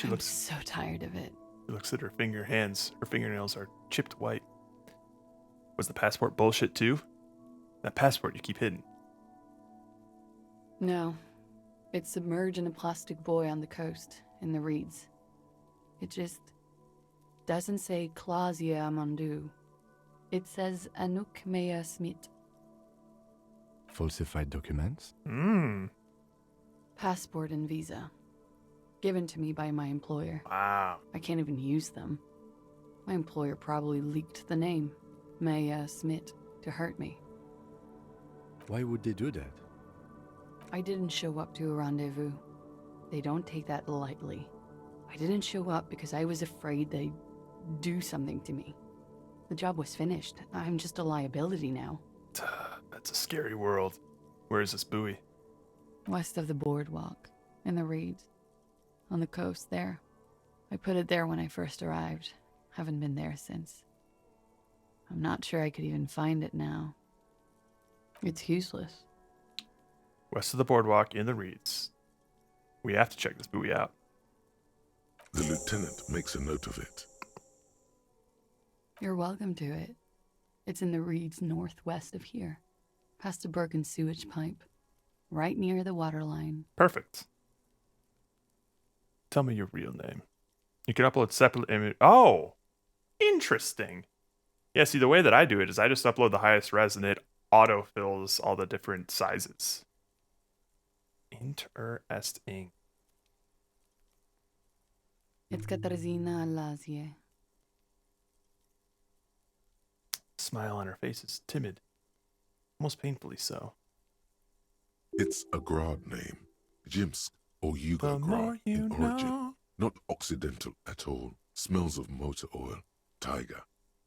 I'm so tired of it. She looks at her hands. Her fingernails are chipped white. Was the passport bullshit too? That passport you keep hidden. No. It's submerged in a plastic buoy on the coast, in the reeds. It just doesn't say Klasia Amandu. It says Anouk Mea Smith. Falsified documents? Passport and visa. Given to me by my employer. Wow. I can't even use them. My employer probably leaked the name, Maya Smith, to hurt me. Why would they do that? I didn't show up to a rendezvous. They don't take that lightly. I didn't show up because I was afraid they'd do something to me. The job was finished. I'm just a liability now. That's a scary world. Where is this buoy? West of the boardwalk, in the reeds. On the coast there. I put it there when I first arrived. Haven't been there since. I'm not sure I could even find it now. It's useless. West of the boardwalk in the reeds. We have to check this buoy out. The lieutenant makes a note of it. You're welcome to it. It's in the reeds northwest of here. Past a broken sewage pipe. Right near the waterline. Perfect. Tell me your real name. You can upload separate image. Oh! Interesting. Yeah, see, the way that I do it is I just upload the highest res and it autofills all the different sizes. Interesting. It's Katarzyna Lazie. Smile on her face is timid. Almost painfully so. It's a Grad name. Jimsk or Yugo Grad in origin. Not Occidental at all. Smells of motor oil, tiger,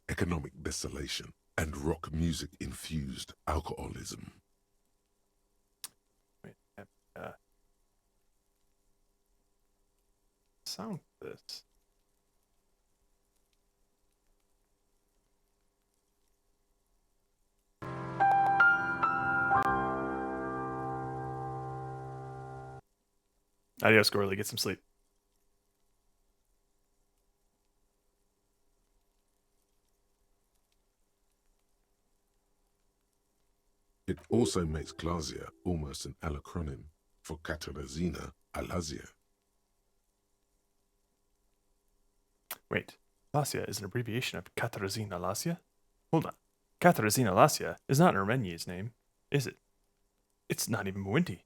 economic desolation, and rock music infused alcoholism. Wait, sound this. Adios, Gorley. Get some sleep. It also makes Klasia almost an acronym for Katarzyna Alazia. Wait, Lasia is an abbreviation of Katarzyna Lasia? Hold on. Katarzyna Lasia is not Armenier's name, is it? It's not even Mwinti.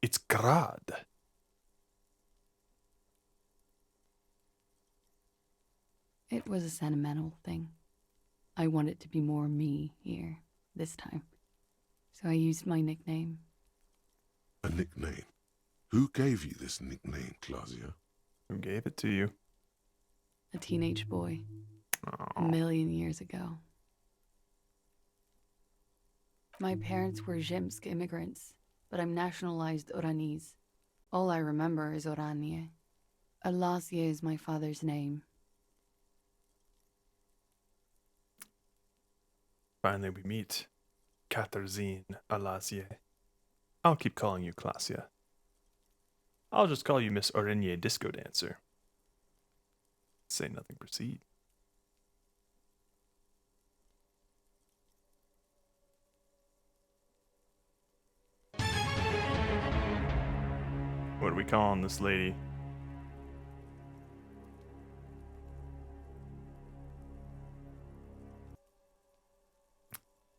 It's Grad. It was a sentimental thing. I wanted to be more me here, this time. So I used my nickname. A nickname? Who gave you this nickname, Klasia? Who gave it to you? A teenage boy. A million years ago. My parents were Zhemsk immigrants, but I'm nationalized Oranese. All I remember is Oranie. Alasia is my father's name. Finally we meet. Katarzyna Alazie. I'll keep calling you Klasia. I'll just call you Miss Orenier Disco Dancer. Say nothing, proceed. What are we calling this lady?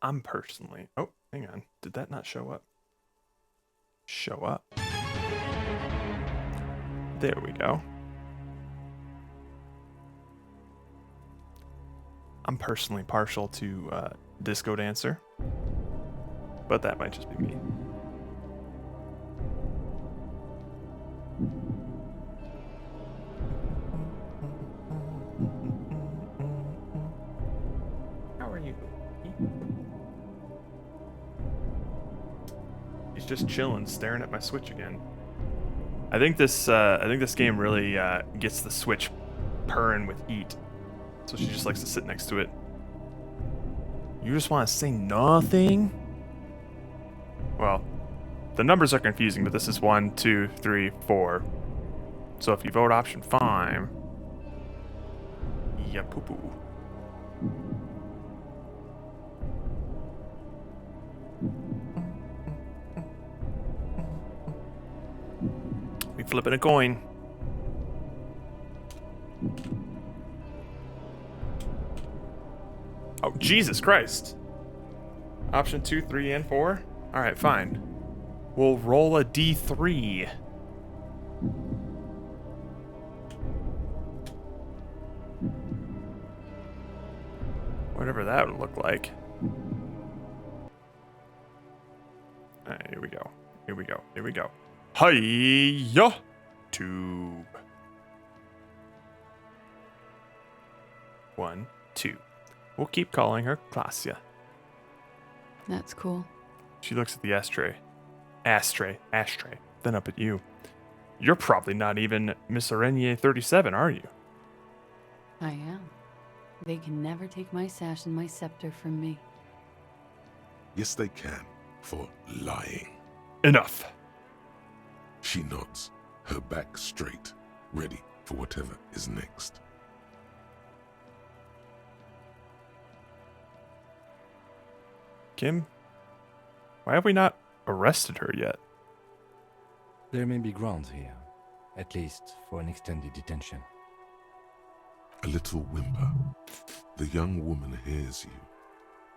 I'm personally... Oh, hang on. Did that not show up? Show up. There we go. I'm personally partial to Disco Dancer, but that might just be me. How are you? He's just chilling, staring at my Switch again. I think this game really gets the Switch purring with heat. So she just likes to sit next to it. You just want to say nothing? Well, the numbers are confusing, but this is 1, 2, 3, 4. So if you vote option 5, yeah, poo poo. We flipping a coin. Oh, Jesus Christ. Option 2, 3, and 4? Alright, fine. We'll roll a D3. Whatever that would look like. Alright, here we go. Here we go. Here we go. Hiya! Tube. 1, 2. We'll keep calling her Klasia. That's cool. She looks at the ashtray. Ashtray. Then up at you. You're probably not even Miss Arenier 37, are you? I am. They can never take my sash and my scepter from me. Yes, they can, for lying. Enough. She nods, her back straight, ready for whatever is next. Kim, why have we not arrested her yet? There may be grounds here, at least for an extended detention. A little whimper. The young woman hears you.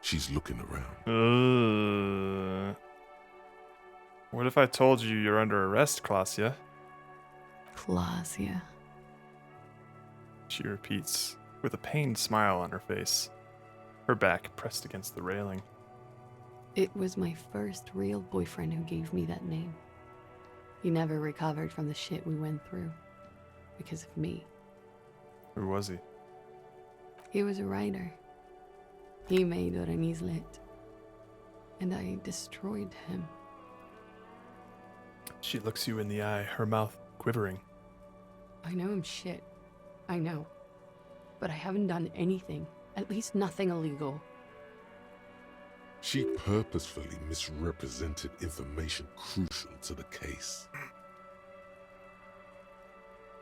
She's looking around. What if I told you you're under arrest, Klasia? Klasia. She repeats, with a pained smile on her face, her back pressed against the railing. It was my first real boyfriend who gave me that name. He never recovered from the shit we went through. Because of me. Who was he? He was a writer. He made Orenis lit. And I destroyed him. She looks you in the eye, her mouth quivering. I know I'm shit. I know. But I haven't done anything. At least nothing illegal. She purposefully misrepresented information crucial to the case.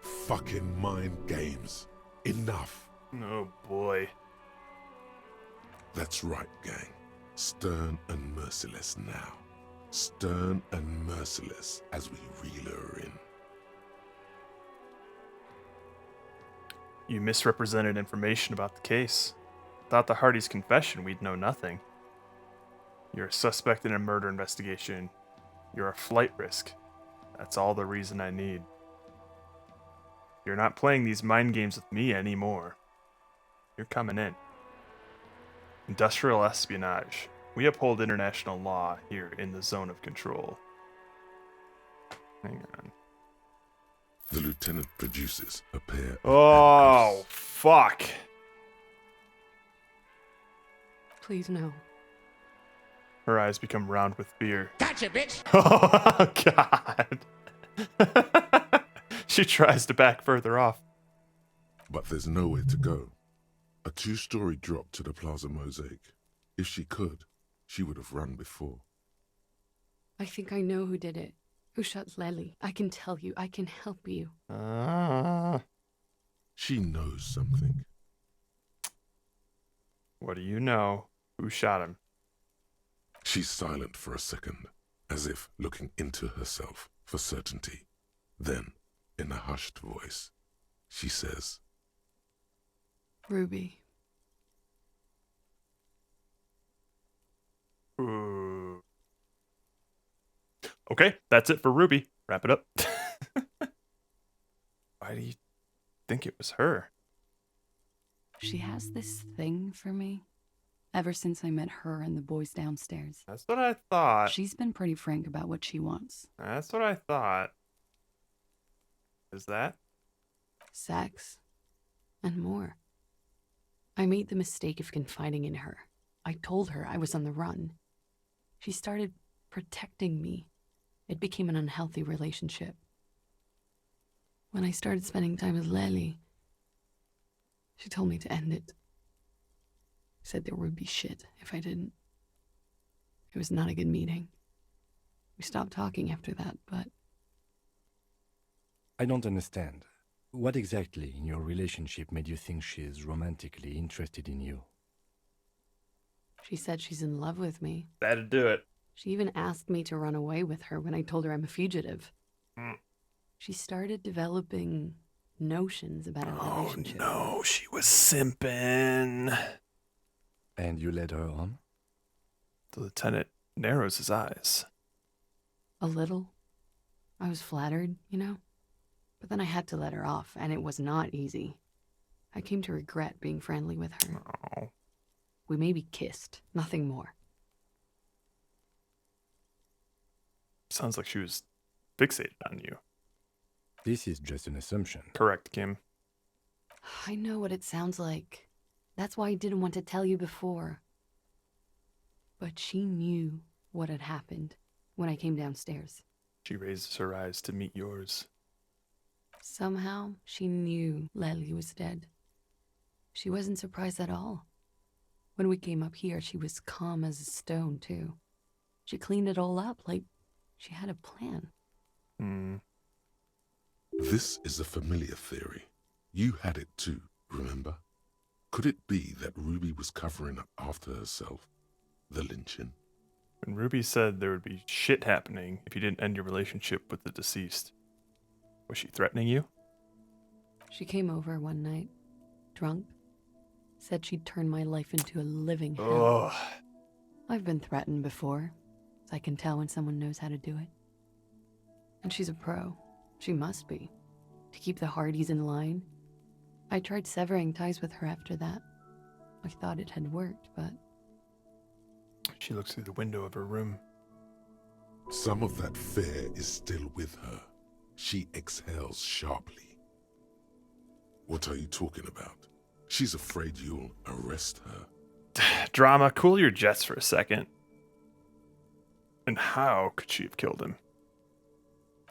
Fucking mind games. Enough. Oh boy. That's right, gang. Stern and merciless now. Stern and merciless as we reel her in. You misrepresented information about the case. Without the Hardy's confession, we'd know nothing. You're a suspect in a murder investigation. You're a flight risk. That's all the reason I need. You're not playing these mind games with me anymore. You're coming in. Industrial espionage. We uphold international law here in the zone of control. Hang on. The lieutenant produces a pair of Oh, fuck. Please no. Her eyes become round with fear. Gotcha, bitch! Oh, God. She tries to back further off. But there's nowhere to go. A 2-story drop to the Plaza Mosaic. If she could, she would have run before. I think I know who did it. Who shot Lely. I can tell you. I can help you. She knows something. What do you know? Who shot him? She's silent for a second, as if looking into herself for certainty. Then, in a hushed voice, she says, Ruby. Okay, that's it for Ruby. Wrap it up. Why do you think it was her? She has this thing for me. Ever since I met her and the boys downstairs. That's what I thought. She's been pretty frank about what she wants. That's what I thought. Is that? Sex. And more. I made the mistake of confiding in her. I told her I was on the run. She started protecting me. It became an unhealthy relationship. When I started spending time with Lely, she told me to end it. Said there would be shit if I didn't. It was not a good meeting. We stopped talking after that, but... I don't understand. What exactly in your relationship made you think she is romantically interested in you? She said she's in love with me. That'd do it. She even asked me to run away with her when I told her I'm a fugitive. She started developing notions about our relationship. Oh no, she was simping. And you led her on? The lieutenant narrows his eyes. A little. I was flattered, you know? But then I had to let her off, and it was not easy. I came to regret being friendly with her. Oh. We maybe kissed, nothing more. Sounds like she was fixated on you. This is just an assumption. Correct, Kim. I know what it sounds like. That's why I didn't want to tell you before. But she knew what had happened when I came downstairs. She raises her eyes to meet yours. Somehow, she knew Lely was dead. She wasn't surprised at all. When we came up here, she was calm as a stone, too. She cleaned it all up like she had a plan. This is a familiar theory. You had it too, remember? Could it be that Ruby was covering up after herself? The lynching? When Ruby said there would be shit happening if you didn't end your relationship with the deceased, was she threatening you? She came over one night, drunk, said she'd turn my life into a living hell. Ugh. I've been threatened before, so I can tell when someone knows how to do it. And she's a pro. She must be. To keep the Hardys in line. I tried severing ties with her after that. I thought it had worked, but... She looks through the window of her room. Some of that fear is still with her. She exhales sharply. What are you talking about? She's afraid you'll arrest her. Drama, cool your jets for a second. And how could she have killed him?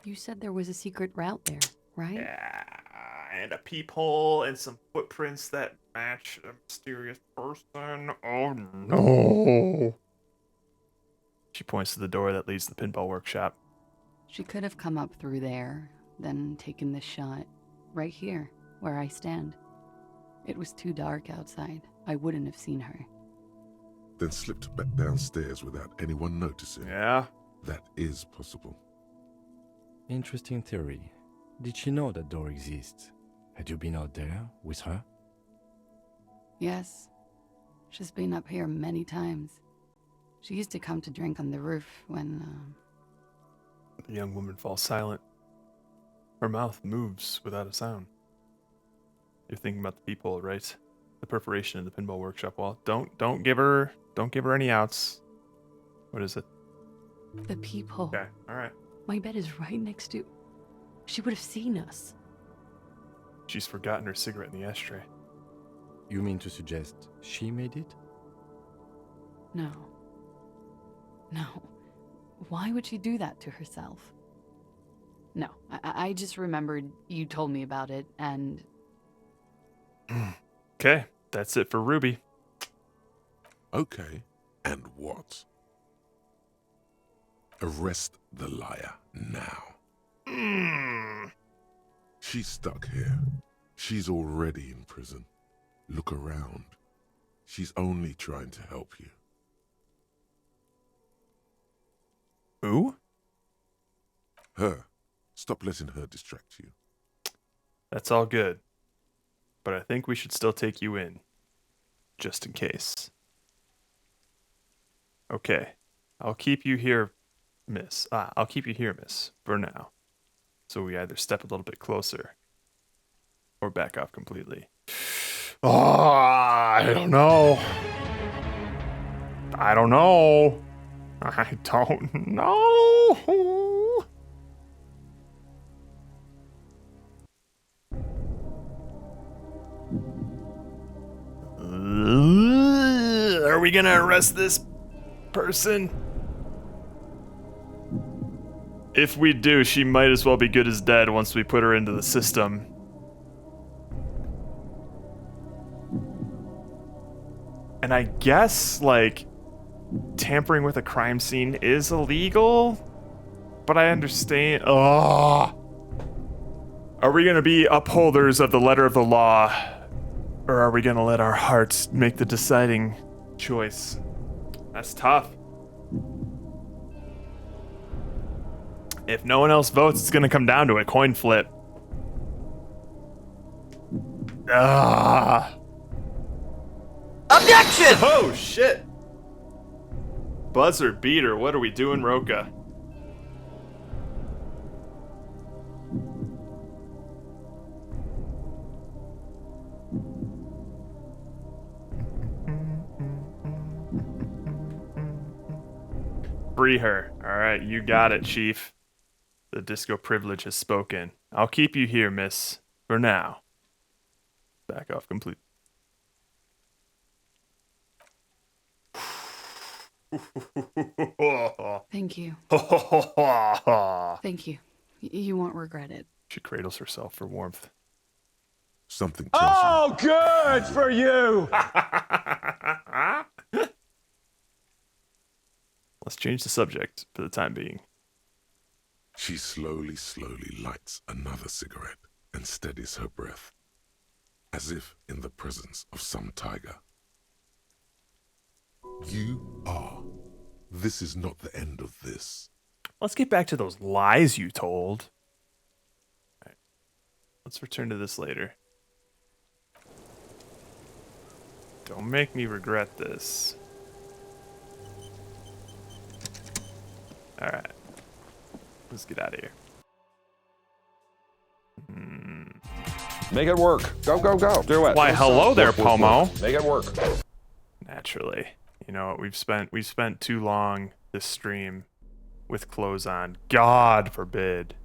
You said there was a secret route there, right? Yeah, and a peephole and some footprints that match a mysterious person. Oh no. She points to the door that leads to the pinball workshop. She could have come up through there, then taken the shot right here, where I stand. It was too dark outside. I wouldn't have seen her. Then slipped back downstairs without anyone noticing. Yeah. That is possible. Interesting theory. Did she know that door exists? Had you been out there with her? Yes. She's been up here many times. She used to come to drink on the roof when, The young woman falls silent. Her mouth moves without a sound. You're thinking about the peephole, right? The perforation in the pinball workshop wall. Don't give her any outs. What is it? The peephole. Okay, alright. My bed is right next to... She would have seen us. She's forgotten her cigarette in the ashtray. You mean to suggest she made it? No. No. Why would she do that to herself? No, I just remembered you told me about it, and... Okay, that's it for Ruby. Okay, and what? Arrest the liar now. She's stuck here. She's already in prison. Look around. She's only trying to help you. Who? Her. Stop letting her distract you. That's all good. But I think we should still take you in. Just in case. Okay. I'll keep you here miss. I'll keep you here, miss, for now. So we either step a little bit closer or back off completely. Oh, I don't know. I don't know. I don't know. Are we gonna arrest this person? If we do, she might as well be good as dead once we put her into the system. And I guess, like, tampering with a crime scene is illegal, but I understand. Oh, are we gonna be upholders of the letter of the law, or are we gonna let our hearts make the deciding choice? That's tough. If no one else votes, it's gonna come down to a coin flip. Objection! Oh shit! Buzzer beater, what are we doing, Roka? Free her. Alright, you got it, Chief. The disco privilege has spoken. I'll keep you here, miss. For now. Back off completely. Thank you. Thank you. You won't regret it. She cradles herself for warmth. Something Oh, good for you! Let's change the subject for the time being. She slowly lights another cigarette and steadies her breath, as if in the presence of some tiger. You are. This is not the end of this. Let's get back to those lies you told. All right. Let's return to this later. Don't make me regret this. Alright. Let's get out of here. Make it work. Go, go, go. Do it. Why, hello there, Pomo. Make it work. Naturally. You know what, we've spent too long this stream with clothes on. God forbid.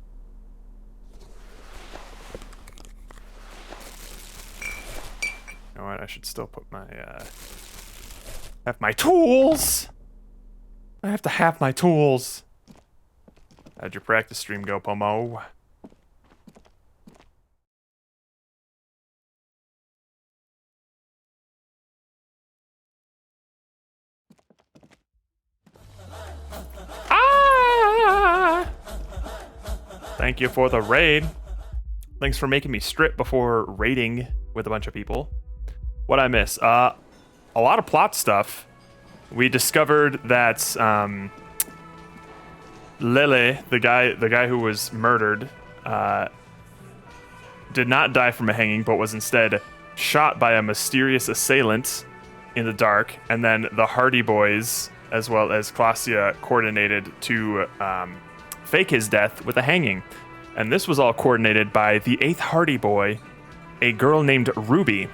You know what, I should still put my have my tools! I have to have my tools. How'd your practice stream go, Pomo? Thank you for the raid. Thanks for making me strip before raiding with a bunch of people. What'd I miss? A lot of plot stuff. We discovered that Lele, the guy who was murdered, did not die from a hanging, but was instead shot by a mysterious assailant in the dark, and then the Hardy Boys, as well as Klasia, coordinated to fake his death with a hanging. And this was all coordinated by the 8th Hardy Boy, a girl named Ruby,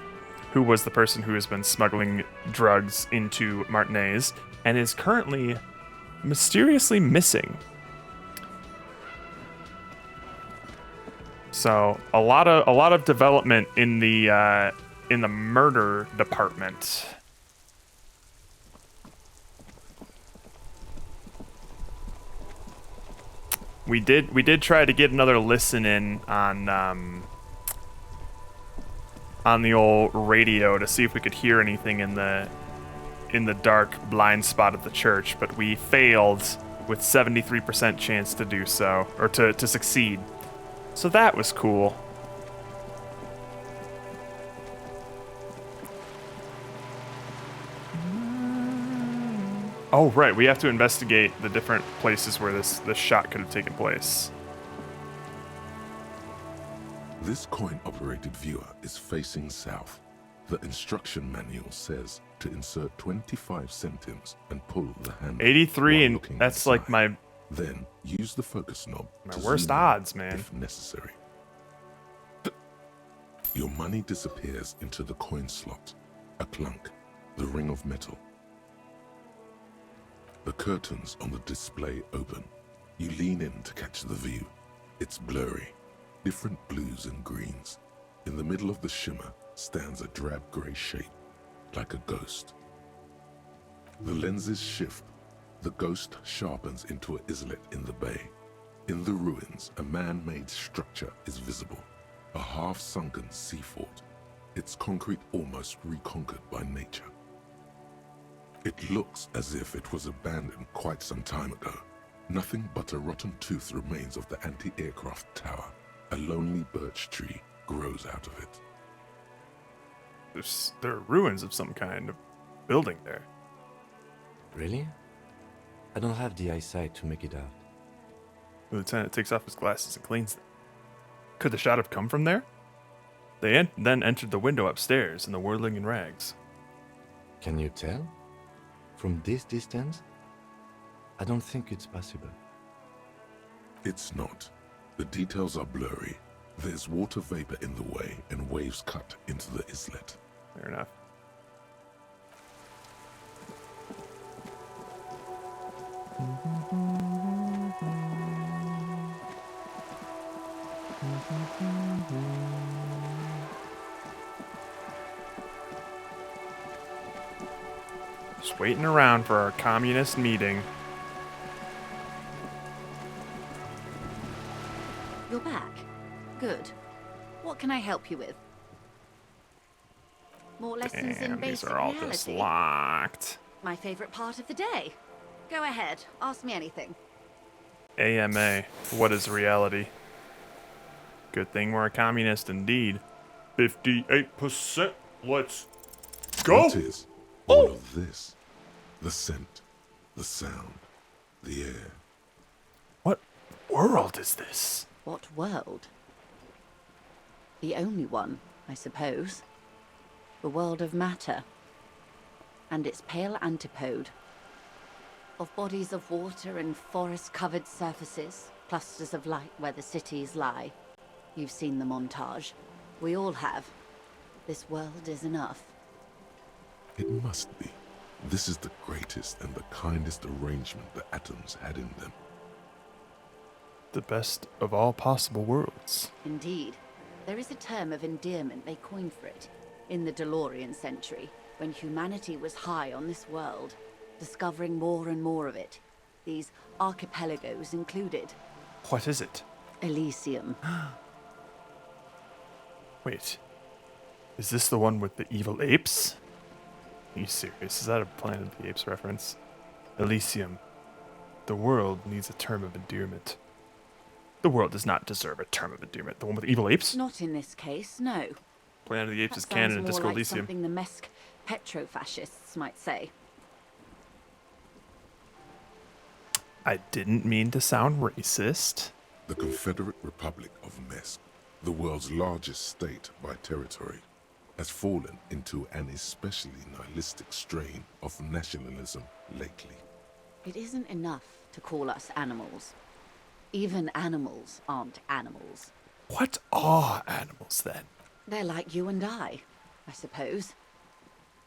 who was the person who has been smuggling drugs into Martinez and is currently mysteriously missing. So a lot of development in the murder department. We did try to get another listen in on the old radio to see if we could hear anything in the dark blind spot of the church, but we failed with 73% chance to do so, or to succeed. So that was cool. Oh, right, we have to investigate the different places where this shot could have taken place. This coin-operated viewer is facing south. The instruction manual says to insert 25 centimes and pull the handle. 83, and that's like my Then use the focus knob My to worst zoom in odds, man. if necessary. Your money disappears into the coin slot. A clunk, the ring of metal. The curtains on the display open. You lean in to catch the view. It's blurry, different blues and greens. In the middle of the shimmer stands a drab grey shape, like a ghost. The lenses shift. The ghost sharpens into an islet in the bay. In the ruins, a man-made structure is visible, a half-sunken sea fort, its concrete almost reconquered by nature. It looks as if it was abandoned quite some time ago. Nothing but a rotten tooth remains of the anti-aircraft tower. A lonely birch tree grows out of it. There are ruins of some kind of building there. Really? I don't have the eyesight to make it out. The lieutenant takes off his glasses and cleans them. Could the shot have come from there? They then entered the window upstairs in the whirling in rags. Can you tell? From this distance? I don't think it's possible. It's not. The details are blurry. There's water vapor in the way and waves cut into the islet. Fair enough. Just waiting around for our communist meeting. You're back. Good. What can I help you with? More lessons in Damn, these basic are all reality. just locked. My favorite part of the day. Go ahead, ask me anything. AMA. What is reality? Good thing we're a communist indeed. 58%. Let's go. What is all of this? The scent, the sound, the air. What world is this? What world? The only one, I suppose. The world of matter. And its pale antipode. Of bodies of water and forest-covered surfaces, clusters of light where the cities lie. You've seen the montage. We all have. This world is enough. It must be. This is the greatest and the kindest arrangement the atoms had in them. The best of all possible worlds. Indeed. There is a term of endearment they coined for it. In the DeLorean century, when humanity was high on this world, discovering more and more of it. These archipelagos included. What is it? Elysium. Wait. Is this the one with the evil apes? Are you serious? Is that a Planet of the Apes reference? Elysium. The world needs a term of endearment. The world does not deserve a term of endearment. The one with the evil apes? Not in this case, no. Planet of the Apes That is canon sounds in more Disco like Elysium. something the Mesk petro-fascists might say. I didn't mean to sound racist. The Confederate Republic of Mesk, the world's largest state by territory, has fallen into an especially nihilistic strain of nationalism lately. It isn't enough to call us animals. Even animals aren't animals. What are animals then? They're like you and I suppose.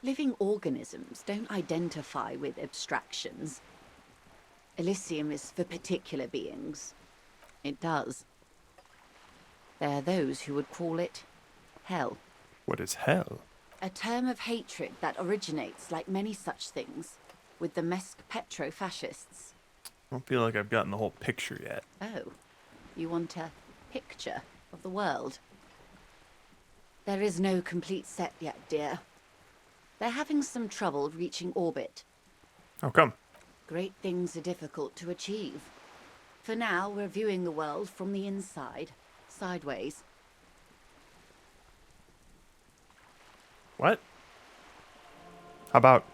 Living organisms don't identify with abstractions. Elysium is for particular beings. It does. There are those who would call it hell. What is hell? A term of hatred that originates, like many such things, with the Mesk petro-fascists. I don't feel like I've gotten the whole picture yet. Oh, you want a picture of the world? There is no complete set yet, dear. They're having some trouble reaching orbit. How come? Great things are difficult to achieve. For now, we're viewing the world from the inside, sideways. What? How about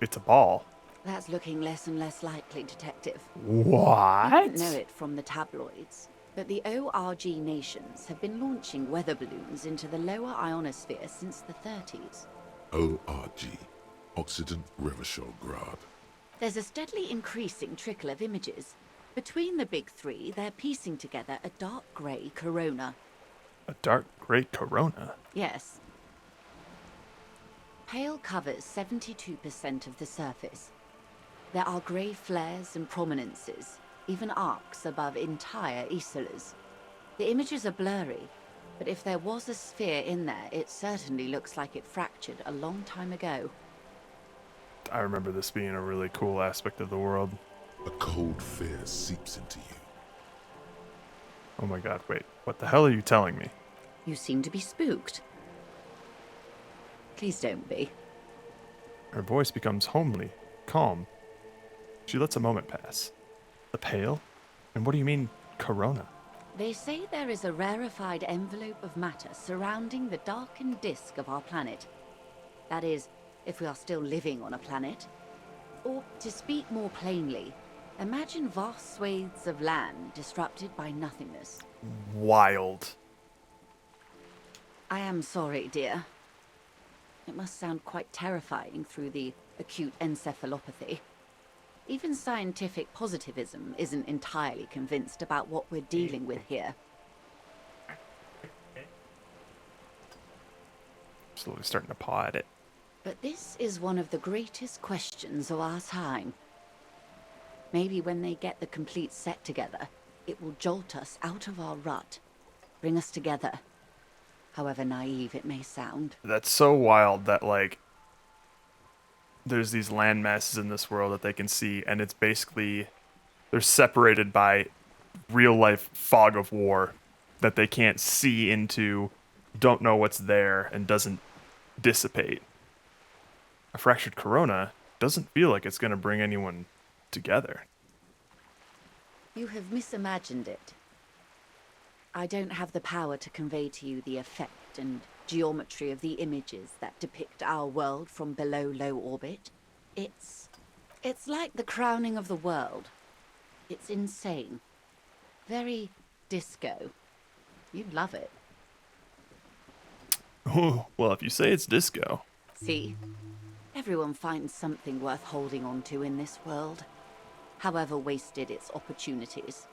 it's a ball? That's looking less and less likely, Detective. What? You don't know it from the tabloids, but the ORG nations have been launching weather balloons into the lower ionosphere since the 30s. ORG, Occident Revachol Grad. There's a steadily increasing trickle of images. Between the big three, they're piecing together a dark grey corona. A dark gray corona? Yes. Pale covers 72% of the surface. There are grey flares and prominences, even arcs above entire isolas. The images are blurry, but if there was a sphere in there, it certainly looks like it fractured a long time ago. I remember this being a really cool aspect of the world. A cold fear seeps into you. Oh my god, wait. What the hell are you telling me? You seem to be spooked. Please don't be. Her voice becomes homely, calm. She lets a moment pass. The pale? And what do you mean, corona? They say there is a rarefied envelope of matter surrounding the darkened disk of our planet. That is, if we are still living on a planet. Or, to speak more plainly, imagine vast swathes of land disrupted by nothingness. Wild. I am sorry, dear. It must sound quite terrifying through the acute encephalopathy. Even scientific positivism isn't entirely convinced about what we're dealing with here. Slowly starting to paw at it. But this is one of the greatest questions of our time. Maybe when they get the complete set together, it will jolt us out of our rut, bring us together, however naive it may sound. That's so wild that, like, there's these land masses in this world that they can see, and it's basically, they're separated by real life fog of war that they can't see into, don't know what's there, and doesn't dissipate. A fractured corona doesn't feel like it's going to bring anyone together. You have misimagined it. I don't have the power to convey to you the effect and geometry of the images that depict our world from below low orbit. It's like the crowning of the world. It's insane. Very disco. You'd love it. Oh, well, if you say it's disco. See? Everyone finds something worth holding on to in this world, however wasted its opportunities.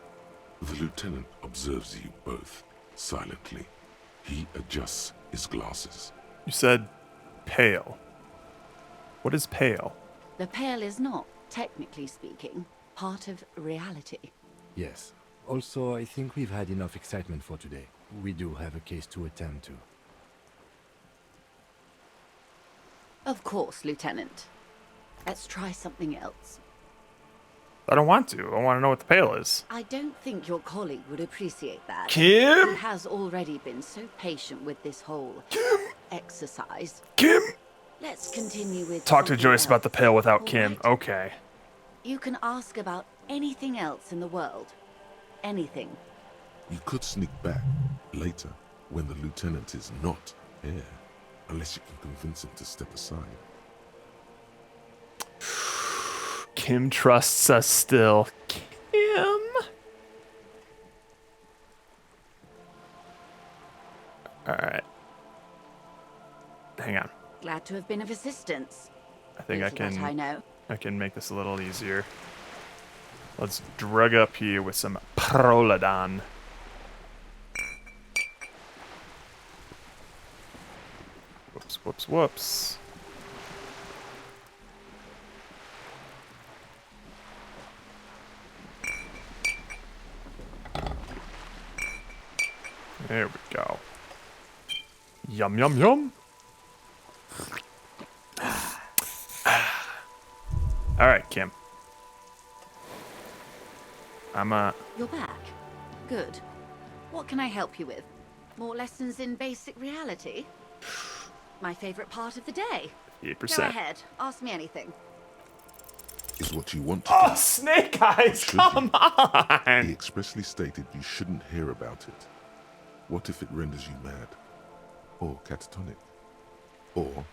The lieutenant observes you both, silently. He adjusts his glasses. You said pale. What is pale? The pale is not, technically speaking, part of reality. Yes. Also, I think we've had enough excitement for today. We do have a case to attend to. Of course, Lieutenant. Let's try something else. I don't want to. I want to know what the pale is. I don't think your colleague would appreciate that. Kim? He has already been so patient with this whole exercise. Kim? Let's continue with Talk to something Joyce else. about the pale without All Kim. right? Okay. You can ask about anything else in the world. Anything. You could sneak back later when the lieutenant is not here, unless you can convince him to step aside. Kim trusts us still. Kim? Alright. Hang on. Glad to have been of assistance. I think Little that I know. I can make this a little easier. Let's drug up here with some Prolodon. Whoops, whoops, whoops. There we go. Yum, yum, yum. All right, Kim. You're back. Good. What can I help you with? More lessons in basic reality? My favorite part of the day. 8%. Go ahead. Ask me anything. Is what you want to Oh, do. Snake Eyes, Should come you? on! He expressly stated you shouldn't hear about it. What if it renders you mad? Or catatonic? Or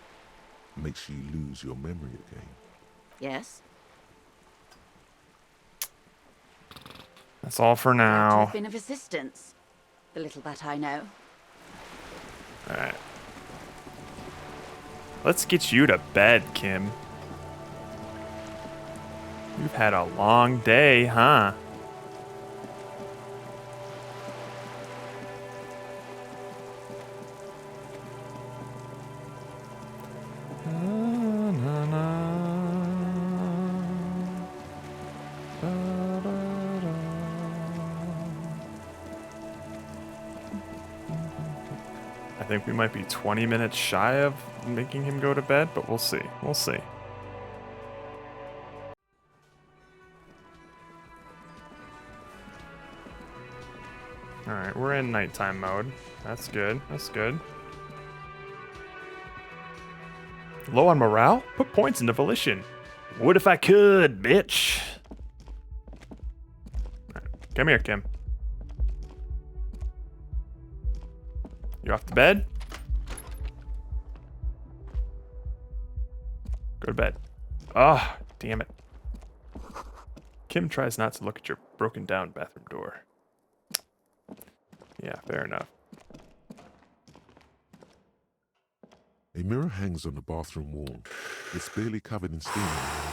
makes you lose your memory again? Yes? That's all for Glad to now. have been of assistance. The little that I know. Alright. Let's get you to bed, Kim. You've had a long day, huh? I think we might be 20 minutes shy of making him go to bed, but we'll see. We'll see. Alright, we're in nighttime mode. That's good. That's good. Low on morale? Put points into volition. What if I could, bitch? Right, come here, Kim. You off to bed? Go to bed. Ah, oh, damn it. Kim tries not to look at your broken down bathroom door. Yeah, fair enough. A mirror hangs on the bathroom wall. It's barely covered in steam anymore.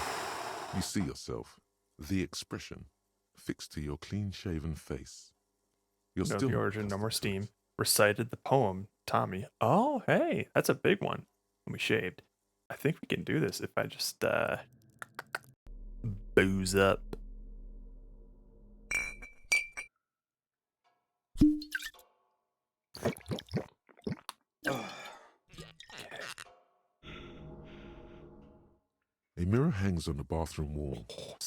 You see yourself, the expression, fixed to your clean-shaven face. You're Know still the origin, no more steam. Recited the poem, Tommy. Oh, hey, that's a big one. When we shaved. I think we can do this if I just, booze up. A mirror hangs on the bathroom wall.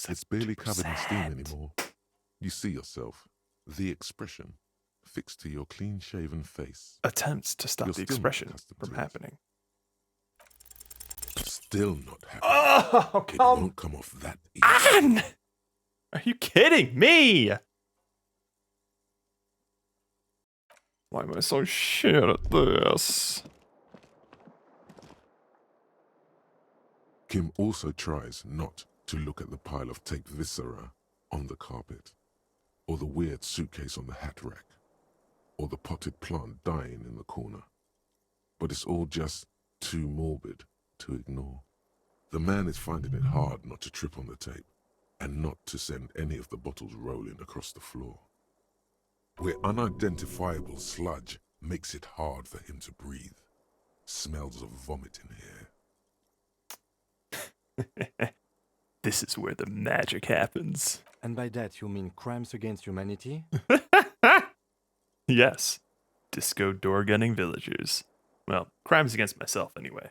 It's barely covered in steam anymore. You see yourself, the expression, fixed to your clean-shaven face. Attempts to stop the expression from happening. Still not happy. Oh, it won't come off that easy. On! Are you kidding me? Why am I so shit at this? Kim also tries not to look at the pile of taped viscera on the carpet, or the weird suitcase on the hat rack, or the potted plant dying in the corner. But it's all just too morbid to ignore. The man is finding it hard not to trip on the tape, and not to send any of the bottles rolling across the floor. Where unidentifiable sludge makes it hard for him to breathe. Smells of vomit in here. This is where the magic happens. And by that you mean crimes against humanity? Yes. Disco door gunning villagers. Well, crimes against myself anyway.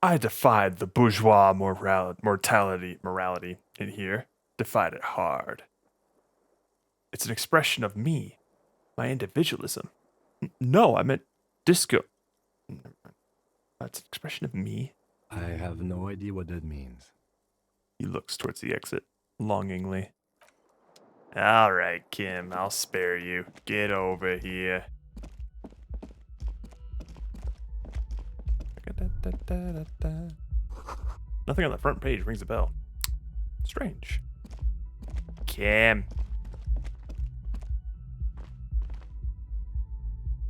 I defied the bourgeois morality in here. Defied it hard. It's an expression of me, my individualism. No, I meant disco. That's an expression of me. I have no idea what that means. He looks towards the exit, longingly. All right, Kim, I'll spare you. Get over here. Nothing on the front page rings a bell. Strange. Kim.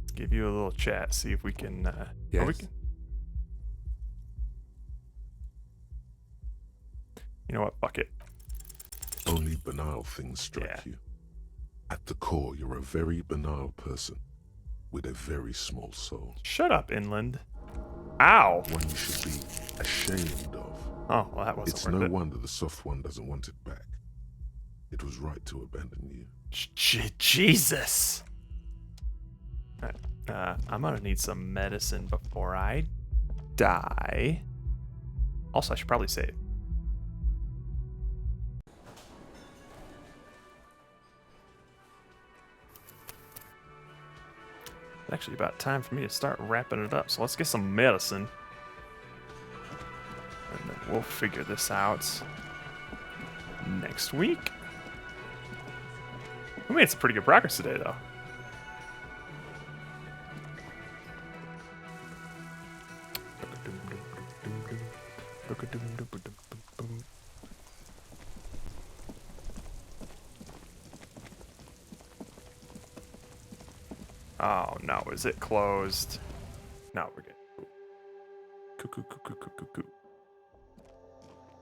Let's give you a little chat, see if we can... yes? we can... You know what? Fuck it. Only banal things strike you. At the core, you're a very banal person with a very small soul. Shut up, Inland. Ow! One you should be ashamed of. Oh, well, that wasn't It's worth no it. wonder the soft one doesn't want it back. It was right to abandon you. Jesus! I'm gonna need some medicine before I die. Also, I should probably save. It's actually about time for me to start wrapping it up, so let's get some medicine. And then we'll figure this out next week. We made some pretty good progress today, though. Oh no, is it closed? No, we're good. Cuckoo.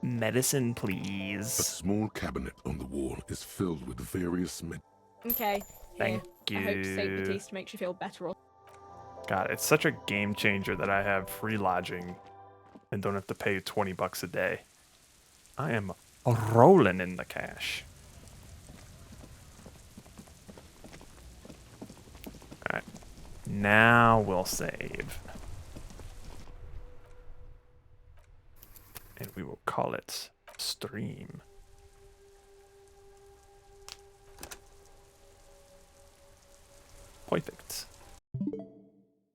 Medicine, A please. small cabinet on the wall is filled with various Okay. Thank I hope St. you. Batiste makes you feel better. God, it's such a game changer that I have free lodging and don't have to pay $20 a day. I am rolling in the cash. Alright. Now we'll save. And we will call it stream. Perfect.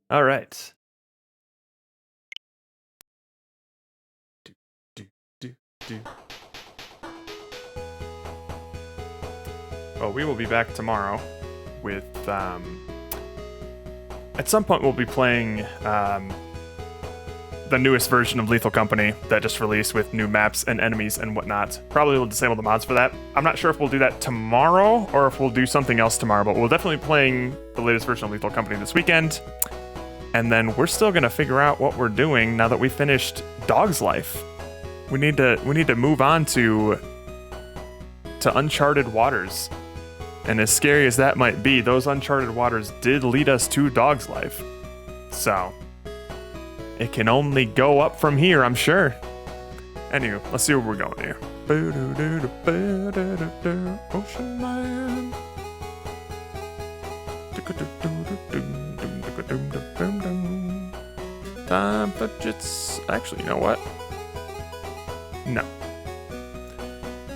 All right. Well, we will be back tomorrow with, at some point we'll be playing, the newest version of Lethal Company that just released with new maps and enemies and whatnot. Probably will disable the mods for that. I'm not sure if we'll do that tomorrow or if we'll do something else tomorrow, but we'll definitely be playing the latest version of Lethal Company this weekend. And then we're still gonna figure out what we're doing now that we finished Dog's Life. We need to move on to uncharted waters. And as scary as that might be, those uncharted waters did lead us to Dog's Life. So it can only go up from here, I'm sure. Anywho, let's see where we're going here. Ocean Man. Time for jits. Actually, you know what? No.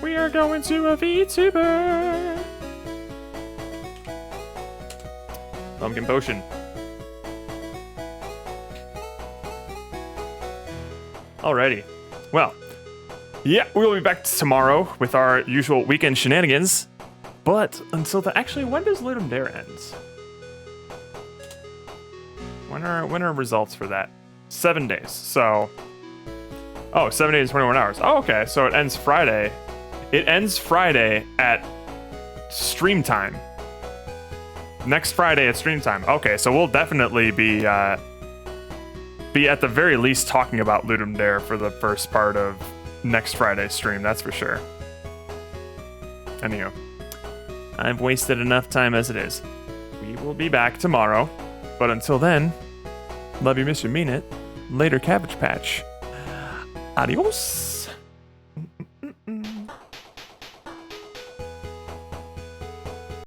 We are going to a VTuber. Pumpkin potion. Alrighty. Well, yeah, we'll be back tomorrow with our usual weekend shenanigans. But until then, actually, when does Ludum Dare end? When are results for that? 7 days. So, 7 days, 21 hours. Oh, okay. So it ends Friday. It ends Friday at stream time. Next Friday at stream time. Okay, so we'll definitely be at the very least talking about Ludum Dare for the first part of next Friday's stream, that's for sure. Anyhow, I've wasted enough time as it is. We will be back tomorrow, but until then, love you, miss you, mean it. Later, Cabbage Patch. Adios.